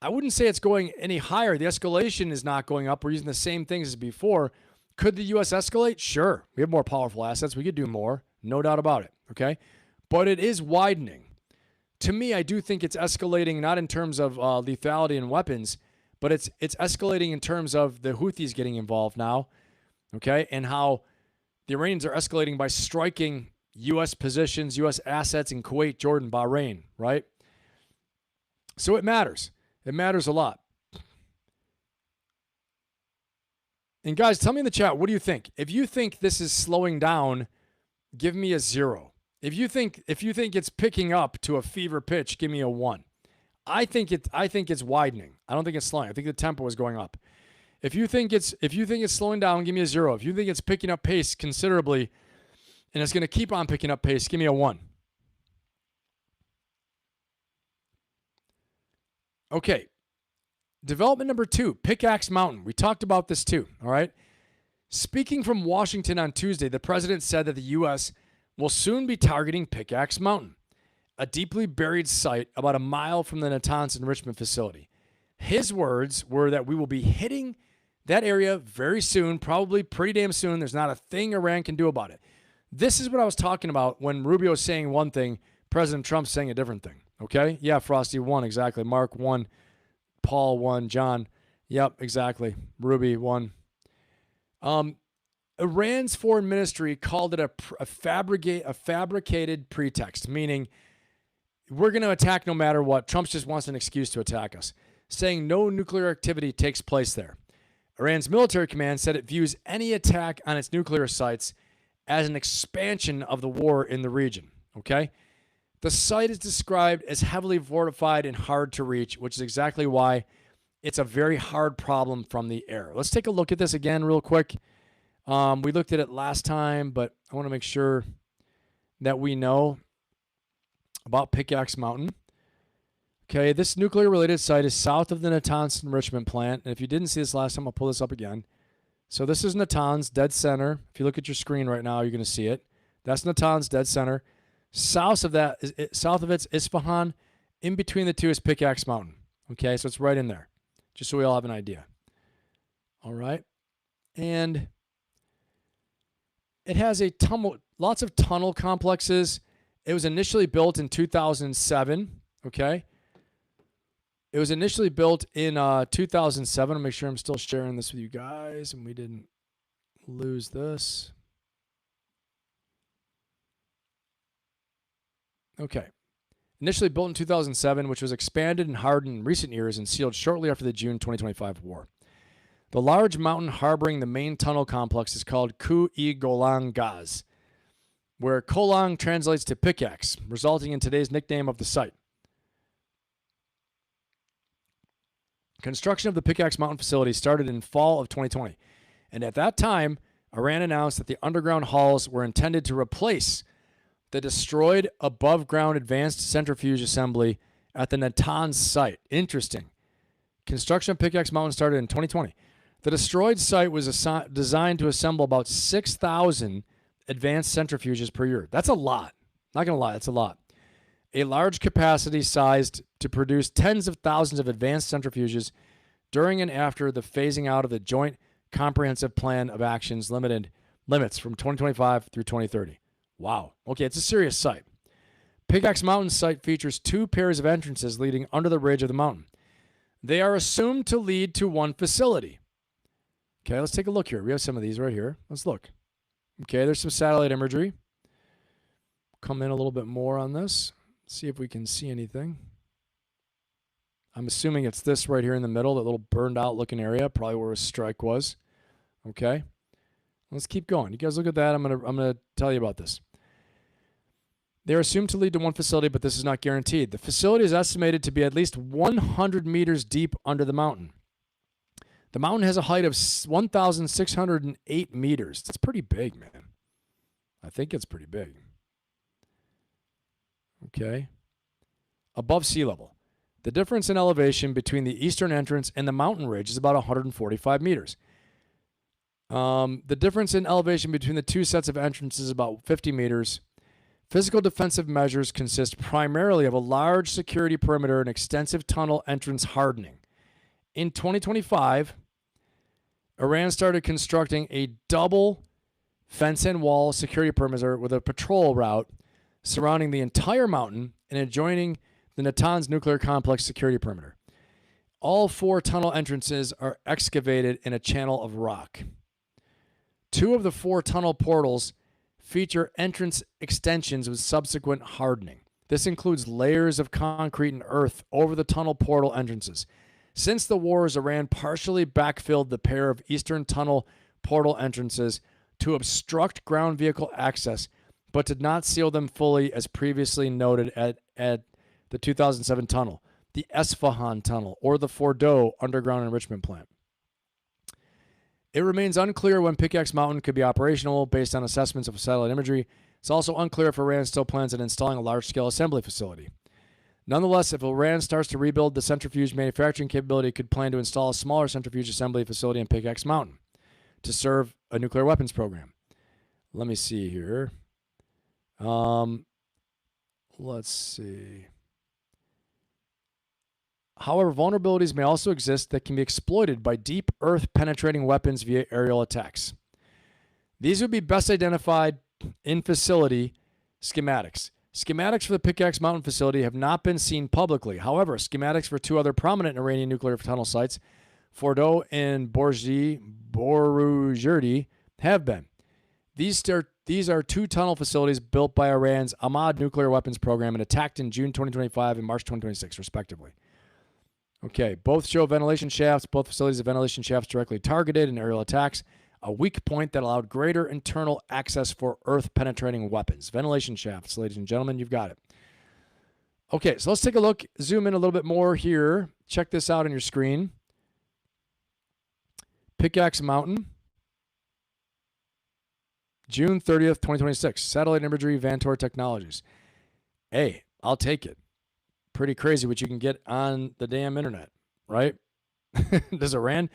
I wouldn't say it's going any higher. The escalation is not going up. We're using the same things as before. Could the U.S. escalate? Sure. We have more powerful assets. We could do more. No doubt about it. Okay. But it is widening. To me, I do think it's escalating not in terms of lethality and weapons, but it's escalating in terms of the Houthis getting involved now, okay, and how the Iranians are escalating by striking U.S. positions, U.S. assets in Kuwait, Jordan, Bahrain, right? So it matters. It matters a lot. And guys, tell me in the chat, what do you think? If you think this is slowing down, give me a 0. If you think it's picking up to a fever pitch, give me a 1. I think it's widening. I don't think it's slowing. I think the tempo is going up. If you think it's slowing down, give me a 0. If you think it's picking up pace considerably and it's going to keep on picking up pace, give me a 1. Okay. Development number 2, Pickaxe Mountain. We talked about this too, all right? Speaking from Washington on Tuesday, the president said that the U.S. will soon be targeting Pickaxe Mountain, a deeply buried site about a mile from the Natanz enrichment facility. His words were that we will be hitting that area very soon, probably pretty damn soon. There's not a thing Iran can do about it. This is what I was talking about when Rubio was saying one thing, President Trump saying a different thing. Okay? Yeah, Frosty, 1, exactly. Mark, 1. Paul, 1. John, yep, exactly. Ruby, 1. Iran's foreign ministry called it a fabricated pretext, meaning we're going to attack no matter what. Trump just wants an excuse to attack us, saying no nuclear activity takes place there. Iran's military command said it views any attack on its nuclear sites as an expansion of the war in the region. Okay? The site is described as heavily fortified and hard to reach, which is exactly why it's a very hard problem from the air. Let's take a look at this again real quick. We looked at it last time, but I want to make sure that we know about Pickaxe Mountain. Okay, this nuclear-related site is south of the Natanz enrichment plant. And if you didn't see this last time, I'll pull this up again. So this is Natanz, dead center. If you look at your screen right now, you're going to see it. That's Natanz, dead center. South of it's Isfahan. In between the two is Pickaxe Mountain. Okay, so it's right in there, just so we all have an idea. All right. And it has lots of tunnel complexes. It was initially built in 2007, okay? It was initially built in 2007. I'll make sure I'm still sharing this with you guys and we didn't lose this. Okay. Initially built in 2007, which was expanded and hardened in recent years and sealed shortly after the June 2025 war. The large mountain harboring the main tunnel complex is called Ku-i-Golang Gaz, where Kolang translates to pickaxe, resulting in today's nickname of the site. Construction of the Pickaxe Mountain facility started in fall of 2020, and at that time, Iran announced that the underground halls were intended to replace the destroyed above-ground advanced centrifuge assembly at the Natanz site. Interesting. Construction of Pickaxe Mountain started in 2020. The destroyed site was designed to assemble about 6,000 advanced centrifuges per year. That's a lot. Not going to lie, that's a lot. A large capacity sized to produce tens of thousands of advanced centrifuges during and after the phasing out of the Joint Comprehensive Plan of Actions limits from 2025 through 2030. Wow. Okay, it's a serious site. Pickaxe Mountain site features 2 pairs of entrances leading under the ridge of the mountain. They are assumed to lead to one facility. Okay, let's take a look here. We have some of these right here. Let's look. Okay, there's some satellite imagery. Come in a little bit more on this. See if we can see anything. I'm assuming it's this right here in the middle, that little burned out looking area, probably where a strike was. Okay. Let's keep going. You guys look at that. I'm gonna tell you about this. They're assumed to lead to one facility, but this is not guaranteed. The facility is estimated to be at least 100 meters deep under the mountain. The mountain has a height of 1,608 meters. That's pretty big, man. I think it's pretty big. Okay. Above sea level. The difference in elevation between the eastern entrance and the mountain ridge is about 145 meters. The difference in elevation between the two sets of entrances is about 50 meters. Physical defensive measures consist primarily of a large security perimeter and extensive tunnel entrance hardening. In 2025, Iran started constructing a double fence and wall security perimeter with a patrol route surrounding the entire mountain and adjoining the Natanz nuclear complex security perimeter. All 4 tunnel entrances are excavated in a channel of rock. 2 of the 4 tunnel portals feature entrance extensions with subsequent hardening. This includes layers of concrete and earth over the tunnel portal entrances. Since the wars, Iran partially backfilled the pair of eastern tunnel portal entrances to obstruct ground vehicle access, but did not seal them fully as previously noted at the 2007 tunnel, the Esfahan tunnel, or the Fordow underground enrichment plant. It remains unclear when Pickaxe Mountain could be operational based on assessments of satellite imagery. It's also unclear if Iran still plans on installing a large-scale assembly facility. Nonetheless, if Iran starts to rebuild the centrifuge manufacturing capability, it could plan to install a smaller centrifuge assembly facility in Pickaxe Mountain to serve a nuclear weapons program. Let me see here. Let's see. However, vulnerabilities may also exist that can be exploited by deep earth-penetrating weapons via aerial attacks. These would be best identified in facility schematics. Schematics for the Pickaxe Mountain facility have not been seen publicly. However, schematics for 2 other prominent Iranian nuclear tunnel sites, Fordow and Borujerdi, have been. These are 2 tunnel facilities built by Iran's Ahmad nuclear weapons program and attacked in June 2025 and March 2026, respectively. Okay, both show ventilation shafts. Both facilities have ventilation shafts directly targeted in aerial attacks, a weak point that allowed greater internal access for earth-penetrating weapons. Ventilation shafts, ladies and gentlemen, you've got it. Okay, so let's take a look, zoom in a little bit more here. Check this out on your screen. Pickaxe Mountain, June 30th, 2026. Satellite imagery, Vantor Technologies. Hey, I'll take it. Pretty crazy what you can get on the damn internet, right? Does Iran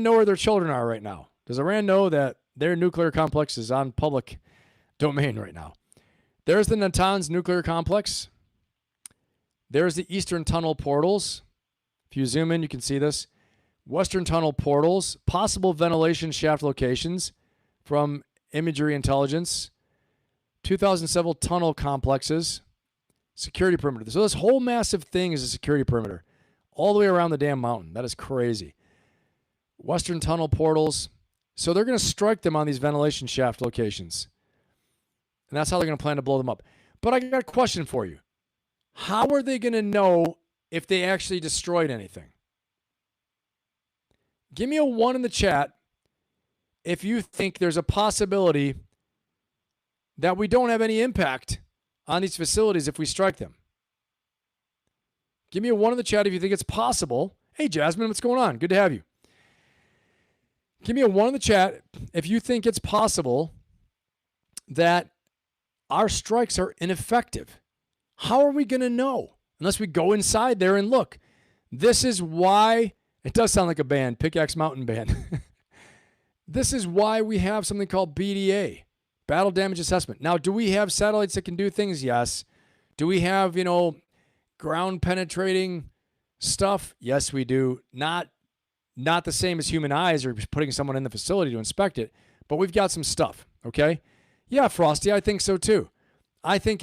know where their children are right now? Does Iran know that their nuclear complex is on public domain right now? There's the Natanz nuclear complex. There's the eastern tunnel portals. If you zoom in, you can see this. Western tunnel portals, possible ventilation shaft locations from imagery intelligence, 2007 tunnel complexes, security perimeter. So this whole massive thing is a security perimeter all the way around the damn mountain. That is crazy. Western tunnel portals. So they're going to strike them on these ventilation shaft locations. And that's how they're going to plan to blow them up. But I got a question for you. How are they going to know if they actually destroyed anything? Give me a 1 in the chat if you think there's a possibility that we don't have any impact on these facilities if we strike them. Give me a 1 in the chat if you think it's possible. Hey, Jasmine, what's going on? Good to have you. Give me a 1 in the chat if you think it's possible that our strikes are ineffective. How are we going to know unless we go inside there and look? This is why, it does sound like a band, Pickaxe Mountain Band. This is why we have something called BDA, Battle Damage Assessment. Now, do we have satellites that can do things? Yes. Do we have, ground penetrating stuff? Yes, we do. Not the same as human eyes or putting someone in the facility to inspect it, but we've got some stuff, okay? Yeah, Frosty, I think so too. I think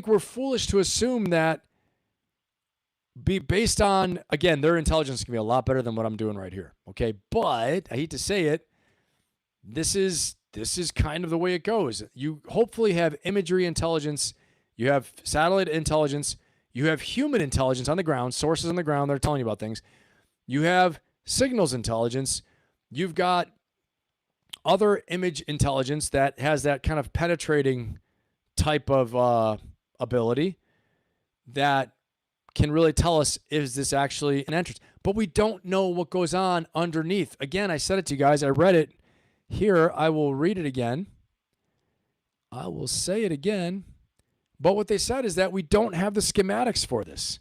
we're foolish to assume that based on, again, their intelligence can be a lot better than what I'm doing right here, okay? But, I hate to say it, this is kind of the way it goes. You hopefully have imagery intelligence, you have satellite intelligence, you have human intelligence on the ground, sources on the ground that are telling you about things. You have signals intelligence. You've got other image intelligence that has that kind of penetrating type of ability that can really tell us, is this actually an entrance? But we don't know what goes on underneath. Again, I said it to you guys. I read it here. I will read it again. I will say it again. But what they said is that we don't have the schematics for this.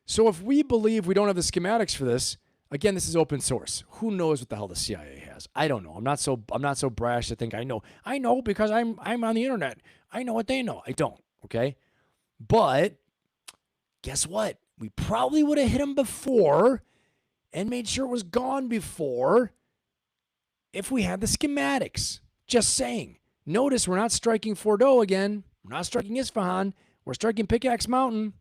So if we believe we don't have the schematics for this, Again, this is open source. Who knows what the hell the CIA has? I don't know. I'm not so brash to think I know. I know because I'm on the internet. I know what they know. I don't. Okay. But guess what? We probably would have hit them before and made sure it was gone before if we had the schematics. Just saying. Notice we're not striking Fordo again. We're not striking Isfahan. We're striking Pickaxe Mountain.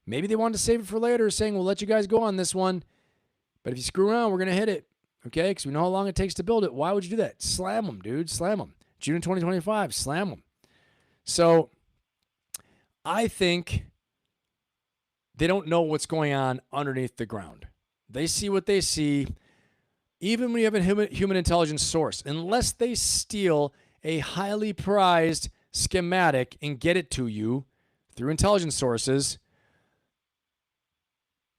Maybe they wanted to save it for later, saying we'll let you guys go on this one. But if you screw around, we're going to hit it. Okay? Because we know how long it takes to build it. Why would you do that? Slam them, dude. Slam them. June 2025. Slam them. So I think they don't know what's going on underneath the ground. They see what they see. Even when you have a human intelligence source, unless they steal a highly prized schematic and get it to you through intelligence sources,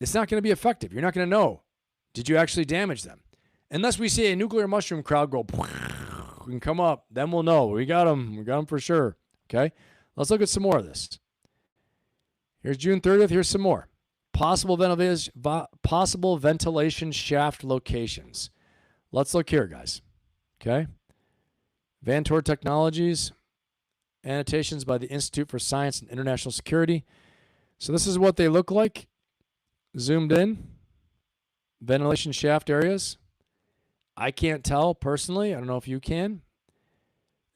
it's not going to be effective. You're not going to know. Did you actually damage them? Unless we see a nuclear mushroom crowd go and come up, then we'll know. We got them. We got them for sure. Okay? Let's look at some more of this. Here's June 30th. Here's some more. Possible ventilation shaft locations. Let's look here, guys. Okay? Vantor Technologies. Annotations by the Institute for Science and International Security. So this is what they look like. Zoomed in. Ventilation shaft areas. I can't tell personally. I don't know if you can.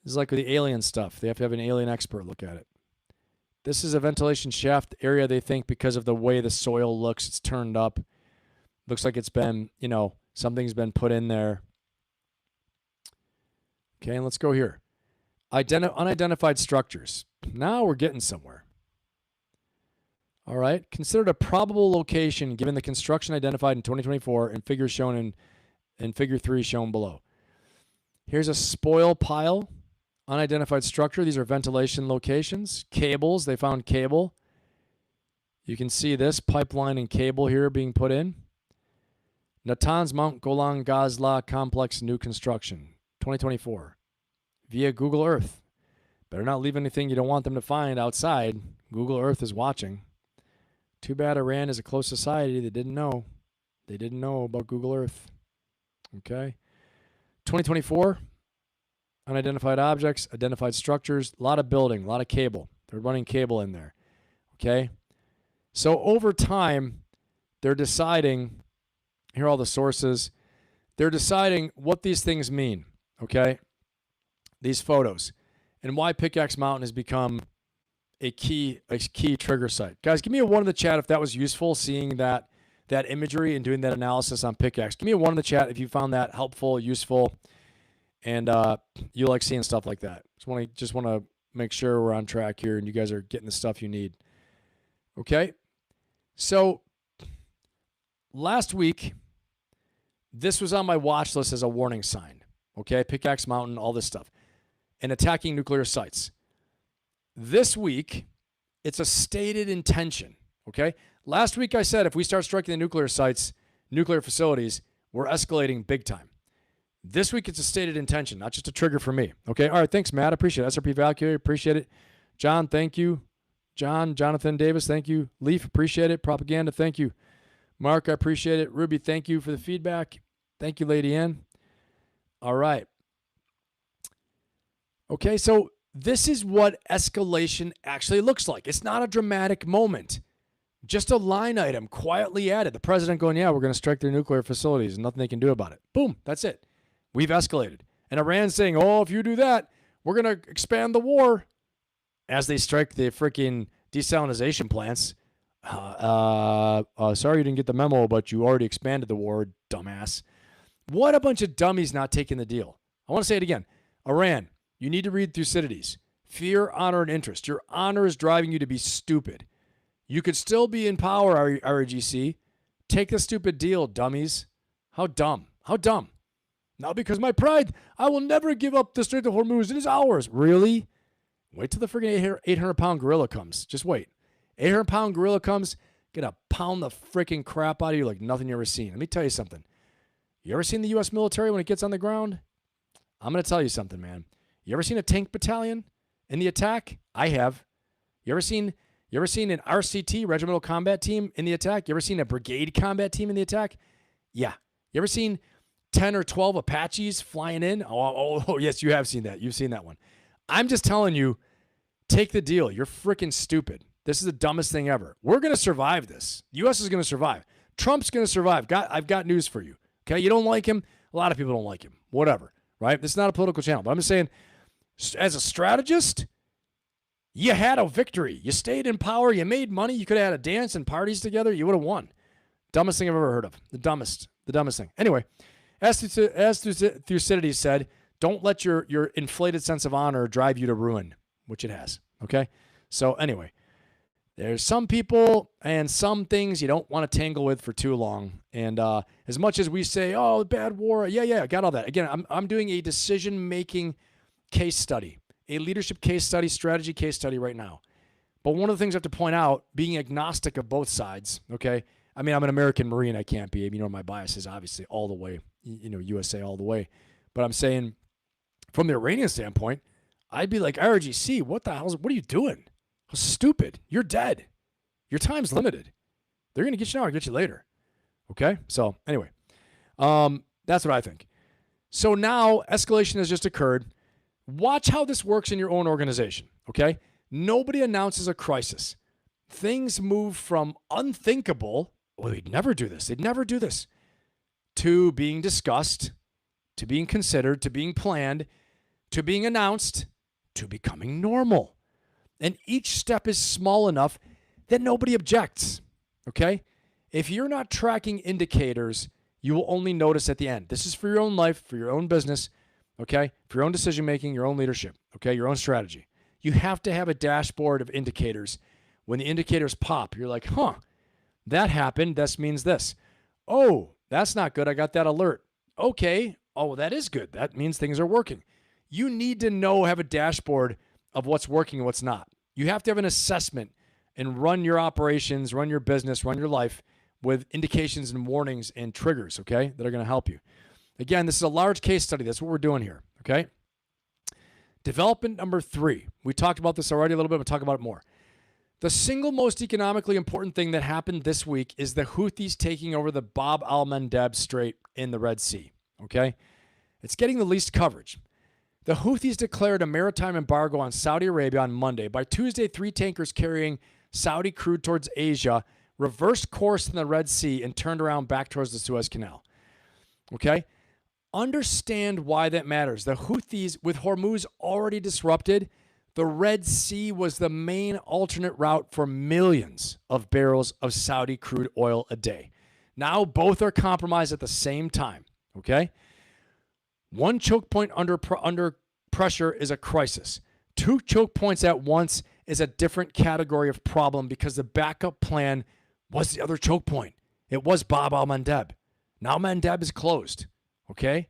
This is like with the alien stuff. They have to have an alien expert look at it. This is a ventilation shaft area, they think, because of the way the soil looks. It's turned up. Looks like it's been, something's been put in there. Okay, and let's go here. Unidentified structures. Now we're getting somewhere. All right. Considered a probable location given the construction identified in 2024 and figures shown in figure 3 shown below. Here's a spoil pile. Unidentified structure. These are ventilation locations. Cables. They found cable. You can see this pipeline and cable here being put in. Natanz Mount Golan Gazla Complex new construction. 2024. Via Google Earth. Better not leave anything you don't want them to find outside. Google Earth is watching. Too bad Iran is a closed society. They didn't know. They didn't know about Google Earth. Okay. 2024. Unidentified objects, identified structures, a lot of building, a lot of cable. They're running cable in there. Okay? So over time, they're deciding, here are all the sources, they're deciding what these things mean. Okay? These photos. And why Pickaxe Mountain has become a key trigger site. Guys, give me a 1 in the chat if that was useful, seeing that imagery and doing that analysis on Pickaxe. Give me a 1 in the chat if you found that helpful, useful, and you like seeing stuff like that. Just want to make sure we're on track here and you guys are getting the stuff you need. Okay? So last week, this was on my watch list as a warning sign. Okay? Pickaxe Mountain, all this stuff. And attacking nuclear sites. This week, it's a stated intention. Okay? Last week I said if we start striking the nuclear sites, nuclear facilities, we're escalating big time. This week, it's a stated intention, not just a trigger for me. Okay? All right, thanks, Matt. I appreciate it. SRP Valkyrie, appreciate it. John, thank you. Jonathan Davis, thank you. Leaf, appreciate it. Propaganda, thank you. Mark, I appreciate it. Ruby, thank you for the feedback. Thank you, Lady Ann. All right. Okay, so this is what escalation actually looks like. It's not a dramatic moment. Just a line item quietly added. The president going, yeah, we're going to strike their nuclear facilities and nothing they can do about it. Boom, that's it. We've escalated. And Iran's saying, oh, if you do that, we're going to expand the war as they strike the freaking desalinization plants. Sorry you didn't get the memo, but you already expanded the war, dumbass. What a bunch of dummies not taking the deal. I want to say it again. Iran, you need to read Thucydides. Fear, honor, and interest. Your honor is driving you to be stupid. You could still be in power, RAGC. Take the stupid deal, dummies. How dumb. How dumb. Now because my pride, I will never give up the Strait of Hormuz. It is ours. Really? Wait till the freaking 800-pound gorilla comes. Just wait. 800-pound gorilla comes, gonna pound the freaking crap out of you like nothing you ever seen. Let me tell you something. You ever seen the U.S. military when it gets on the ground? I'm gonna tell you something, man. You ever seen a tank battalion in the attack? I have. You ever seen an RCT, regimental combat team, in the attack? You ever seen a brigade combat team in the attack? Yeah. You ever seen 10 or 12 Apaches flying in? Oh, yes, you have seen that. You've seen that one. I'm just telling you, take the deal. You're freaking stupid. This is the dumbest thing ever. We're going to survive this. The U.S. is going to survive. Trump's going to survive. I've got news for you. Okay? You don't like him? A lot of people don't like him. Whatever. Right? This is not a political channel. But I'm just saying, as a strategist, you had a victory. You stayed in power. You made money. You could have had a dance and parties together. You would have won. Dumbest thing I've ever heard of. The dumbest thing. Anyway, as Thucydides said, don't let your inflated sense of honor drive you to ruin, which it has. Okay? So anyway, there's some people and some things you don't want to tangle with for too long. And as much as we say, oh, bad war, yeah, I got all that. Again, I'm doing a decision-making case study, a leadership case study, strategy case study right now. But one of the things I have to point out, being agnostic of both sides, okay? I mean, I'm an American Marine. I can't be. You know, my bias is obviously all the way, USA all the way. But I'm saying from the Iranian standpoint, I'd be like, IRGC, what are you doing? How stupid. You're dead. Your time's limited. They're going to get you now or get you later. Okay? So anyway, that's what I think. So now escalation has just occurred. Watch how this works in your own organization. Okay? Nobody announces a crisis. Things move from unthinkable, they'd never do this, to being discussed, to being considered, to being planned, to being announced, to becoming normal. And each step is small enough that nobody objects, okay? If you're not tracking indicators, you will only notice at the end. This is for your own life, for your own business, okay? For your own decision-making, your own leadership, okay? Your own strategy. You have to have a dashboard of indicators. When the indicators pop, you're like, that happened. This means this. Oh, that's not good. I got that alert. Okay. Oh, that is good. That means things are working. You need to have a dashboard of what's working and what's not. You have to have an assessment and run your operations, run your business, run your life with indications and warnings and triggers, okay, that are going to help you. Again, this is a large case study. That's what we're doing here, okay? Development number 3. We talked about this already a little bit, but talk about it more. The single most economically important thing that happened this week is the Houthis taking over the Bab al-Mandeb Strait in the Red Sea, okay? It's getting the least coverage. The Houthis declared a maritime embargo on Saudi Arabia on Monday. By Tuesday, 3 tankers carrying Saudi crude towards Asia reversed course in the Red Sea and turned around back towards the Suez Canal, okay? Understand why that matters. The Houthis, with Hormuz already disrupted, the Red Sea was the main alternate route for millions of barrels of Saudi crude oil a day. Now both are compromised at the same time, okay? One choke point under pressure is a crisis. 2 choke points at once is a different category of problem because the backup plan was the other choke point. It was Bab al-Mandeb. Now Mandeb is closed, okay?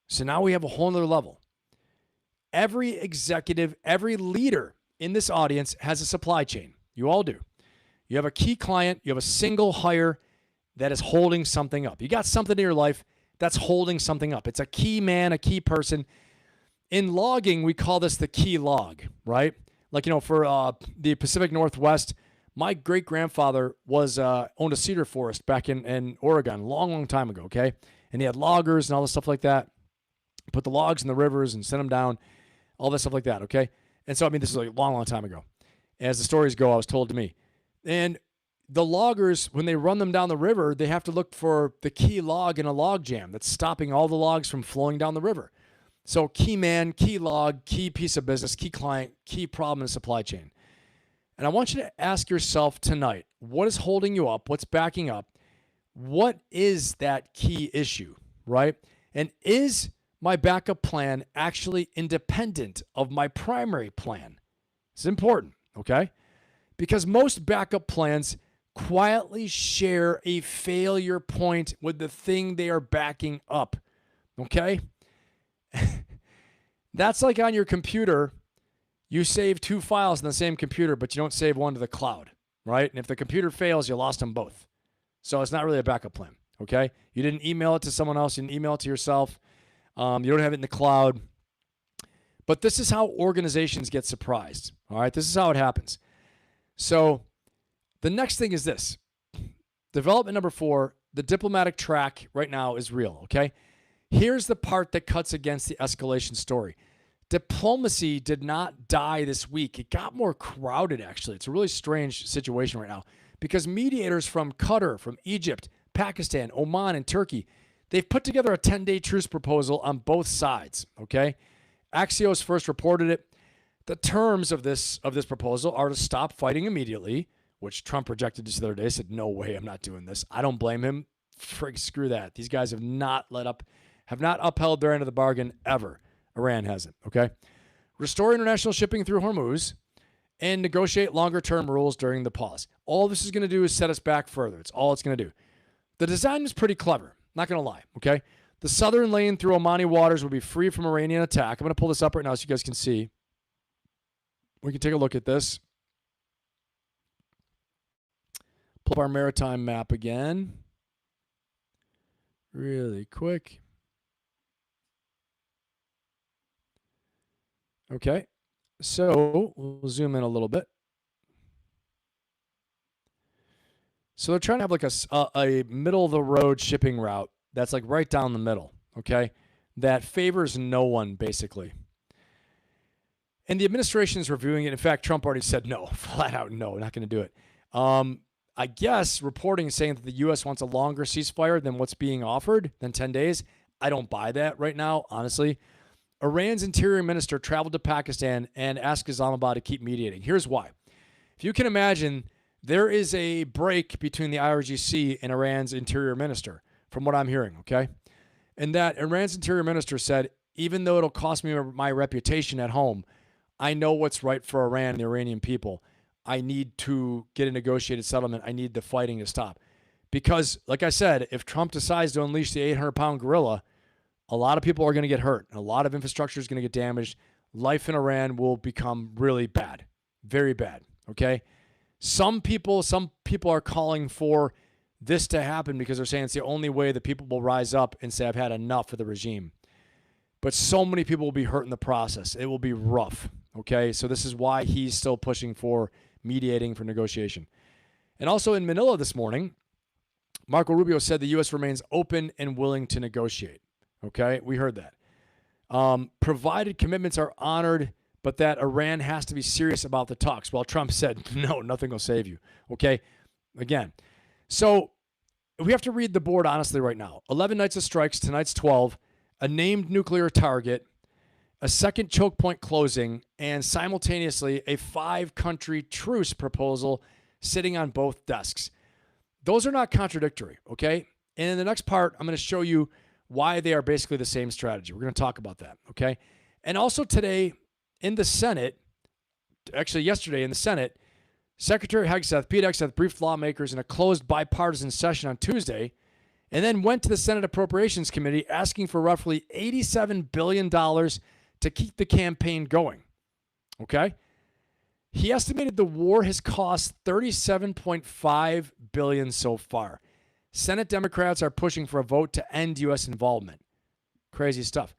So now we have a whole nother level. Every executive, every leader in this audience has a supply chain. You all do. You have a key client. You have a single hire that is holding something up. You got something in your life that's holding something up. It's a key man, a key person. In logging, we call this the key log, right? Like, for the Pacific Northwest, my great-grandfather owned a cedar forest back in Oregon a long, long time ago, okay? And he had loggers and all this stuff like that. Put the logs in the rivers and sent them down. All that stuff like that, okay? And so, this is like a long, long time ago. As the stories go, I was told to me. And the loggers, when they run them down the river, they have to look for the key log in a log jam that's stopping all the logs from flowing down the river. So key man, key log, key piece of business, key client, key problem in the supply chain. And I want you to ask yourself tonight, what is holding you up? What's backing up? What is that key issue, right? And is my backup plan actually independent of my primary plan? It's important, okay? Because most backup plans quietly share a failure point with the thing they are backing up, okay? That's like on your computer, you save 2 files in the same computer, but you don't save one to the cloud, right? And if the computer fails, you lost them both. So it's not really a backup plan, okay? You didn't email it to someone else. You didn't email it to yourself. You don't have it in the cloud. But this is how organizations get surprised, all right? This is how it happens. So the next thing is this. Development number 4, the diplomatic track right now is real, okay? Here's the part that cuts against the escalation story. Diplomacy did not die this week. It got more crowded, actually. It's a really strange situation right now because mediators from Qatar, from Egypt, Pakistan, Oman, and Turkey, they've put together a 10-day truce proposal on both sides, okay? Axios first reported it. The terms of this proposal are to stop fighting immediately, which Trump rejected just the other day, said, no way, I'm not doing this. I don't blame him. Frig, screw that. These guys have not upheld their end of the bargain ever. Iran hasn't, okay? Restore international shipping through Hormuz and negotiate longer-term rules during the pause. All this is going to do is set us back further. It's all it's going to do. The design is pretty clever, not going to lie, okay? The southern lane through Omani waters will be free from Iranian attack. I'm going to pull this up right now so you guys can see. We can take a look at this. Pull up our maritime map again. Really quick. Okay, so we'll zoom in a little bit. So they're trying to have like a middle-of-the-road shipping route that's like right down the middle, okay, that favors no one, basically. And the administration is reviewing it. In fact, Trump already said no, flat out no, not going to do it. I guess reporting saying that the U.S. wants a longer ceasefire than what's being offered, than 10 days. I don't buy that right now, honestly. Iran's interior minister traveled to Pakistan and asked Islamabad to keep mediating. Here's why. If you can imagine, there is a break between the IRGC and Iran's interior minister, from what I'm hearing, okay? And that Iran's interior minister said, even though it'll cost me my reputation at home, I know what's right for Iran and the Iranian people. I need to get a negotiated settlement. I need the fighting to stop. Because, like I said, if Trump decides to unleash the 800-pound gorilla, a lot of people are going to get hurt. A lot of infrastructure is going to get damaged. Life in Iran will become really bad, very bad, okay? Some people are calling for this to happen because they're saying it's the only way that people will rise up and say, I've had enough of the regime. But so many people will be hurt in the process. It will be rough, okay? So this is why he's still pushing for mediating, for negotiation. And also in Manila this morning, Marco Rubio said the U.S. remains open and willing to negotiate. Okay, we heard that. Provided commitments are honored, but that Iran has to be serious about the talks. While Trump said, no, nothing will save you. Okay, again. So we have to read the board honestly right now. 11 nights of strikes, tonight's 12, a named nuclear target, a second choke point closing, and simultaneously a 5-country truce proposal sitting on both desks. Those are not contradictory, okay? And in the next part, I'm going to show you why they are basically the same strategy. We're going to talk about that, okay? And also today in the Senate, actually yesterday in the Senate, Secretary Pete Hegseth briefed lawmakers in a closed bipartisan session on Tuesday and then went to the Senate Appropriations Committee asking for roughly $87 billion to keep the campaign going, okay? He estimated the war has cost $37.5 billion so far. Senate Democrats are pushing for a vote to end U.S. involvement. Crazy stuff.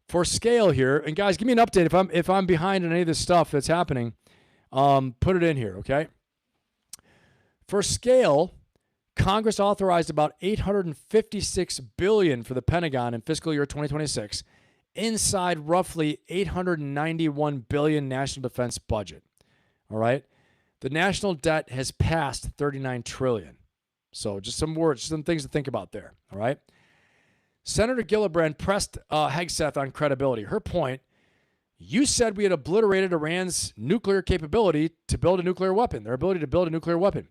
For scale here, and guys, give me an update if I'm behind on any of this stuff that's happening. Put it in here, okay? For scale, Congress authorized about $856 billion for the Pentagon in fiscal year 2026, inside roughly $891 billion national defense budget. All right, the national debt has passed $39 trillion. So just some words, some things to think about there, all right? Senator Gillibrand pressed Hegseth on credibility. Her point, you said we had obliterated Iran's nuclear capability to build a nuclear weapon, their ability to build a nuclear weapon.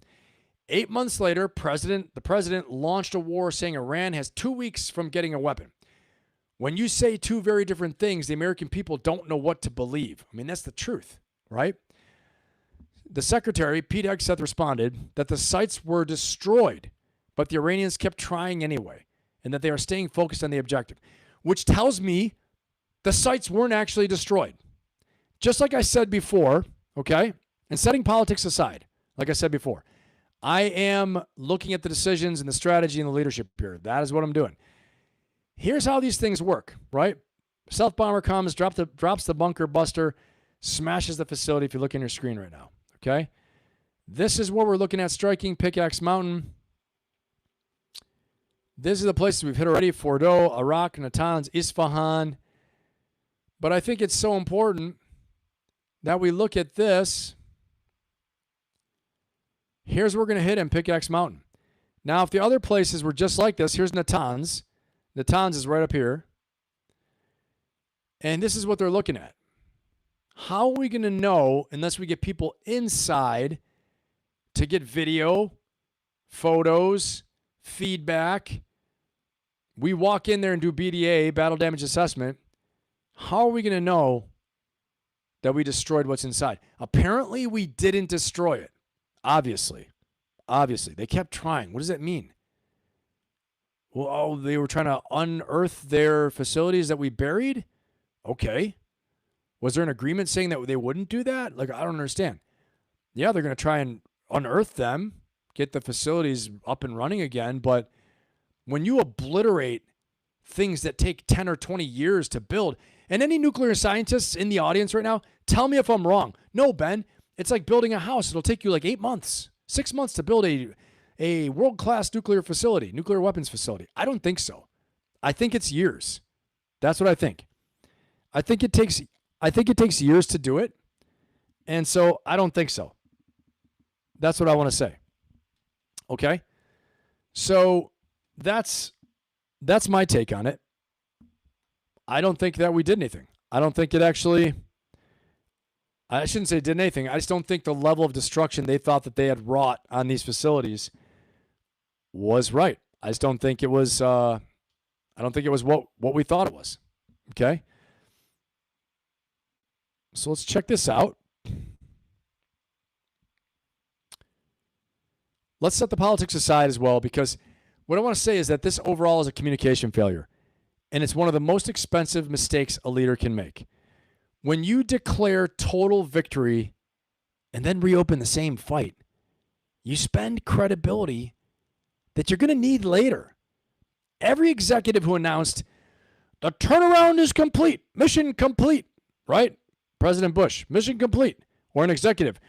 8 months later, the president launched a war saying Iran has 2 weeks from getting a weapon. When you say two very different things, the American people don't know what to believe. I mean, that's the truth, right? The secretary, Pete Hegseth, responded that the sites were destroyed, but the Iranians kept trying anyway, and that they are staying focused on the objective, which tells me the sites weren't actually destroyed. Just like I said before, okay, and setting politics aside, like I said before, I am looking at the decisions and the strategy and the leadership here. That is what I'm doing. Here's how these things work, right? Stealth bomber comes, drops the bunker buster, smashes the facility if you look on your screen right now. Okay, this is what we're looking at striking Pickaxe Mountain. These are the places we've hit already: Fordo, Iraq, Natanz, Isfahan. But I think it's so important that we look at this. Here's where we're going to hit in Pickaxe Mountain. Now, if the other places were just like this, here's Natanz. Natanz is right up here. And this is what they're looking at. How are we going to know unless we get people inside to get video, photos, feedback? We walk in there and do BDA, battle damage assessment. How are we going to know that we destroyed what's inside? Apparently, we didn't destroy it. Obviously. They kept trying. What does that mean? Well, they were trying to unearth their facilities that we buried? Okay. Was there an agreement saying that they wouldn't do that? Like, I don't understand. Yeah, they're going to try and unearth them, get the facilities up and running again, but when you obliterate things that take 10 or 20 years to build, and any nuclear scientists in the audience right now, tell me if I'm wrong. No, Ben, it's like building a house. It'll take you like 8 months, 6 months to build a world-class nuclear facility, nuclear weapons facility. I don't think so. I think it's years. That's what I think. I think it takes years to do it, and so I don't think so. That's what I want to say. Okay? So that's my take on it. I don't think that we did anything. I don't think it actually, I shouldn't say did anything. I just don't think the level of destruction they thought that they had wrought on these facilities was right. I just don't think it was, I don't think it was what we thought it was. Okay? So let's check this out. Let's set the politics aside as well, because what I want to say is that this overall is a communication failure, and it's one of the most expensive mistakes a leader can make. When you declare total victory and then reopen the same fight, you spend credibility that you're going to need later. Every executive who announced the turnaround is complete, mission complete, right? President Bush, mission complete, or an executive,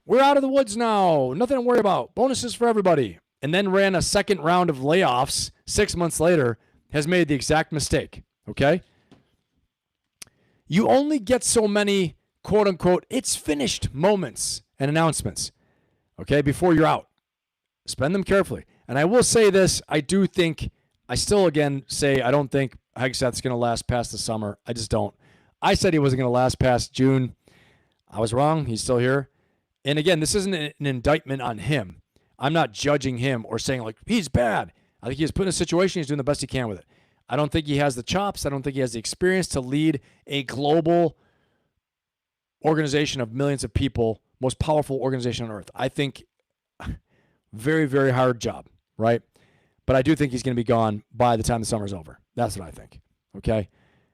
we're out of the woods now, nothing to worry about, bonuses for everybody, and then ran a second round of layoffs 6 months later, has made the exact mistake, okay? You only get so many, quote unquote, it's finished moments and announcements, okay, before you're out. Spend them carefully. And I will say this, I still again say I don't think Hegseth's going to last past the summer. I just don't. I said he wasn't going to last past June. I was wrong. He's still here. And again, this isn't an indictment on him. I'm not judging him or saying, like, he's bad. I think he's put in a situation. He's doing the best he can with it. I don't think he has the chops. I don't think he has the experience to lead a global organization of millions of people, most powerful organization on earth. I think very, very hard job, right? But I do think he's going to be gone by the time the summer's over. That's what I think, okay?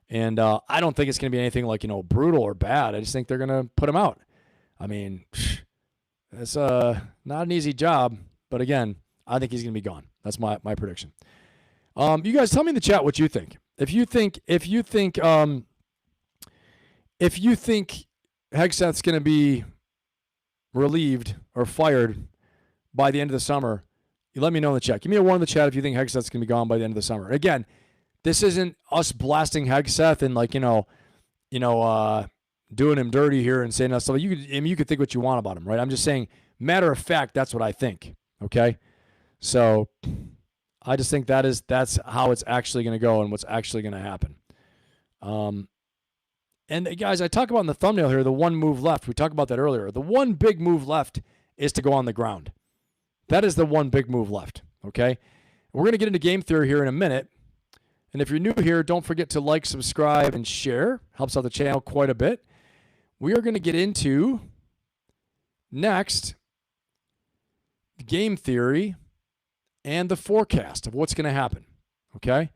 And I don't think it's going to be anything like, brutal or bad. I just think they're going to put him out. I mean, it's not an easy job, but again, I think he's going to be gone. That's my prediction. You guys tell me in the chat what you think. If you think Hegseth's going to be relieved or fired by the end of the summer, you let me know in the chat. Give me a 1 in the chat if you think Hegseth's going to be gone by the end of the summer. And again, this isn't us blasting Hegseth and doing him dirty here and saying that stuff. You could think what you want about him, right? I'm just saying, matter of fact, that's what I think. Okay, so I just think that's how it's actually going to go and what's actually going to happen. And guys, I talk about in the thumbnail here the one move left. We talked about that earlier. The one big move left is to go on the ground. That is the one big move left. Okay, we're going to get into game theory here in a minute. And if you're new here, don't forget to like, subscribe, and share. Helps out the channel quite a bit. We are going to get into next game theory and the forecast of what's going to happen. Okay?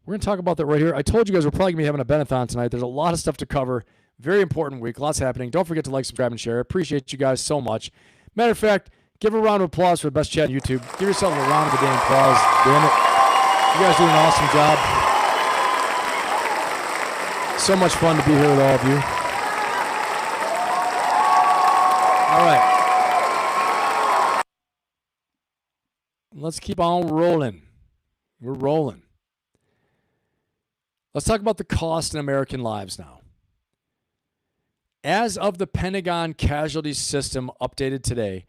We're going to talk about that right here. I told you guys we're probably going to be having a Benathon tonight. There's a lot of stuff to cover. Very important week. Lots happening. Don't forget to like, subscribe, and share. I appreciate you guys so much. Matter of fact, give a round of applause for the best chat on YouTube. Give yourself a round of the damn applause. Damn it. You guys do an awesome job. So much fun to be here with all of you. All right. Let's keep on rolling. We're rolling. Let's talk about the cost in American lives now. As of the Pentagon casualty system updated today,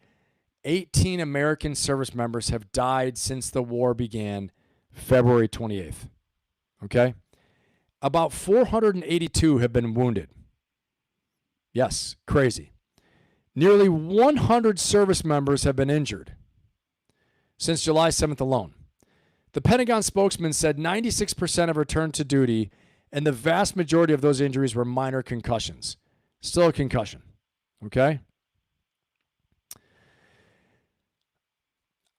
18 American service members have died since the war began February 28th. Okay? About 482 have been wounded. Yes, crazy. Nearly 100 service members have been injured since July 7th alone. The Pentagon spokesman said 96% have returned to duty, and the vast majority of those injuries were minor concussions. Still a concussion. Okay?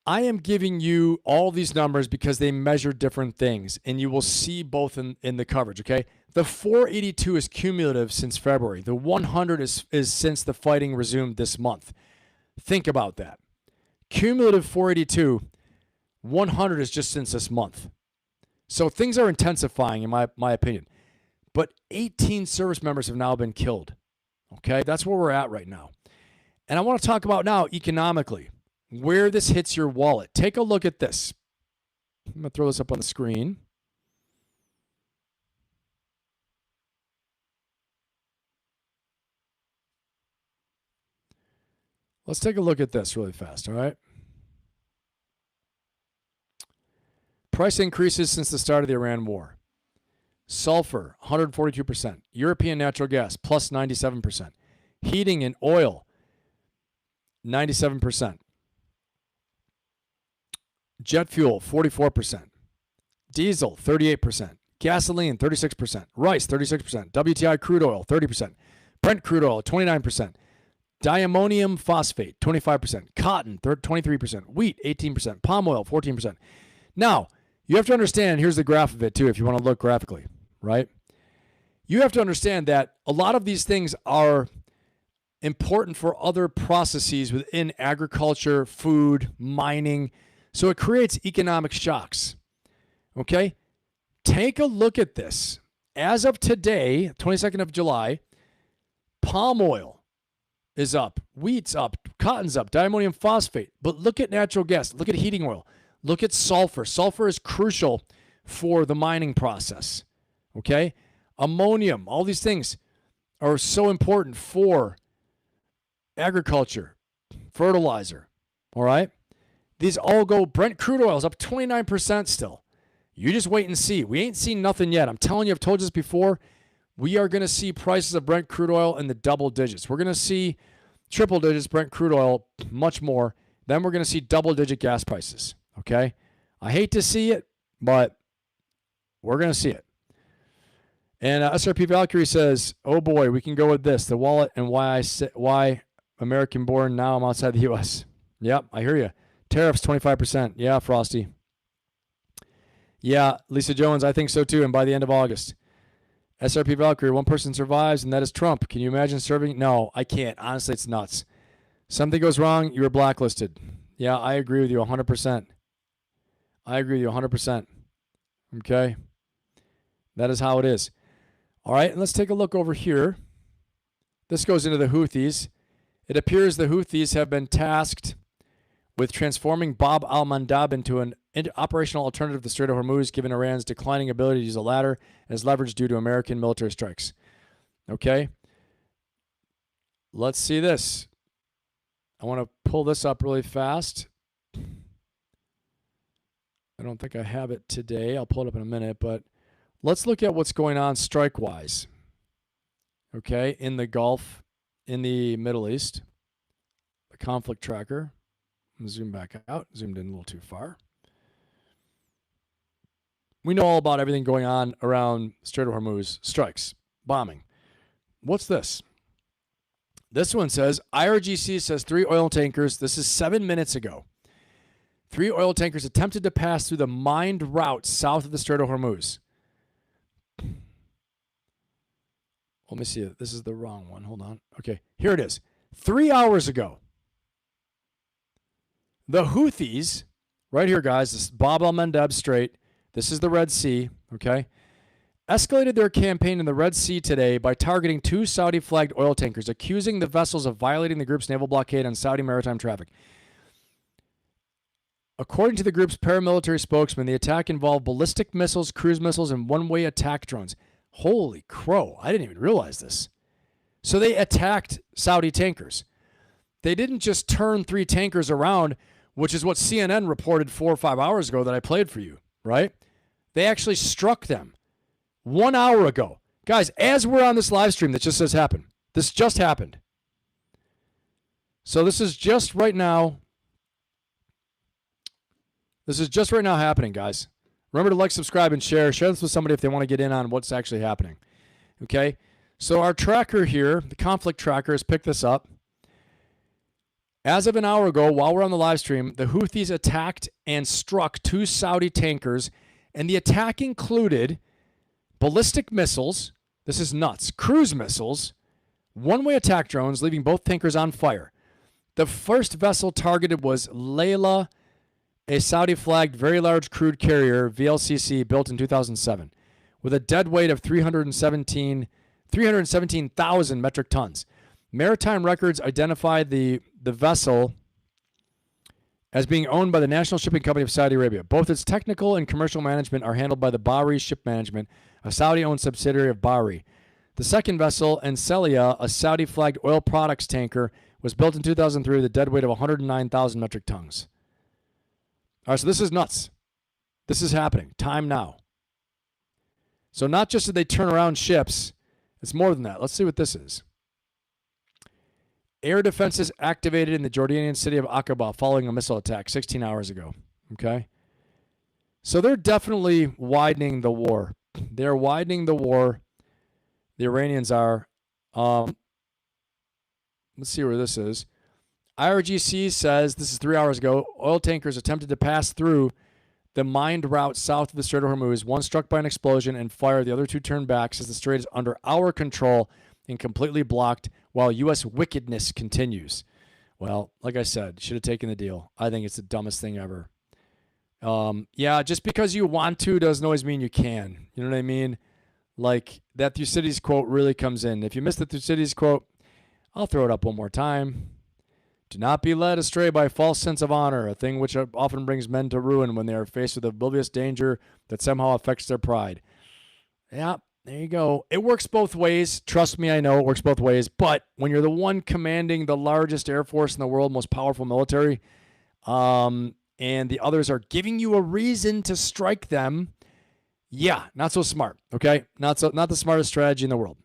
I am giving you all these numbers because they measure different things, and you will see both in the coverage, okay? The 482 is cumulative since February. The 100 is since the fighting resumed this month. Think about that. Cumulative 482, 100 is just since this month. So things are intensifying, in my opinion. But 18 service members have now been killed, okay? That's where we're at right now. And I want to talk about now economically, where this hits your wallet. Take a look at this. I'm going to throw this up on the screen. Let's take a look at this really fast, all right? Price increases since the start of the Iran war. Sulfur, 142%. European natural gas, plus 97%. Heating and oil, 97%. Jet fuel, 44%. Diesel, 38%. Gasoline, 36%. Rice, 36%. WTI crude oil, 30%. Brent crude oil, 29%. Diammonium phosphate, 25%. Cotton, 23%. Wheat, 18%. Palm oil, 14%. Now, you have to understand, here's the graph of it too, if you want to look graphically, right? You have to understand that a lot of these things are important for other processes within agriculture, food, mining. So it creates economic shocks. Okay? Take a look at this. As of today, 22nd of July, palm oil is up, wheat's up, cotton's up, diammonium phosphate. But look at natural gas, look at heating oil, look at sulfur. Sulfur is crucial for the mining process. Okay? Ammonium, all these things are so important for agriculture, fertilizer. All right? These all go, Brent crude oil is up 29% still. You just wait and see. We ain't seen nothing yet. I'm telling you, I've told you this before. We are going to see prices of Brent crude oil in the double digits. We're going to see triple digits Brent crude oil, much more. Then we're going to see double-digit gas prices, okay? I hate to see it, but we're going to see it. And SRP Valkyrie says, oh boy, we can go with this, the wallet and why American-born, now I'm outside the U.S. Yep, I hear you. Tariffs, 25%. Yeah, Frosty. Yeah, Lisa Jones, I think so too, and by the end of August. SRP Valkyrie, one person survives, and that is Trump. Can you imagine serving? No, I can't. Honestly, it's nuts. Something goes wrong, you're blacklisted. Yeah, I agree with you 100%. I agree with you 100%. Okay? That is how it is. All right, and let's take a look over here. This goes into the Houthis. It appears the Houthis have been tasked with transforming Bab al-Mandab into an operational alternative to the Strait of Hormuz, given Iran's declining ability to use a latter as leverage due to American military strikes. Okay? Let's see this. I want to pull this up really fast. I don't think I have it today. I'll pull it up in a minute, but let's look at what's going on strike-wise. Okay? In the Gulf, in the Middle East. The conflict tracker. I'm going to zoom back out. Zoomed in a little too far. We know all about everything going on around Strait of Hormuz. Strikes. Bombing. What's this? This one says, IRGC says 3 oil tankers. This is 7 minutes ago. 3 oil tankers attempted to pass through the mined route south of the Strait of Hormuz. Let me see. This is the wrong one. Hold on. Okay. Here it is. 3 hours ago. The Houthis, right here, guys, this is Bab al-Mandab Strait. This is the Red Sea, okay? Escalated their campaign in the Red Sea today by targeting 2 Saudi-flagged oil tankers, accusing the vessels of violating the group's naval blockade on Saudi maritime traffic. According to the group's paramilitary spokesman, the attack involved ballistic missiles, cruise missiles, and one-way attack drones. Holy crow, I didn't even realize this. So they attacked Saudi tankers. They didn't just turn 3 tankers around, which is what CNN reported 4 or 5 hours ago that I played for you, right? They actually struck them 1 hour ago. Guys, as we're on this live stream, that just says happened. This just happened. So this is just right now. This is just right now happening, guys. Remember to like, subscribe, and share. Share this with somebody if they want to get in on what's actually happening. Okay? So our tracker here, the conflict tracker, has picked this up. As of an hour ago, while we're on the live stream, the Houthis attacked and struck 2 Saudi tankers, and the attack included ballistic missiles, this is nuts, cruise missiles, one-way attack drones, leaving both tankers on fire. The first vessel targeted was Layla, a Saudi-flagged very large crude carrier, VLCC, built in 2007, with a dead weight of 317,000 metric tons. Maritime records identified the vessel as being owned by the National Shipping Company of Saudi Arabia. Both its technical and commercial management are handled by the Bahri Ship Management, a Saudi-owned subsidiary of Bahri. The second vessel, Ancelia, a Saudi-flagged oil products tanker, was built in 2003 with a dead weight of 109,000 metric tons. All right, so this is nuts. This is happening. Time now. So not just did they turn around ships, it's more than that. Let's see what this is. Air defenses activated in the Jordanian city of Aqaba following a missile attack 16 hours ago. Okay? So they're definitely widening the war. They're widening the war. The Iranians are. Let's see where this is. IRGC says, this is 3 hours ago, oil tankers attempted to pass through the mined route south of the Strait of Hormuz. One struck by an explosion and fired. The other 2 turned back, says the strait is under our control and completely blocked while U.S. wickedness continues. Well, like I said, should have taken the deal. I think it's the dumbest thing ever. Yeah, just because you want to doesn't always mean you can. You know what I mean? Like, that Thucydides quote really comes in. If you missed the Thucydides quote, I'll throw it up one more time. Do not be led astray by false sense of honor, a thing which often brings men to ruin when they are faced with a oblivious danger that somehow affects their pride. Yeah, there you go. It works both ways. Trust me, I know it works both ways. But when you're the one commanding the largest air force in the world, most powerful military, and the others are giving you a reason to strike them, yeah, not so smart. Okay, not the smartest strategy in the world.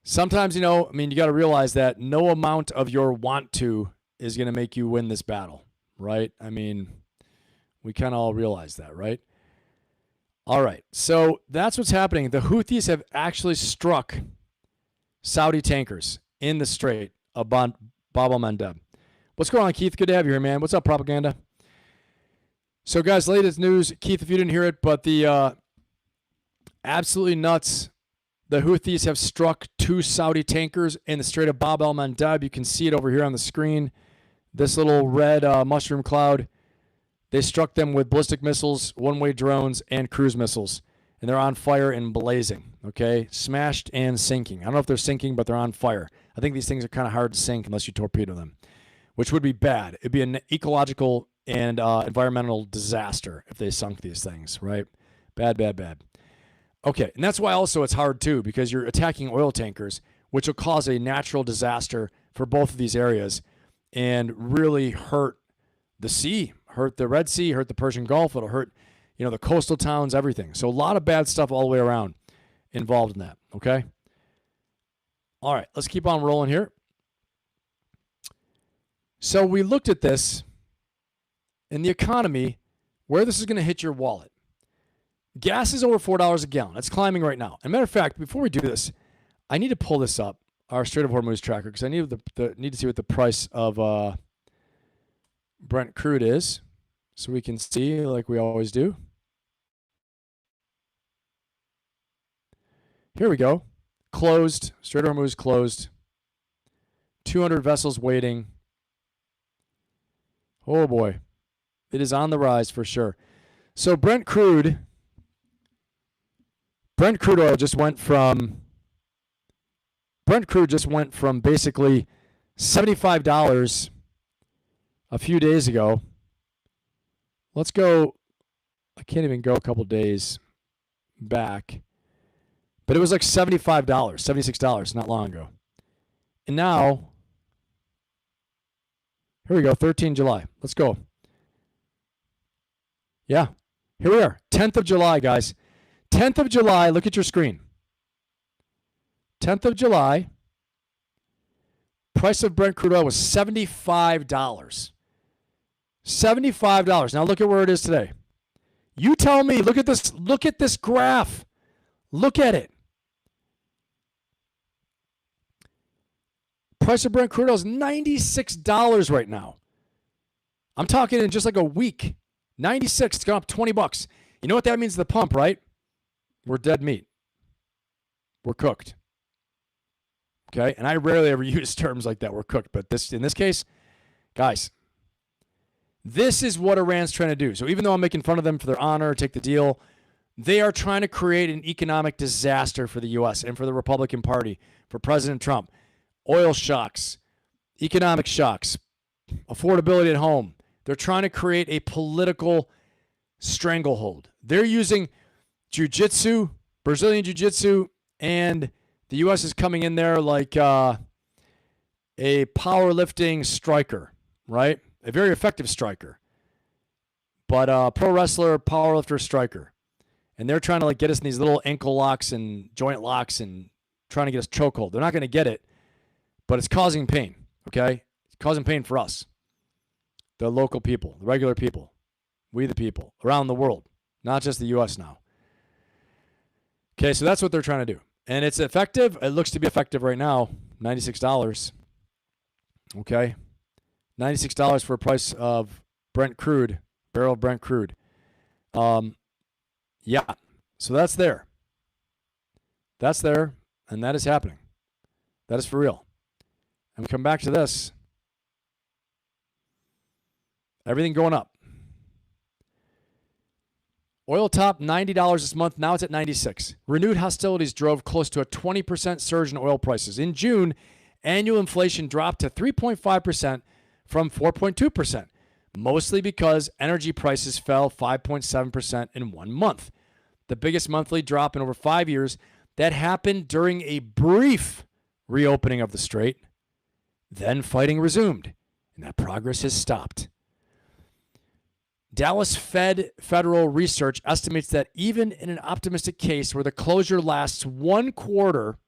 Sometimes, you know, I mean, you got to realize that no amount of your want to is going to make you win this battle, right? I mean, we kind of all realize that, right? All right, so that's what's happening. The Houthis have actually struck Saudi tankers in the Strait of Bab el-Mandeb. What's going on, Keith? Good to have you here, man. What's up, propaganda? So, guys, latest news. Keith, if you didn't hear it, but the absolutely nuts, the Houthis have struck 2 Saudi tankers in the Strait of Bab el-Mandeb. You can see it over here on the screen. This little red mushroom cloud. They struck them with ballistic missiles, one-way drones, and cruise missiles. And they're on fire and blazing, okay? Smashed and sinking. I don't know if they're sinking, but they're on fire. I think these things are kind of hard to sink unless you torpedo them, which would be bad. It'd be an ecological and environmental disaster if they sunk these things, right? Bad, bad, bad. Okay, and that's why also it's hard too, because you're attacking oil tankers, which will cause a natural disaster for both of these areas and really hurt the sea, hurt the Red Sea, hurt the Persian Gulf. It'll hurt, you know, the coastal towns, everything. So a lot of bad stuff all the way around involved in that, okay? All right, let's keep on rolling here. So we looked at this in the economy, where this is going to hit your wallet. Gas is over $4 a gallon. It's climbing right now. As a matter of fact, before we do this, I need to pull this up, our Strait of Hormuz tracker, because I need to see what the price of Brent crude is, so we can see like we always do. Here we go. Closed. Strait of Hormuz closed. 200 vessels waiting. Oh boy. It is on the rise for sure. So Brent crude oil just went from basically $75 a few days ago. Let's go. I can't even go a couple days back. But it was like $75, $76 not long ago. And now, here we go, 13 July. Let's go. Yeah, here we are, 10th of July, guys. 10th of July, look at your screen. 10th of July, price of Brent crude oil was $75. $75. Now look at where it is today. You tell me, look at this graph. Look at it. Price of Brent crude oil is $96 right now. I'm talking in just like a week. 96, it's gone up $20. You know what that means to the pump, right? We're dead meat. We're cooked. Okay? And I rarely ever use terms like that, we're cooked. But in this case, guys, this is what Iran's trying to do. So even though I'm making fun of them for their honor, take the deal, they are trying to create an economic disaster for the U.S. and for the Republican Party, for President Trump. Oil shocks, economic shocks, affordability at home. They're trying to create a political stranglehold. They're using jiu-jitsu, Brazilian jiu-jitsu, and the U.S. is coming in there like a powerlifting striker, right? A very effective striker, but a pro wrestler, powerlifter, striker. And they're trying to like get us in these little ankle locks and joint locks and trying to get us chokehold. They're not going to get it, but it's causing pain, okay? It's causing pain for us, the local people, the regular people, we the people around the world, not just the U.S. now. Okay, so that's what they're trying to do. And it's effective. It looks to be effective right now, $96, okay? $96 for a price of Brent crude, barrel of Brent crude. Yeah, so that's there. That's there, and that is happening. That is for real. And we come back to this. Everything going up. Oil topped $90 this month. Now it's at $96. Renewed hostilities drove close to a 20% surge in oil prices. In June, annual inflation dropped to 3.5% from 4.2%, mostly because energy prices fell 5.7% in 1 month. The biggest monthly drop in over 5 years. That happened during a brief reopening of the strait. Then fighting resumed, and that progress has stopped. Dallas Federal Research estimates that even in an optimistic case where the closure lasts 1 quarter,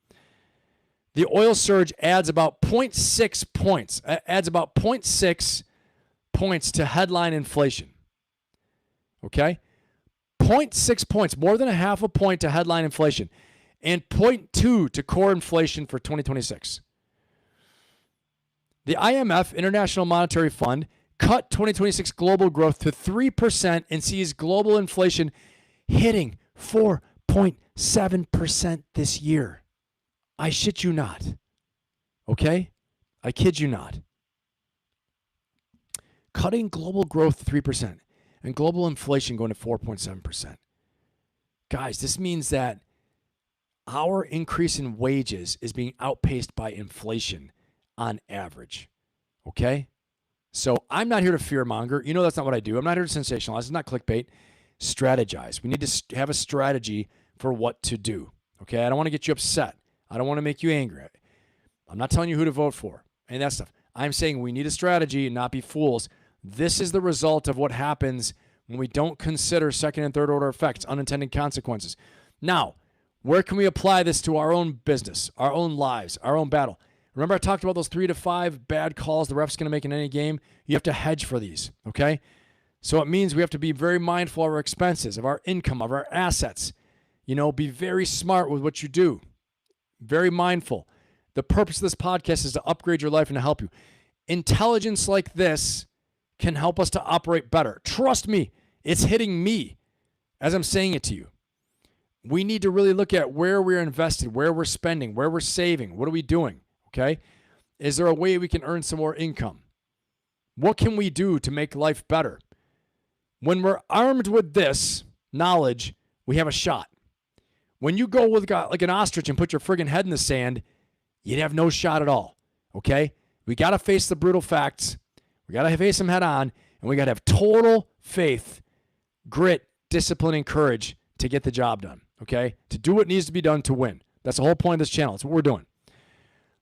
the oil surge adds about 0.6 points. Adds about 0.6 points to headline inflation. Okay? 0.6 points, more than a half a point to headline inflation, and 0.2 to core inflation for 2026. The IMF, International Monetary Fund, cut 2026 global growth to 3% and sees global inflation hitting 4.7% this year. I shit you not. Okay? I kid you not. Cutting global growth to 3% and global inflation going to 4.7%. Guys, this means that our increase in wages is being outpaced by inflation on average. Okay? So I'm not here to fearmonger. You know that's not what I do. I'm not here to sensationalize. It's not clickbait. Strategize. We need to have a strategy for what to do. Okay? I don't want to get you upset. I don't want to make you angry. I'm not telling you who to vote for and that stuff. I'm saying we need a strategy and not be fools. This is the result of what happens when we don't consider second and third order effects, unintended consequences. Now, where can we apply this to our own business, our own lives, our own battle? Remember I talked about those 3 to 5 bad calls the ref's going to make in any game? You have to hedge for these, okay? So it means we have to be very mindful of our expenses, of our income, of our assets. You know, be very smart with what you do. Very mindful. The purpose of this podcast is to upgrade your life and to help you. Intelligence like this can help us to operate better. Trust me, it's hitting me as I'm saying it to you. We need to really look at where we're invested, where we're spending, where we're saving. What are we doing? Okay? Is there a way we can earn some more income? What can we do to make life better? When we're armed with this knowledge, we have a shot. When you go with like an ostrich and put your friggin' head in the sand, you'd have no shot at all. Okay? We got to face the brutal facts. We got to face them head on, and we got to have total faith, grit, discipline, and courage to get the job done, okay? To do what needs to be done to win. That's the whole point of this channel. That's what we're doing.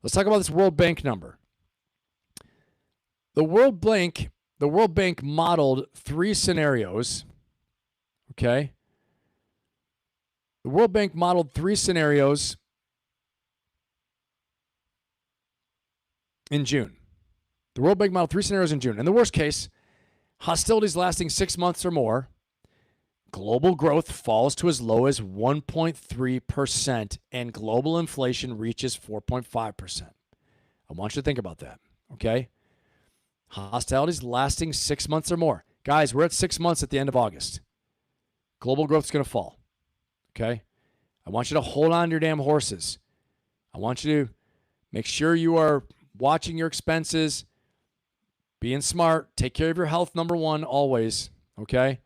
Let's talk about this World Bank number. The World Bank modeled 3 scenarios, okay? The World Bank modeled 3 scenarios in June. The World Bank modeled 3 scenarios in June. In the worst case, hostilities lasting 6 months or more, global growth falls to as low as 1.3%, and global inflation reaches 4.5%. I want you to think about that, okay? Hostilities lasting 6 months or more. Guys, we're at 6 months at the end of August. Global growth is going to fall, okay? I want you to hold on to your damn horses. I want you to make sure you are watching your expenses, being smart, take care of your health, number one, always, okay?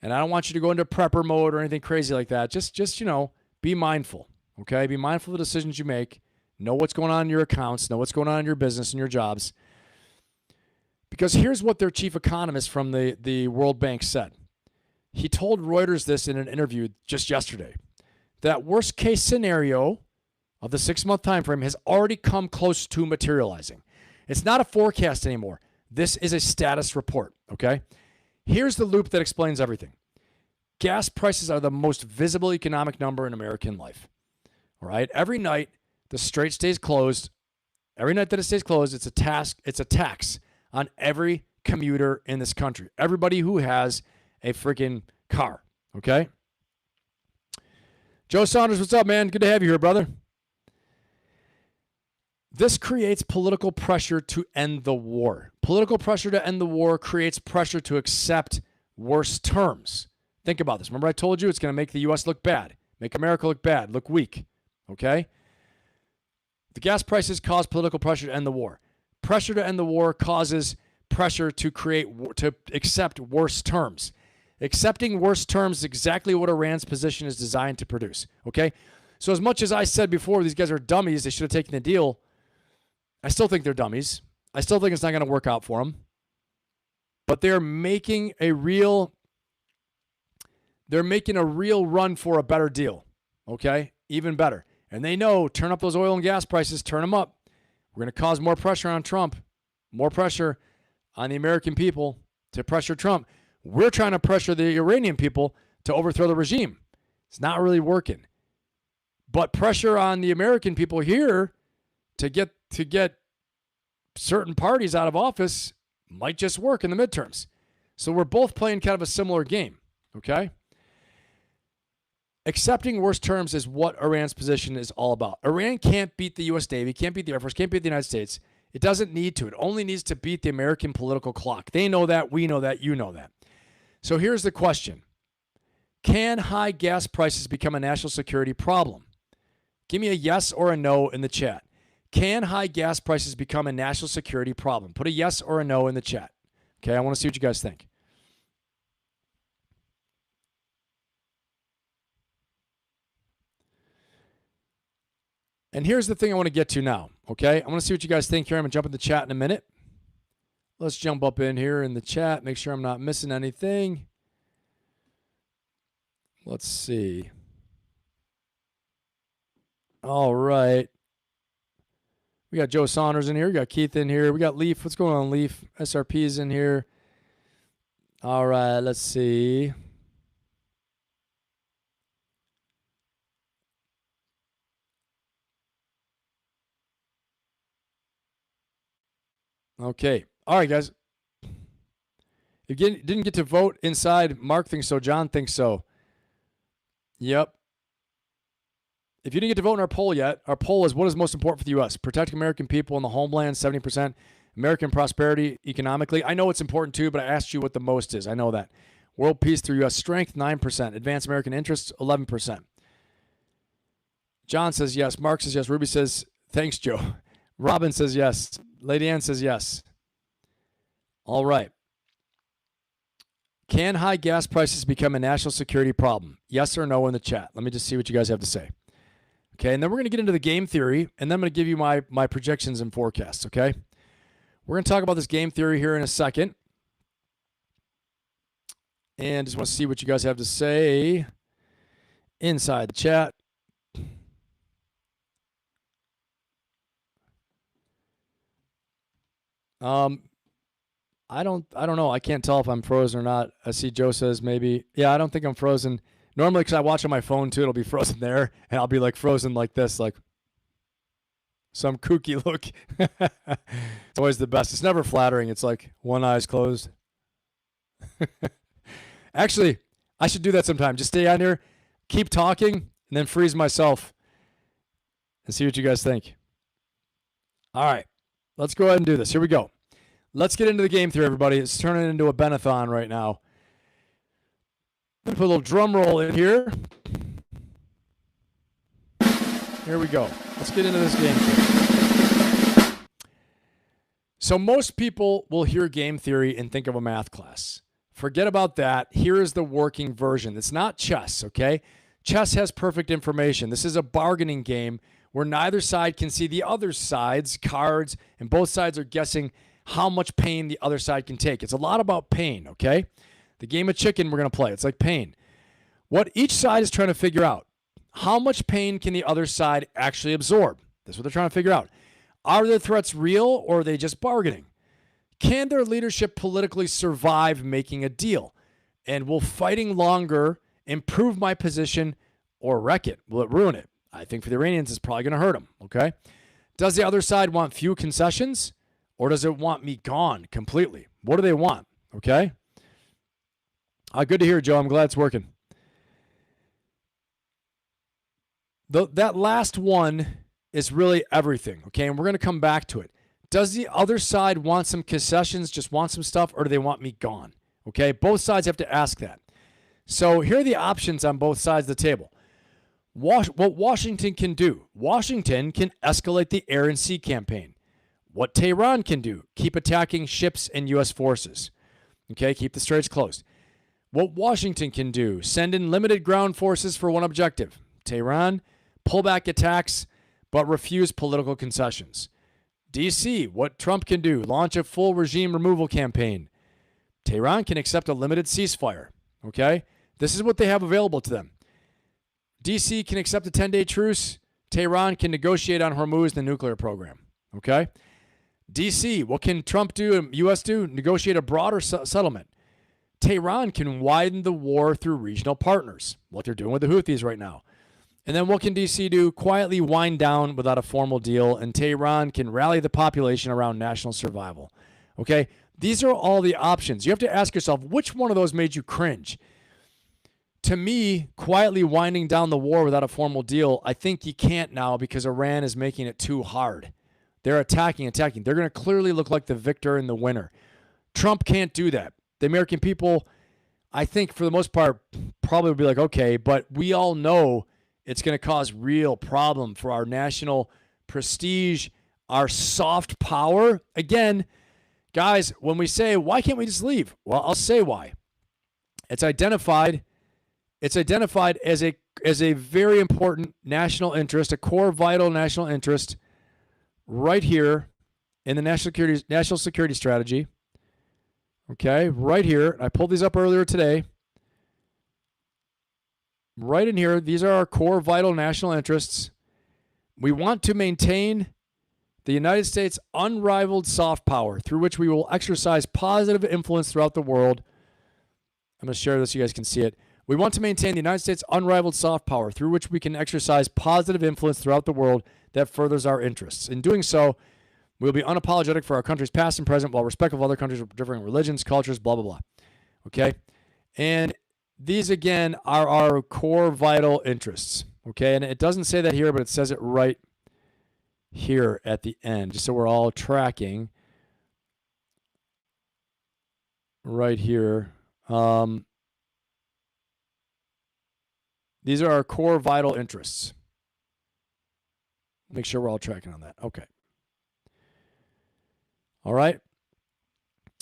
And I don't want you to go into prepper mode or anything crazy like that. Just be mindful, okay? Be mindful of the decisions you make. Know what's going on in your accounts. Know what's going on in your business and your jobs. Because here's what their chief economist from the World Bank said. He told Reuters this in an interview just yesterday. That worst case scenario of the 6-month time frame has already come close to materializing. It's not a forecast anymore. This is a status report, okay? Here's the loop that explains everything. Gas prices are the most visible economic number in American life. All right? Every night the strait stays closed. Every night that it stays closed, it's a tax on every commuter in this country. Everybody who has a freaking car, okay? Joe Saunders, what's up, man? Good to have you here, brother. This creates political pressure to end the war. Political pressure to end the war creates pressure to accept worse terms. Think about this. Remember I told you it's going to make the U.S. look bad, make America look bad, look weak, okay? The gas prices cause political pressure to end the war. Pressure to end the war causes pressure to accept worse terms. Accepting worse terms is exactly what Iran's position is designed to produce, okay? So as much as I said before, these guys are dummies, they should have taken the deal, I still think they're dummies. I still think it's not going to work out for them. But they're making a real run for a better deal, okay? Even better. And they know, turn up those oil and gas prices, turn them up. We're going to cause more pressure on Trump, more pressure on the American people to pressure Trump. We're trying to pressure the Iranian people to overthrow the regime. It's not really working. But pressure on the American people here to get certain parties out of office might just work in the midterms. So we're both playing kind of a similar game, okay? Accepting worse terms is what Iran's position is all about. Iran can't beat the U.S. Navy, can't beat the Air Force, can't beat the United States. It doesn't need to. It only needs to beat the American political clock. They know that. We know that. You know that. So here's the question. Can high gas prices become a national security problem? Give me a yes or a no in the chat. Can high gas prices become a national security problem? Put a yes or a no in the chat. Okay, I want to see what you guys think. And here's the thing I want to get to now, okay? I want to see what you guys think here. I'm going to jump in the chat in a minute. Let's jump up in here in the chat, make sure I'm not missing anything. Let's see. All right. We got Joe Saunders in here. We got Keith in here. We got Leaf. What's going on, Leaf? SRP's in here. All right, let's see. Okay. All right, guys. If you didn't get to vote inside, Mark thinks so. John thinks so. Yep. If you didn't get to vote in our poll yet, our poll is what is most important for the U.S.? Protecting American people in the homeland, 70%. American prosperity economically. I know it's important too, but I asked you what the most is. I know that. World peace through U.S. strength, 9%. Advance American interests, 11%. John says yes. Mark says yes. Ruby says, thanks, Joe. Robin says yes. Lady Ann says yes. All right. Can high gas prices become a national security problem? Yes or no in the chat. Let me just see what you guys have to say. Okay, and then we're going to get into the game theory, and then I'm going to give you my projections and forecasts, okay? We're going to talk about this game theory here in a second. And just want to see what you guys have to say inside the chat. I don't know. I can't tell if I'm frozen or not. I see Joe says maybe. Yeah, I don't think I'm frozen. Normally, because I watch on my phone too, it'll be frozen there, and I'll be like frozen like this, like some kooky look. It's always the best. It's never flattering. It's like one eye's closed. Actually, I should do that sometime. Just stay on here, keep talking, and then freeze myself and see what you guys think. All right, let's go ahead and do this. Here we go. Let's get into the game theory, everybody. It's turning into a Benathon right now. I'm going to put a little drum roll in here. Here we go. Let's get into this game theory. So most people will hear game theory and think of a math class. Forget about that. Here is the working version. It's not chess, okay? Chess has perfect information. This is a bargaining game where neither side can see the other side's cards, and both sides are guessing how much pain the other side can take. It's a lot about pain, okay? The game of chicken we're going to play. It's like pain. What each side is trying to figure out, how much pain can the other side actually absorb? That's what they're trying to figure out. Are their threats real, or are they just bargaining? Can their leadership politically survive making a deal? And will fighting longer improve my position or wreck it? Will it ruin it? I think for the Iranians, it's probably going to hurt them, okay? Does the other side want few concessions? Or does it want me gone completely? What do they want? Okay. Good to hear, Joe. I'm glad it's working. That last one is really everything. Okay. And we're going to come back to it. Does the other side want some concessions, just want some stuff, or do they want me gone? Okay. Both sides have to ask that. So here are the options on both sides of the table. What Washington can do. Washington can escalate the air and sea campaign. What Tehran can do, keep attacking ships and U.S. forces. Okay, keep the straits closed. What Washington can do, send in limited ground forces for one objective. Tehran, pull back attacks, but refuse political concessions. D.C., what Trump can do, launch a full regime removal campaign. Tehran can accept a limited ceasefire. Okay, this is what they have available to them. D.C. can accept a 10-day truce. Tehran can negotiate on Hormuz, the nuclear program. Okay? D.C., what can Trump do and U.S. do? Negotiate a broader settlement. Tehran can widen the war through regional partners, what they're doing with the Houthis right now. And then what can D.C. do? Quietly wind down without a formal deal, and Tehran can rally the population around national survival. Okay? These are all the options. You have to ask yourself, which one of those made you cringe? To me, quietly winding down the war without a formal deal, I think you can't now because Iran is making it too hard. They're attacking. They're going to clearly look like the victor and the winner. Trump can't do that. The American people, I think for the most part, probably will be like, okay, but we all know it's going to cause real problem for our national prestige, our soft power. Again, guys, when we say, why can't we just leave? Well, I'll say why. It's identified as a very important national interest, a core vital national interest right here in the national security strategy. Okay, right here. I pulled these up earlier today. Right in here, these are our core vital national interests. We want to maintain the United States' unrivaled soft power through which we will exercise positive influence throughout the world. I'm going to share this so you guys can see it. We want to maintain the United States' unrivaled soft power through which we can exercise positive influence throughout the world that furthers our interests. In doing so, we will be unapologetic for our country's past and present while respectful of other countries with differing religions, cultures, blah, blah, blah. Okay? And these, again, are our core vital interests. Okay? And it doesn't say that here, but it says it right here at the end, just so we're all tracking. Right here. These are our core vital interests. Make sure we're all tracking on that. Okay. All right.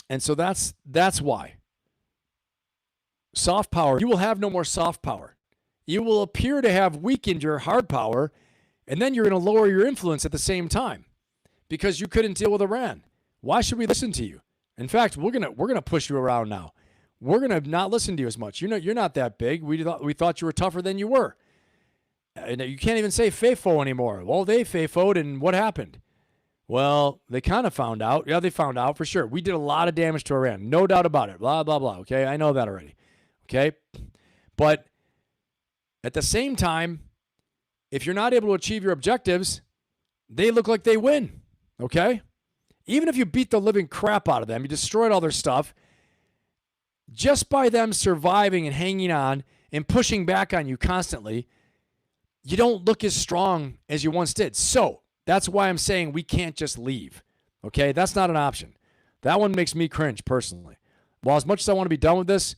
And so that's why. Soft power. You will have no more soft power. You will appear to have weakened your hard power, and then you're going to lower your influence at the same time because you couldn't deal with Iran. Why should we listen to you? In fact, we're gonna push you around now. We're gonna not listen to you as much. You're not that big. We thought you were tougher than you were. And you can't even say FAFO anymore. Well, they FAFO'd, and what happened? Well, they kind of found out. Yeah, they found out for sure. We did a lot of damage to Iran. No doubt about it. Blah, blah, blah. Okay, I know that already. Okay? But at the same time, if you're not able to achieve your objectives, they look like they win. Okay? Even if you beat the living crap out of them, you destroyed all their stuff, just by them surviving and hanging on and pushing back on you constantly, you don't look as strong as you once did. So that's why I'm saying we can't just leave. Okay? That's not an option. That one makes me cringe personally. While as much as I want to be done with this,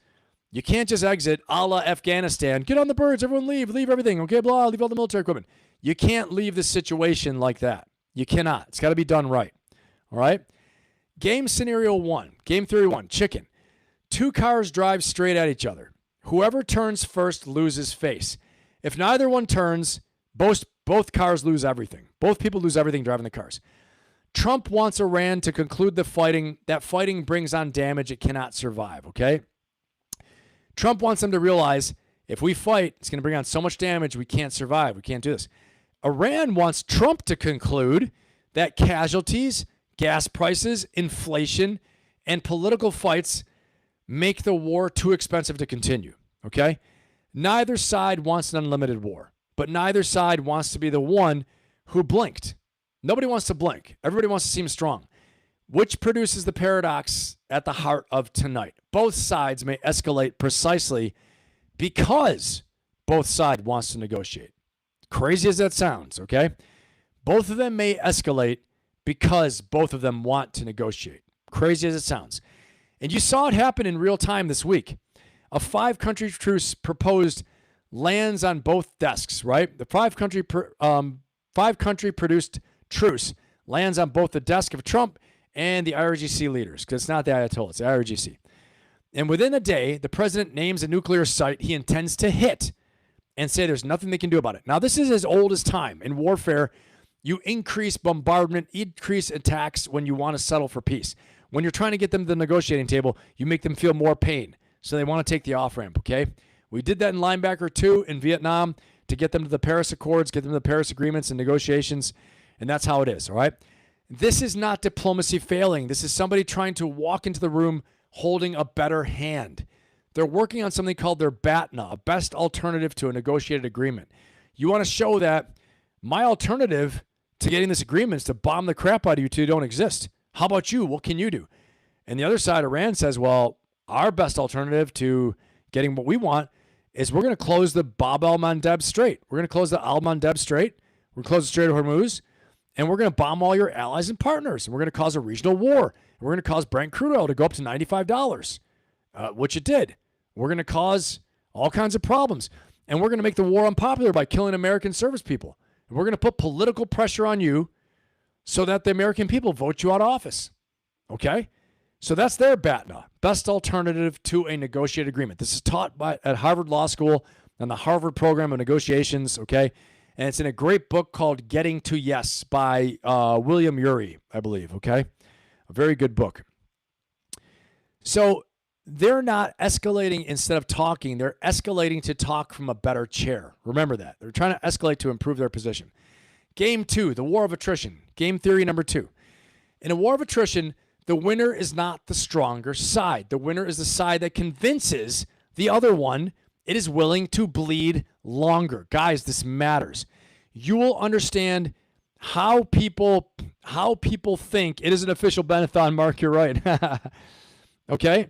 you can't just exit a la Afghanistan. Get on the birds, everyone leave everything. Okay, blah, leave all the military equipment. You can't leave the situation like that. You cannot. It's got to be done right. All right? Game scenario 1, game theory 1, chicken. 2 cars drive straight at each other. Whoever turns first loses face. If neither one turns, both cars lose everything. Both people lose everything driving the cars. Trump wants Iran to conclude the fighting. That fighting brings on damage it cannot survive, okay? Trump wants them to realize if we fight, it's going to bring on so much damage we can't survive. We can't do this. Iran wants Trump to conclude that casualties, gas prices, inflation, and political fights make the war too expensive to continue, okay? Neither side wants an unlimited war, but neither side wants to be the one who blinked. Nobody wants to blink. Everybody wants to seem strong, which produces the paradox at the heart of tonight. Both sides may escalate precisely because both sides wants to negotiate. Crazy as that sounds, okay? Both of them may escalate because both of them want to negotiate. Crazy as it sounds. And you saw it happen in real time this week. A 5-country truce proposed lands on both desks, right? The 5-country produced truce lands on both the desk of Trump and the IRGC leaders, because it's not the Ayatollah, it's the IRGC. And within a day, the president names a nuclear site he intends to hit and say there's nothing they can do about it. Now, this is as old as time. In warfare, you increase bombardment, increase attacks when you want to settle for peace. When you're trying to get them to the negotiating table, you make them feel more pain. So they want to take the off-ramp, okay? We did that in Linebacker 2 in Vietnam to get them to the Paris Accords, get them to the Paris Agreements and negotiations, and that's how it is, all right? This is not diplomacy failing. This is somebody trying to walk into the room holding a better hand. They're working on something called their BATNA, a best alternative to a negotiated agreement. You want to show that my alternative to getting this agreement is to bomb the crap out of you till you don't exist. How about you? What can you do? And the other side, Iran, says, well, our best alternative to getting what we want is we're going to close the Bab el-Mandeb Strait. We're going to close the al-Mandeb Strait. We're going to close the Strait of Hormuz. And we're going to bomb all your allies and partners. And we're going to cause a regional war. And we're going to cause Brent crude oil to go up to $95, which it did. We're going to cause all kinds of problems. And we're going to make the war unpopular by killing American service people. And we're going to put political pressure on you so that the American people vote you out of office. Okay? So that's their BATNA, best alternative to a negotiated agreement. This is taught at Harvard Law School and the Harvard Program of Negotiations, okay? And it's in a great book called Getting to Yes by William Ury, I believe, okay? A very good book. So they're not escalating instead of talking. They're escalating to talk from a better chair. Remember that. They're trying to escalate to improve their position. Game 2, the war of attrition. Game theory number 2. In a war of attrition, the winner is not the stronger side. The winner is the side that convinces the other one it is willing to bleed longer. Guys, this matters. You will understand how people think. It is an official Benathon, Mark, you're right. Okay?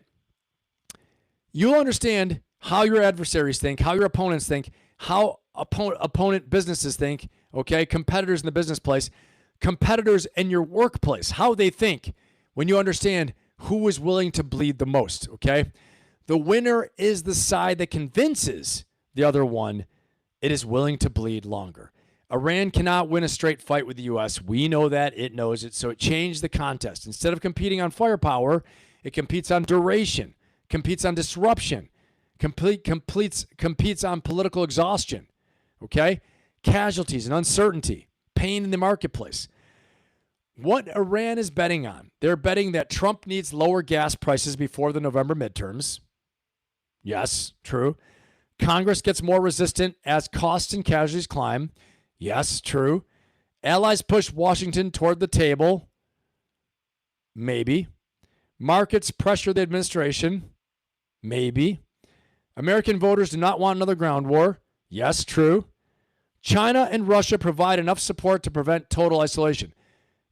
You'll understand how your adversaries think, how your opponents think, how opponent businesses think, okay? Competitors in the business place, competitors in your workplace, how they think when you understand who is willing to bleed the most, okay? The winner is the side that convinces the other one it is willing to bleed longer. Iran cannot win a straight fight with the U.S. We know that. It knows it. So it changed the contest. Instead of competing on firepower, it competes on duration, competes on disruption, competes on political exhaustion, okay? Casualties and uncertainty, pain in the marketplace. What Iran is betting on, they're betting that Trump needs lower gas prices before the November midterms. Yes, true. Congress gets more resistant as costs and casualties climb. Yes, true. Allies push Washington toward the table. Maybe. Markets pressure the administration. Maybe. American voters do not want another ground war. Yes, true. China and Russia provide enough support to prevent total isolation.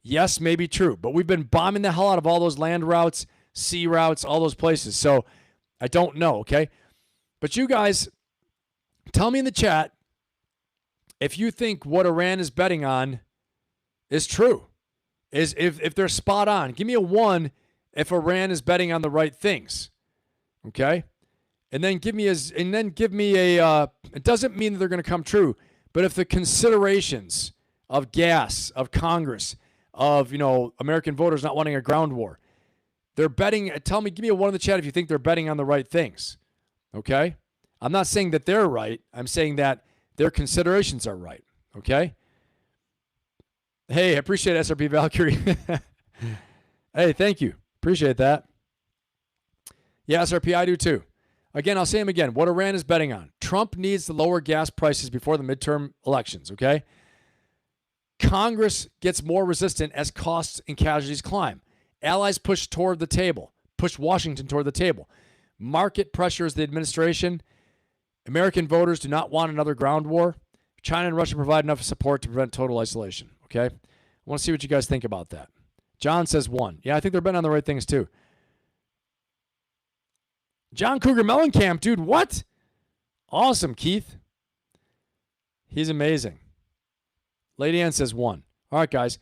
Yes, maybe true. But we've been bombing the hell out of all those land routes, sea routes, all those places. So I don't know, okay? But you guys, tell me in the chat if you think what Iran is betting on is true. Is if they're spot on. Give me a 1 if Iran is betting on the right things. Okay? And then give me a it doesn't mean that they're going to come true, but if the considerations of gas, of Congress, of, American voters not wanting a ground war, they're betting, give me a 1 in the chat if you think they're betting on the right things. Okay? I'm not saying that they're right. I'm saying that their considerations are right. Okay? Hey, I appreciate SRP Valkyrie. Hey, thank you. Appreciate that. Yeah, SRP, I do too. Again, I'll say them again. What Iran is betting on. Trump needs to lower gas prices before the midterm elections, okay? Congress gets more resistant as costs and casualties climb. Allies push Washington toward the table. Market pressures the administration. American voters do not want another ground war. China and Russia provide enough support to prevent total isolation, okay? I want to see what you guys think about that. John says 1. Yeah, I think they're betting on the right things too. John Cougar Mellencamp, dude, what? Awesome, Keith. He's amazing. Lady Ann says 1. All right, guys.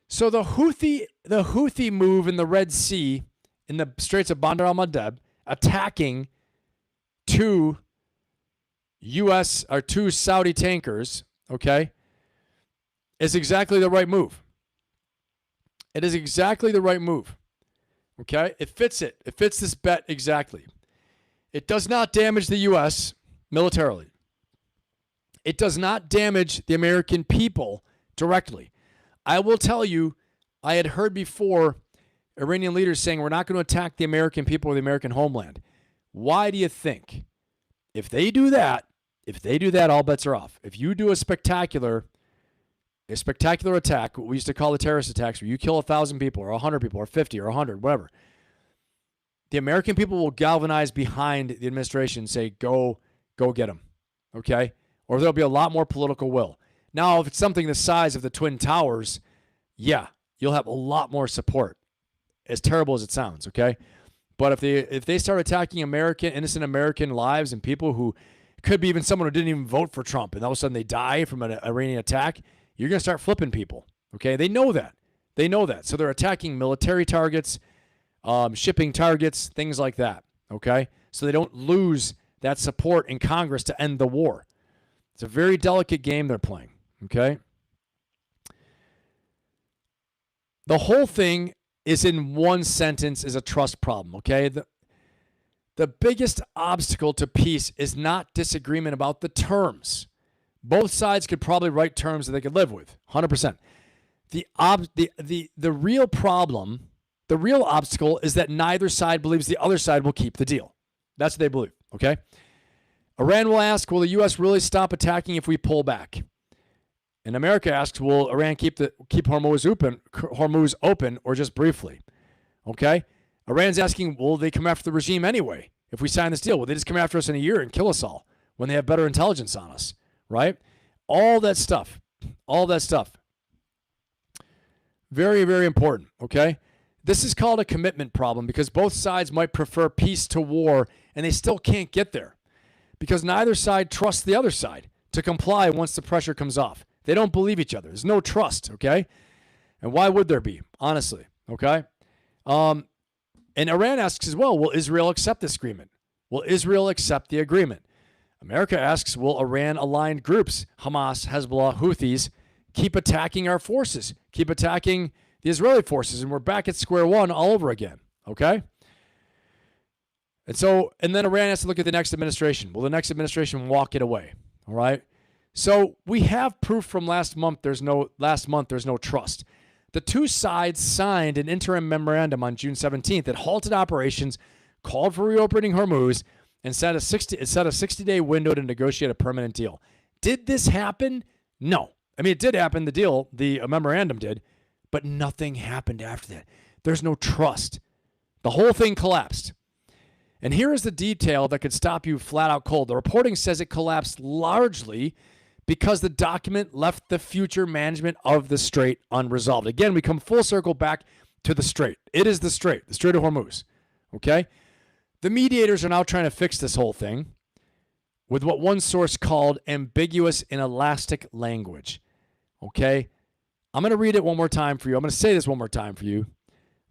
So the Houthi move in the Red Sea, in the Straits of Bab el-Mandeb, attacking two Saudi tankers, okay, is exactly the right move. It is exactly the right move. Okay? It fits it. It fits this bet exactly. It does not damage the U.S. militarily. It does not damage the American people directly. I will tell you, I had heard before Iranian leaders saying we're not going to attack the American people or the American homeland. Why do you think? If they do that, all bets are off. If you do a spectacular attack, what we used to call the terrorist attacks, where you kill 1,000 people or 100 people or 50 or 100, whatever, the American people will galvanize behind the administration and say, go get them, okay? Or there'll be a lot more political will. Now, if it's something the size of the Twin Towers, yeah, you'll have a lot more support, as terrible as it sounds, okay? But if they start attacking innocent American lives and people who could be even someone who didn't even vote for Trump, and all of a sudden they die from an Iranian attack, you're going to start flipping people, okay? They know that. So they're attacking military targets, shipping targets, things like that, okay? So they don't lose that support in Congress to end the war. It's a very delicate game they're playing, okay? The whole thing is in one sentence is a trust problem, okay? The biggest obstacle to peace is not disagreement about the terms. Both sides could probably write terms that they could live with, 100%. The real problem, the real obstacle is that neither side believes the other side will keep the deal. That's what they believe, okay? Iran will ask, will the U.S. really stop attacking if we pull back? And America asks, will Iran keep Hormuz open or just briefly? Okay? Iran's asking, will they come after the regime anyway if we sign this deal? Will they just come after us in a year and kill us all when they have better intelligence on us? Right? All that stuff. Very, very important, okay? This is called a commitment problem because both sides might prefer peace to war and they still can't get there because neither side trusts the other side to comply once the pressure comes off. They don't believe each other. There's no trust, okay? And why would there be, honestly, okay? And Iran asks as well, will Israel accept this agreement? Will Israel accept the agreement? America asks, will Iran-aligned groups, Hamas, Hezbollah, Houthis, keep attacking our forces, keep attacking the Israeli forces, and we're back at square one all over again, okay? And then Iran has to look at the next administration. Will the next administration walk it away, all right? So we have proof from last month there's no trust. The two sides signed an interim memorandum on June 17th that halted operations, called for reopening Hormuz, and set a 60-day window to negotiate a permanent deal. Did this happen? No. I mean, it did happen, the memorandum did, but nothing happened after that. There's no trust. The whole thing collapsed. And here is the detail that could stop you flat out cold. The reporting says it collapsed largely because the document left the future management of the Strait unresolved. Again, we come full circle back to the Strait. It is the Strait of Hormuz. Okay? The mediators are now trying to fix this whole thing with what one source called ambiguous and elastic language. Okay? I'm going to read it one more time for you. I'm going to say this one more time for you.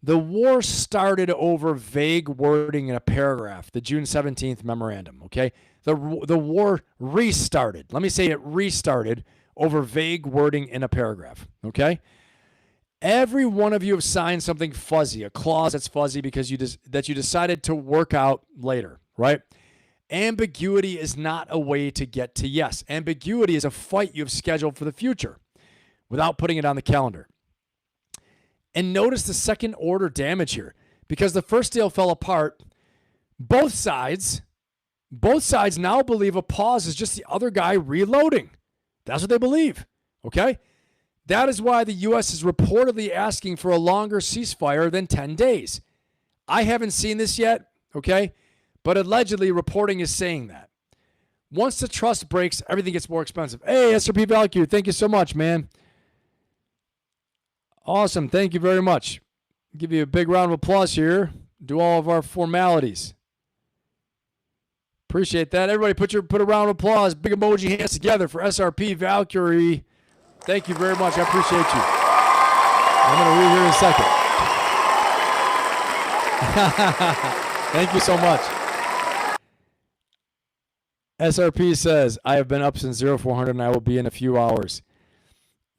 The war started over vague wording in a paragraph, the June 17th memorandum, okay? The war restarted. Let me say it restarted over vague wording in a paragraph, okay? Every one of you have signed something fuzzy, a clause that's fuzzy because you decided to work out later, right? Ambiguity is not a way to get to yes. Ambiguity is a fight you have scheduled for the future without putting it on the calendar. And notice the second order damage here. Because the first deal fell apart, both sides now believe a pause is just the other guy reloading. That's what they believe, okay? That is why the U.S. is reportedly asking for a longer ceasefire than 10 days. I haven't seen this yet, okay? But allegedly, reporting is saying that. Once the trust breaks, everything gets more expensive. Hey, SRP Valkyrie, thank you so much, man. Awesome. Thank you very much. Give you a big round of applause here. Do all of our formalities. Appreciate that. Everybody put a round of applause, big emoji hands together for SRP Valkyrie. Thank you very much. I appreciate you. I'm going to read here in a second. Thank you so much. SRP says, I have been up since 0400 and I will be in a few hours.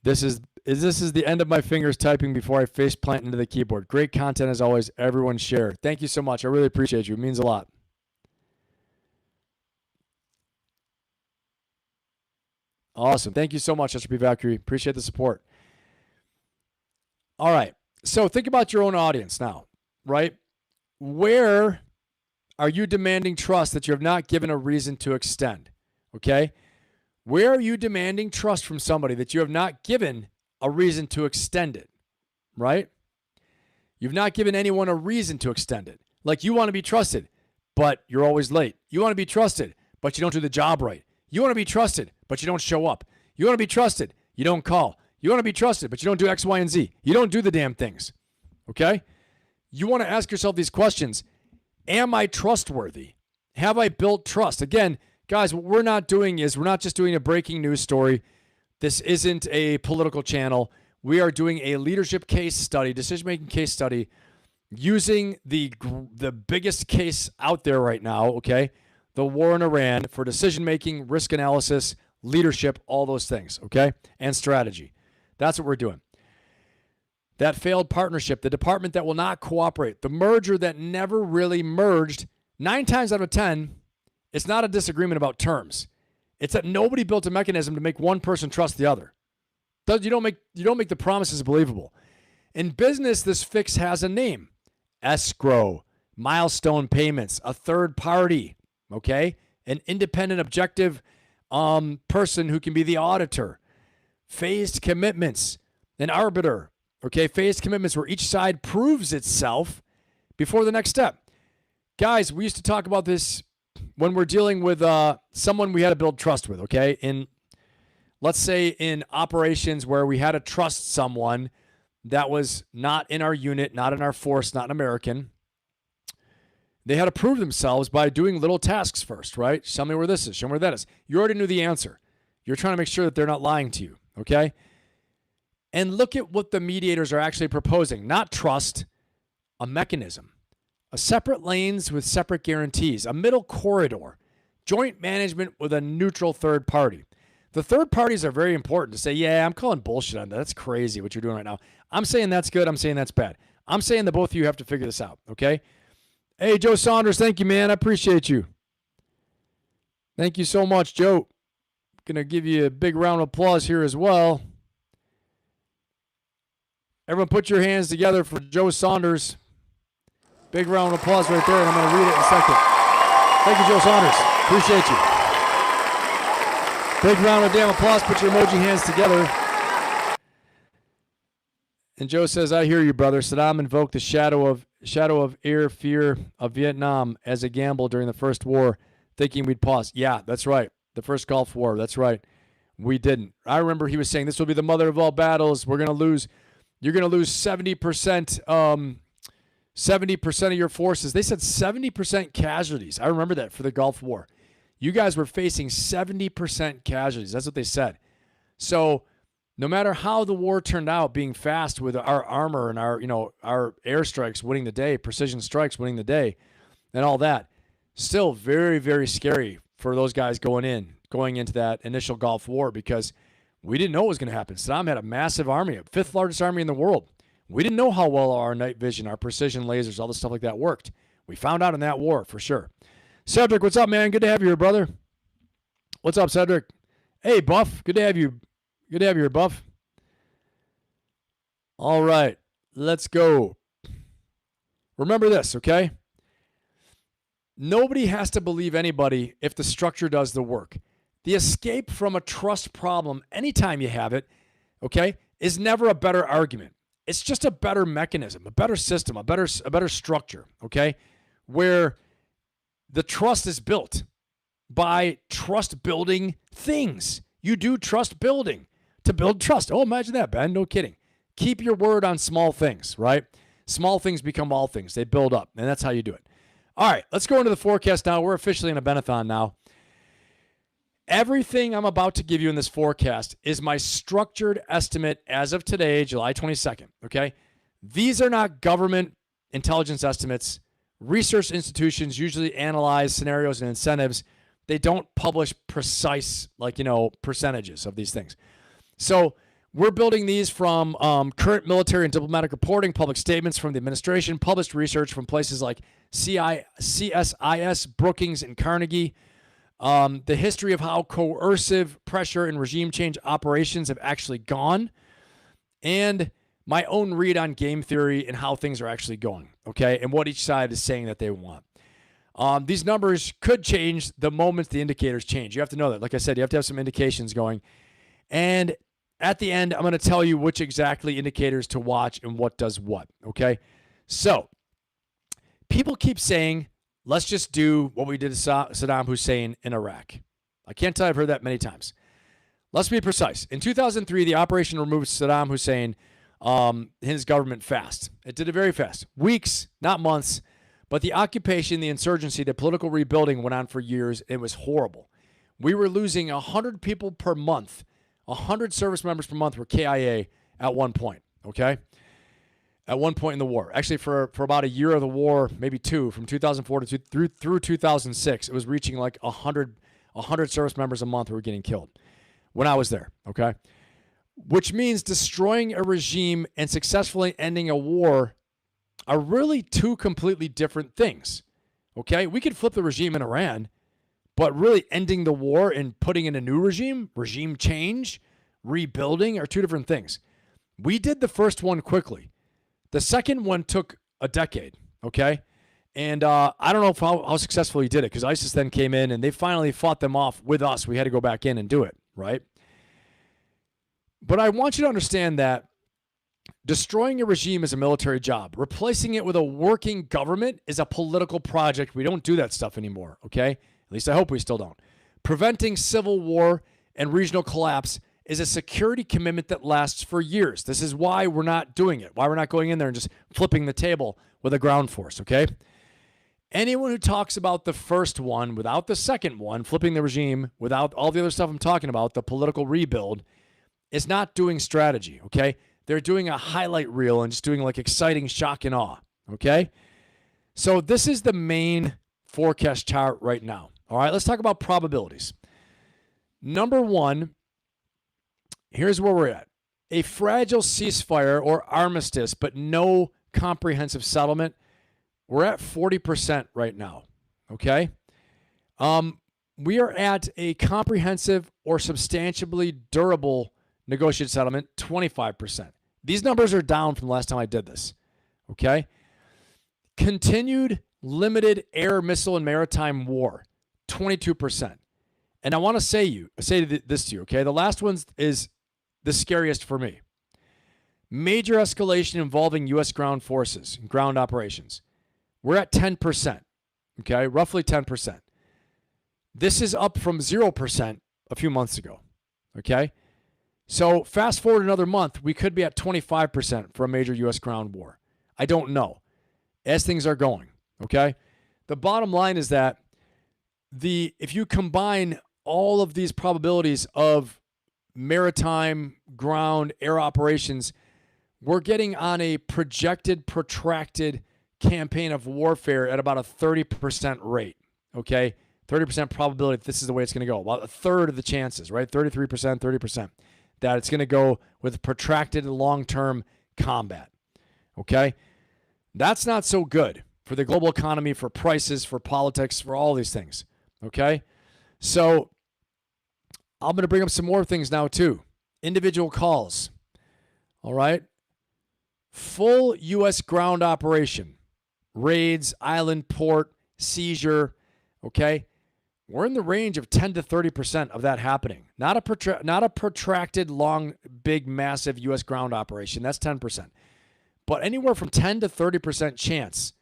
This is the end of my fingers typing before I face plant into the keyboard. Great content as always. Everyone share. Thank you so much. I really appreciate you. It means a lot. Awesome. Thank you so much, SRP Valkyrie. Appreciate the support. All right. So think about your own audience now, right? Where are you demanding trust that you have not given a reason to extend? Okay? Where are you demanding trust from somebody that you have not given a reason to extend it, right? You've not given anyone a reason to extend it. Like you want to be trusted, but you're always late. You want to be trusted, but you don't do the job right. You want to be trusted, but you don't show up. You want to be trusted, you don't call. You want to be trusted, but you don't do X, Y, and Z. You don't do the damn things, okay? You want to ask yourself these questions. Am I trustworthy? Have I built trust? Again, guys, what we're not doing is we're not just doing a breaking news story. This isn't a political channel. We are doing a leadership case study, decision-making case study, using the biggest case out there right now, okay? The war in Iran for decision-making, risk analysis, leadership, all those things, okay? And strategy. That's what we're doing. That failed partnership, the department that will not cooperate, the merger that never really merged, 9 times out of 10, it's not a disagreement about terms. It's that nobody built a mechanism to make one person trust the other. You don't make the promises believable. In business, this fix has a name. Escrow, milestone payments, a third party, okay? An independent, objective person who can be the auditor. Phased commitments, an arbiter, okay? Phased commitments where each side proves itself before the next step. Guys, we used to talk about this when we're dealing with someone we had to build trust with, okay? Let's say in operations where we had to trust someone that was not in our unit, not in our force, not an American. They had to prove themselves by doing little tasks first, right? Show me where this is, show me where that is. You already knew the answer. You're trying to make sure that they're not lying to you, okay? And look at what the mediators are actually proposing. Not trust, a mechanism. A separate lanes with separate guarantees, a middle corridor, joint management with a neutral third party. The third parties are very important to say, yeah, I'm calling bullshit on that. That's crazy what you're doing right now. I'm saying that's good. I'm saying that's bad. I'm saying that both of you have to figure this out, okay? Hey, Joe Saunders, thank you, man. I appreciate you. Thank you so much, Joe. Going to give you a big round of applause here as well. Everyone put your hands together for Joe Saunders. Big round of applause right there, and I'm going to read it in a second. Thank you, Joe Saunders. Appreciate you. Big round of damn applause. Put your emoji hands together. And Joe says, I hear you, brother. Saddam invoked the shadow of fear of Vietnam as a gamble during the first war, thinking we'd pause. Yeah, that's right. The first Gulf War. That's right. We didn't. I remember he was saying this will be the mother of all battles. We're going to lose. You're going to lose 70%. 70% of your forces. They said 70% casualties. I remember that for the Gulf War. You guys were facing 70% casualties. That's what they said. So no matter how the war turned out, being fast with our armor and our airstrikes winning the day, precision strikes winning the day, and all that, still very, very scary for those guys going into that initial Gulf War, because we didn't know what was going to happen. Saddam had a massive army, a fifth largest army in the world. We didn't know how well our night vision, our precision lasers, all the stuff like that worked. We found out in that war for sure. Cedric, what's up, man? Good to have you here, brother. What's up, Cedric? Hey, Buff. Good to have you. Good to have you here, Buff. All right, let's go. Remember this, okay? Nobody has to believe anybody if the structure does the work. The escape from a trust problem, anytime you have it, okay, is never a better argument. It's just a better mechanism, a better system, a better structure, okay, where the trust is built by trust-building things. You do trust building to build trust. Oh, imagine that, Ben. No kidding. Keep your word on small things, right? Small things become all things. They build up, and that's how you do it. All right, let's go into the forecast now. We're officially in a Benathon now. Everything I'm about to give you in this forecast is my structured estimate as of today, July 22nd, okay? These are not government intelligence estimates. Research institutions usually analyze scenarios and incentives. They don't publish precise, percentages of these things. So we're building these from current military and diplomatic reporting, public statements from the administration, published research from places like CSIS, Brookings, and Carnegie, the history of how coercive pressure and regime change operations have actually gone, and my own read on game theory and how things are actually going, okay, and what each side is saying that they want. These numbers could change the moment the indicators change. You have to know that. Like I said, you have to have some indications going. And at the end, I'm going to tell you which exactly indicators to watch and what does what, okay? So people keep saying, let's just do what we did to Saddam Hussein in Iraq. I can't tell you I've heard that many times. Let's be precise. In 2003, the operation removed Saddam Hussein, his government fast. It did it very fast. Weeks, not months. But the occupation, the insurgency, the political rebuilding went on for years. It was horrible. We were losing 100 people per month. 100 service members per month were KIA at one point, okay? At one point in the war. Actually, for about a year of the war, maybe two, from 2004 to through 2006, it was reaching like 100 service members a month who were getting killed when I was there, okay? Which means destroying a regime and successfully ending a war are really two completely different things, okay? We could flip the regime in Iran, but really ending the war and putting in a new regime change, rebuilding are two different things. We did the first one quickly. The second one took a decade, okay? And I don't know how successful he did it, because ISIS then came in and they finally fought them off with us. We had to go back in and do it, right? But I want you to understand that destroying a regime is a military job. Replacing it with a working government is a political project. We don't do that stuff anymore, okay? At least I hope we still don't. Preventing civil war and regional collapse is a security commitment that lasts for years. This is why we're not doing it, why we're not going in there and just flipping the table with a ground force, okay? Anyone who talks about the first one without the second one, flipping the regime, without all the other stuff I'm talking about, the political rebuild, is not doing strategy, okay? They're doing a highlight reel and just doing like exciting shock and awe, okay? So this is the main forecast chart right now. All right, let's talk about probabilities. Number one, here's where we're at. A fragile ceasefire or armistice, but no comprehensive settlement. We're at 40% right now, okay? We are at a comprehensive or substantially durable negotiated settlement, 25%. These numbers are down from the last time I did this. Okay? Continued limited air, missile, and maritime war, 22%. And I want to say this to you, okay? The last one is the scariest for me. Major escalation involving U.S. ground forces and ground operations. We're at 10%, okay? Roughly 10%. This is up from 0% a few months ago, okay? So fast forward another month, we could be at 25% for a major U.S. ground war. I don't know as things are going, okay? The bottom line is that if you combine all of these probabilities of maritime, ground, air operations, we're getting on a projected, protracted campaign of warfare at about a 30% rate, okay? 30% probability that this is the way it's going to go. About a third of the chances, right? 33%, 30%, that it's going to go with protracted long-term combat, okay? That's not so good for the global economy, for prices, for politics, for all these things, okay? So I'm going to bring up some more things now too. Individual calls, all right? Full U.S. ground operation, raids, island port, seizure, okay? We're in the range of 10 to 30% of that happening. Not a protracted, long, big, massive U.S. ground operation. That's 10%. But anywhere from 10 to 30% chance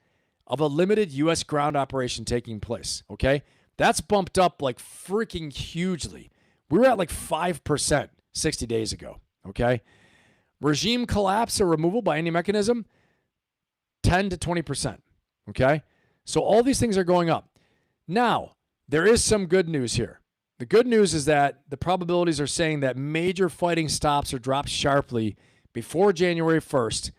of a limited U.S. ground operation taking place, okay? That's bumped up like freaking hugely. We were at like 5% 60 days ago, okay? Regime collapse or removal by any mechanism, 10 to 20%, okay? So all these things are going up. Now, there is some good news here. The good news is that the probabilities are saying that major fighting stops or drops sharply before January 1st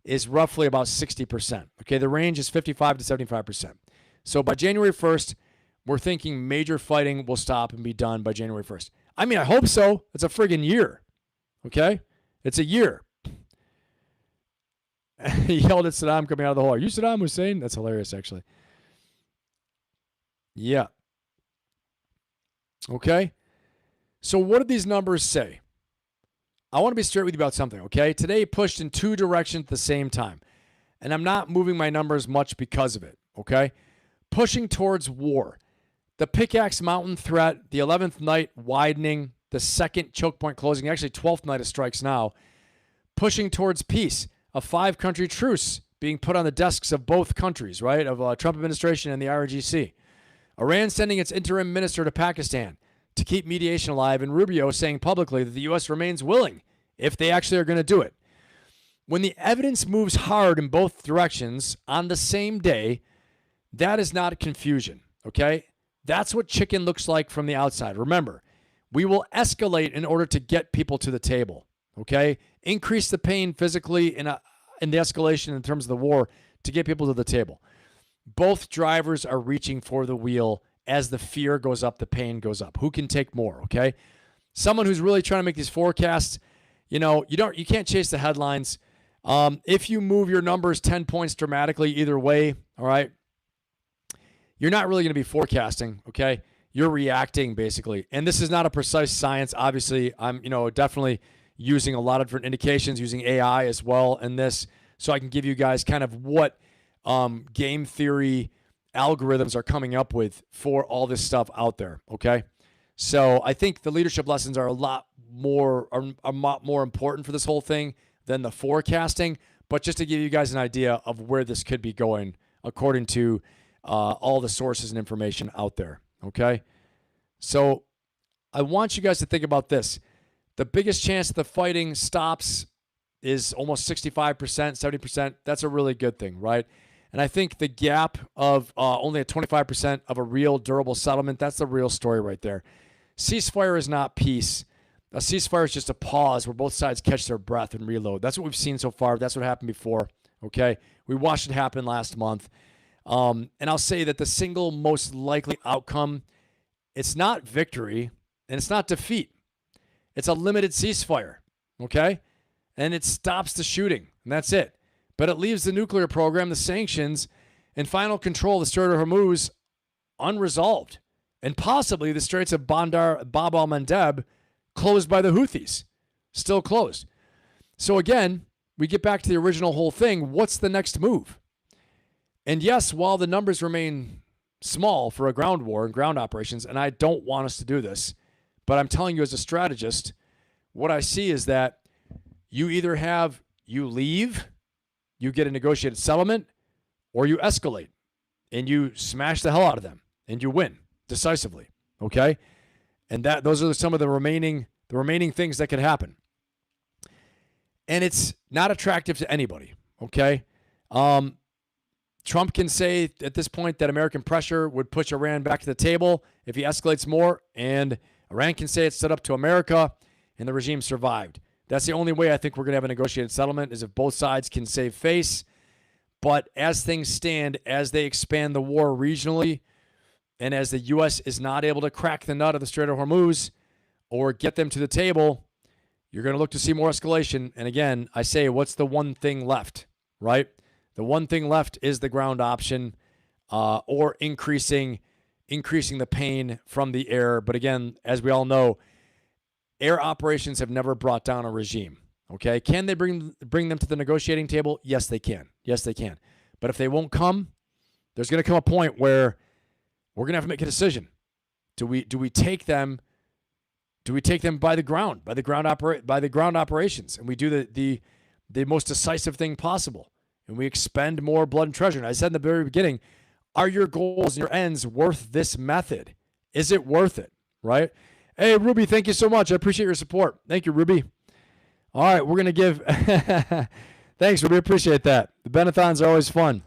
is roughly about 60%. Okay, the range is 55 to 75%. So by January 1st, we're thinking major fighting will stop and be done by January 1st. I mean, I hope so. It's a friggin' year. Okay? It's a year. He yelled at Saddam coming out of the hole. Are you Saddam Hussein? That's hilarious, actually. Yeah. Okay? So what did these numbers say? I want to be straight with you about something, okay? Today pushed in two directions at the same time. And I'm not moving my numbers much because of it, okay? Pushing towards war. The Pickaxe Mountain threat, the 11th night widening, the second choke point closing, actually 12th night of strikes now. Pushing towards peace, a 5-country truce being put on the desks of both countries, right, of Trump administration and the IRGC. Iran sending its interim minister to Pakistan to keep mediation alive, and Rubio saying publicly that the U.S. remains willing if they actually are going to do it. When the evidence moves hard in both directions on the same day, that is not confusion, okay? That's what chicken looks like from the outside. Remember, we will escalate in order to get people to the table, okay? Increase the pain physically in the escalation in terms of the war to get people to the table. Both drivers are reaching for the wheel. As the fear goes up, the pain goes up. Who can take more, okay? Someone who's really trying to make these forecasts, you can't chase the headlines. If you move your numbers 10 points dramatically either way, all right, you're not really going to be forecasting, okay? You're reacting, basically. And this is not a precise science. Obviously, I'm, definitely using a lot of different indications, using AI as well in this, so I can give you guys kind of what game theory algorithms are coming up with for all this stuff out there, okay? So I think the leadership lessons are a lot more important for this whole thing than the forecasting, but just to give you guys an idea of where this could be going according to all the sources and information out there, okay? So I want you guys to think about this. The biggest chance that the fighting stops is almost 65%, 70%. That's a really good thing, right? And I think the gap of only a 25% of a real durable settlement, that's the real story right there. Ceasefire is not peace. A ceasefire is just a pause where both sides catch their breath and reload. That's what we've seen so far. That's what happened before, okay? We watched it happen last month. And I'll say that the single most likely outcome, it's not victory and it's not defeat. It's a limited ceasefire, okay? And it stops the shooting, and that's it. But it leaves the nuclear program, the sanctions, and final control of the Strait of Hormuz unresolved. And possibly the Straits of Bab al-Mandeb closed by the Houthis. Still closed. So again, we get back to the original whole thing. What's the next move? And yes, while the numbers remain small for a ground war and ground operations, and I don't want us to do this, but I'm telling you as a strategist, what I see is that you either you leave, you get a negotiated settlement, or you escalate and you smash the hell out of them and you win decisively. Okay? And those are some of the remaining things that could happen. And it's not attractive to anybody. Okay? Trump can say at this point that American pressure would push Iran back to the table if he escalates more, and Iran can say it stood up to America and the regime survived. That's the only way I think we're going to have a negotiated settlement is if both sides can save face. But as things stand, as they expand the war regionally, and as the U.S. is not able to crack the nut of the Strait of Hormuz or get them to the table, you're going to look to see more escalation. And again, I say, what's the one thing left, right? The one thing left is the ground option or increasing the pain from the air. But again, as we all know, air operations have never brought down a regime. Okay, can they bring them to the negotiating table? Yes, they can. Yes, they can. But if they won't come, there's going to come a point where we're going to have to make a decision. Do we take them? Do we take them by the ground operations, and we do the most decisive thing possible, and we expend more blood and treasure? And I said in the very beginning, are your goals and your ends worth this method? Is it worth it? Right? Hey, Ruby, thank you so much. I appreciate your support. Thank you, Ruby. All right, we're going to give... Thanks, Ruby. Appreciate that. The Benathons are always fun.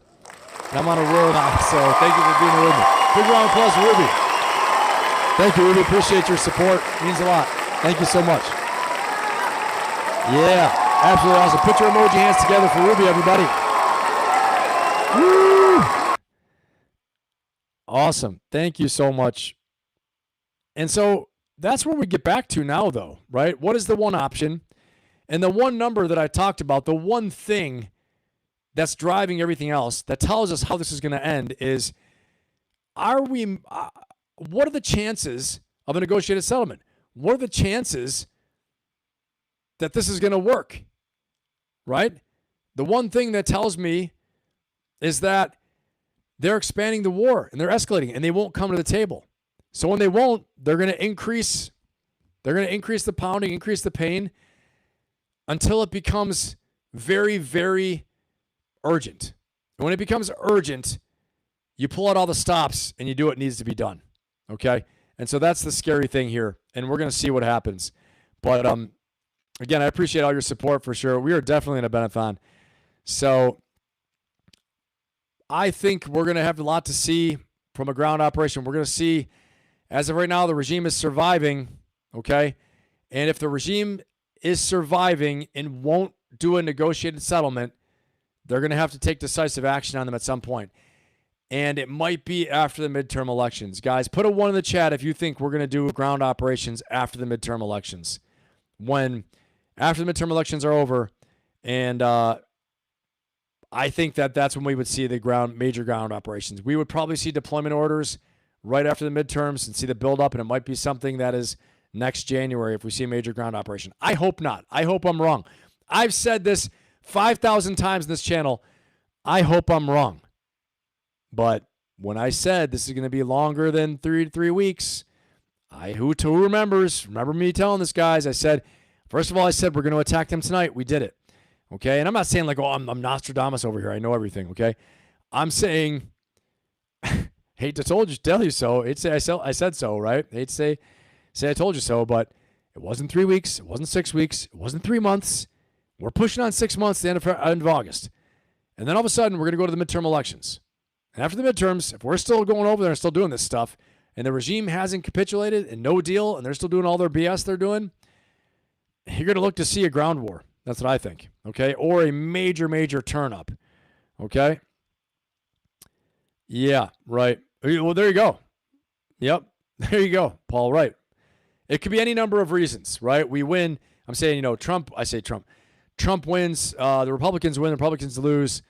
I'm on a roll now, so thank you for being here with me. Big round of applause for Ruby. Thank you, Ruby. Appreciate your support. It means a lot. Thank you so much. Yeah, absolutely awesome. Put your emoji hands together for Ruby, everybody. Woo! Awesome. Thank you so much. And so that's where we get back to now, though, right? What is the one option? And the one number that I talked about, the one thing that's driving everything else that tells us how this is going to end is, what are the chances of a negotiated settlement? What are the chances that this is going to work, right? The one thing that tells me is that they're expanding the war and they're escalating and they won't come to the table. So when they won't, they're going to increase the pounding, increase the pain, until it becomes very, very urgent. And when it becomes urgent, you pull out all the stops and you do what needs to be done. Okay? And so that's the scary thing here. And we're going to see what happens. But again, I appreciate all your support for sure. We are definitely in a Benathon. So I think we're going to have a lot to see from a ground operation. We're going to see, as of right now, the regime is surviving. Okay? And if the regime is surviving and won't do a negotiated settlement, they're going to have to take decisive action on them at some point. And it might be after the midterm elections. Guys, put a 1 in the chat if you think we're going to do ground operations after the midterm elections. After the midterm elections are over, and I think that's when we would see the major ground operations. We would probably see deployment orders right after the midterms and see the buildup, and it might be something that is next January if we see a major ground operation. I hope not. I hope I'm wrong. I've said this 5,000 times in this channel. I hope I'm wrong. But when I said this is going to be longer than 3 weeks, who remembers? Remember me telling this, guys? I said, first of all, we're going to attack them tonight. We did it. Okay? And I'm not saying like, I'm Nostradamus over here. I know everything. Okay? I'm saying, hate to tell you so. Hate to say I said so, right? Hate to say I told you so, but it wasn't 3 weeks. It wasn't 6 weeks. It wasn't 3 months. We're pushing on 6 months at the end of August. And then all of a sudden, we're going to go to the midterm elections. And after the midterms, if we're still going over there and still doing this stuff, and the regime hasn't capitulated and no deal, and they're still doing all their BS they're doing, you're going to look to see a ground war. That's what I think. Okay? Or a major, major turn up. Okay? Yeah, right. Well, there you go. Yep. There you go, Paul. Right. It could be any number of reasons, right? We win. I'm saying, Trump. I say Trump. Trump wins. The Republicans win. The Republicans lose.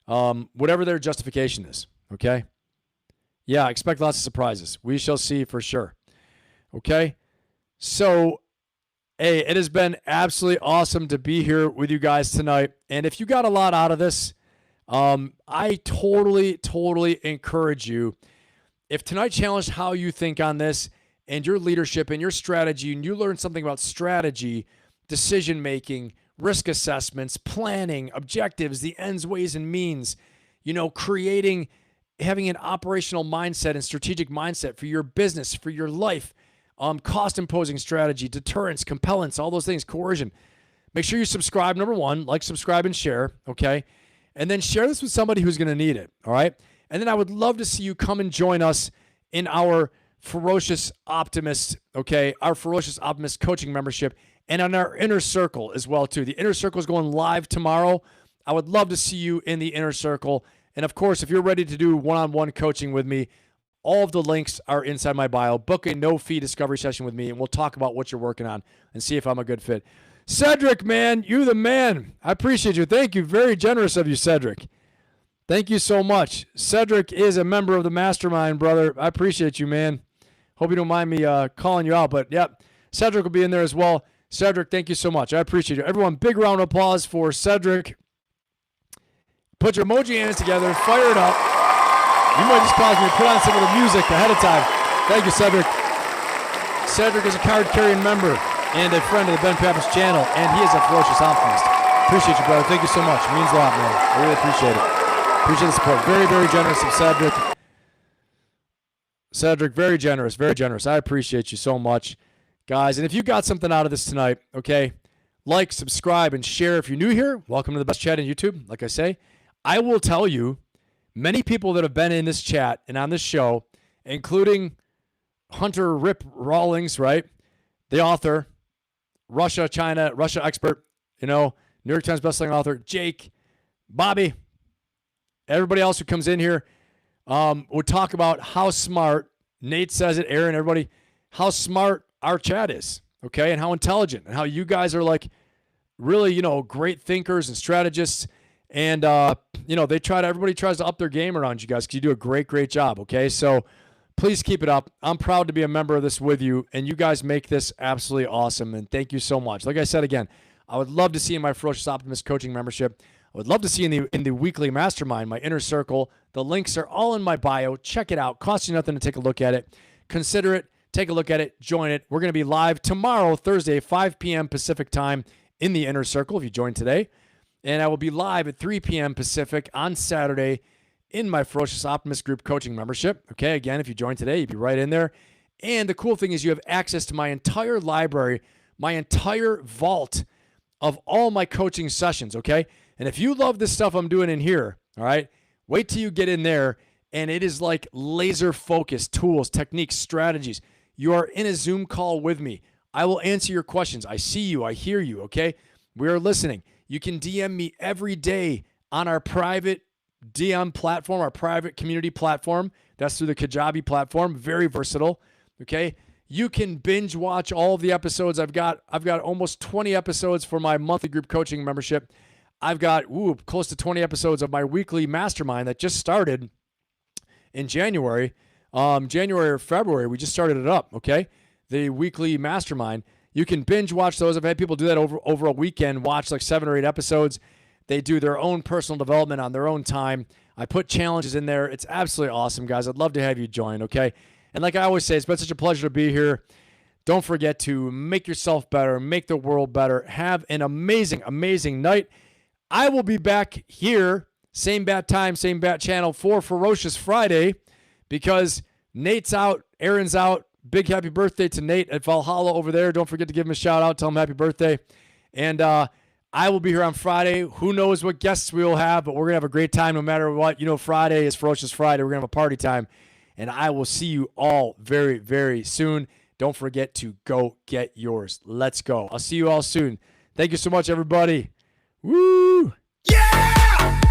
Whatever their justification is. Okay? Yeah, expect lots of surprises. We shall see for sure. Okay? So, Hey, it has been absolutely awesome to be here with you guys tonight. And if you got a lot out of this, I totally encourage you. If tonight challenged how you think on this and your leadership and your strategy, and you learn something about strategy, decision-making, risk assessments, planning, objectives, the ends, ways, and means, having an operational mindset and strategic mindset for your business, for your life, cost-imposing strategy, deterrence, compellence, all those things, coercion. Make sure you subscribe, number one, like, subscribe, and share, okay? And then share this with somebody who's going to need it, all right? And then I would love to see you come and join us in our Ferocious Optimist, okay? Our Ferocious Optimist coaching membership, and on our Inner Circle as well, too. The Inner Circle is going live tomorrow. I would love to see you in the Inner Circle. And, of course, if you're ready to do one-on-one coaching with me, all of the links are inside my bio. Book a no-fee discovery session with me, and we'll talk about what you're working on and see if I'm a good fit. Cedric, man, you the man. I appreciate you. Thank you. Very generous of you, Cedric. Thank you so much. Cedric is a member of the Mastermind, brother. I appreciate you, man. Hope you don't mind me calling you out, but, yep, Cedric will be in there as well. Cedric, thank you so much. I appreciate it. Everyone, big round of applause for Cedric. Put your emoji hands together. Fire it up. You might just cause me to put on some of the music ahead of time. Thank you, Cedric. Cedric is a card-carrying member and a friend of the Ben Pappas channel, and he is a ferocious optimist. Appreciate you, brother. Thank you so much. It means a lot, man. I really appreciate it. Appreciate the support. Very, very generous of Cedric. Cedric, very generous, very generous. I appreciate you so much, guys. And if you got something out of this tonight, okay, like, subscribe, and share. If you're new here, welcome to the best chat on YouTube. Like I say, I will tell you, many people that have been in this chat and on this show, including Hunter Rip Rawlings, right? The author, Russia expert, New York Times bestselling author, Jake, Bobby, everybody else who comes in here, would talk about how smart, Nate says it, Aaron, everybody, how smart our chat is, okay? And how intelligent, and how you guys are like really, great thinkers and strategists. And, everybody tries to up their game around you guys because you do a great job, okay? So please keep it up. I'm proud to be a member of this with you, and you guys make this absolutely awesome, and thank you so much. Like I said again, I would love to see you in my Ferocious Optimist coaching membership. I would love to see you in the weekly mastermind, my Inner Circle. The links are all in my bio. Check it out. Costs you nothing to take a look at it. Consider it. Take a look at it. Join it. We're going to be live tomorrow, Thursday, 5 p.m. Pacific time in the Inner Circle if you join today. And I will be live at 3 p.m. Pacific on Saturday in my Ferocious Optimist Group coaching membership. Okay, again, if you join today, you'd be right in there. And the cool thing is you have access to my entire library, my entire vault of all my coaching sessions, okay? And if you love this stuff I'm doing in here, all right, wait till you get in there, and it is like laser-focused tools, techniques, strategies. You are in a Zoom call with me. I will answer your questions. I see you. I hear you, okay? We are listening. You can DM me every day on our private DM platform, our private community platform. That's through the Kajabi platform. Very versatile, okay? You can binge watch all of the episodes. I've got almost 20 episodes for my monthly group coaching membership. I've got close to 20 episodes of my weekly mastermind that just started in January. January or February, we just started it up, okay? The weekly mastermind. You can binge watch those. I've had people do that over a weekend, watch like 7 or 8 episodes. They do their own personal development on their own time. I put challenges in there. It's absolutely awesome, guys. I'd love to have you join, okay? And like I always say, it's been such a pleasure to be here. Don't forget to make yourself better, make the world better. Have an amazing, amazing night. I will be back here, same bat time, same bat channel for Ferocious Friday because Nate's out, Aaron's out. Big happy birthday to Nate at Valhalla over there. Don't forget to give him a shout out. Tell him happy birthday. And I will be here on Friday. Who knows what guests we will have, but we're going to have a great time no matter what. Friday is Ferocious Friday. We're going to have a party time. And I will see you all very, very soon. Don't forget to go get yours. Let's go. I'll see you all soon. Thank you so much, everybody. Woo! Yeah!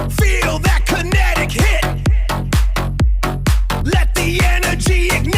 Feel that kinetic hit. Let the energy ignite.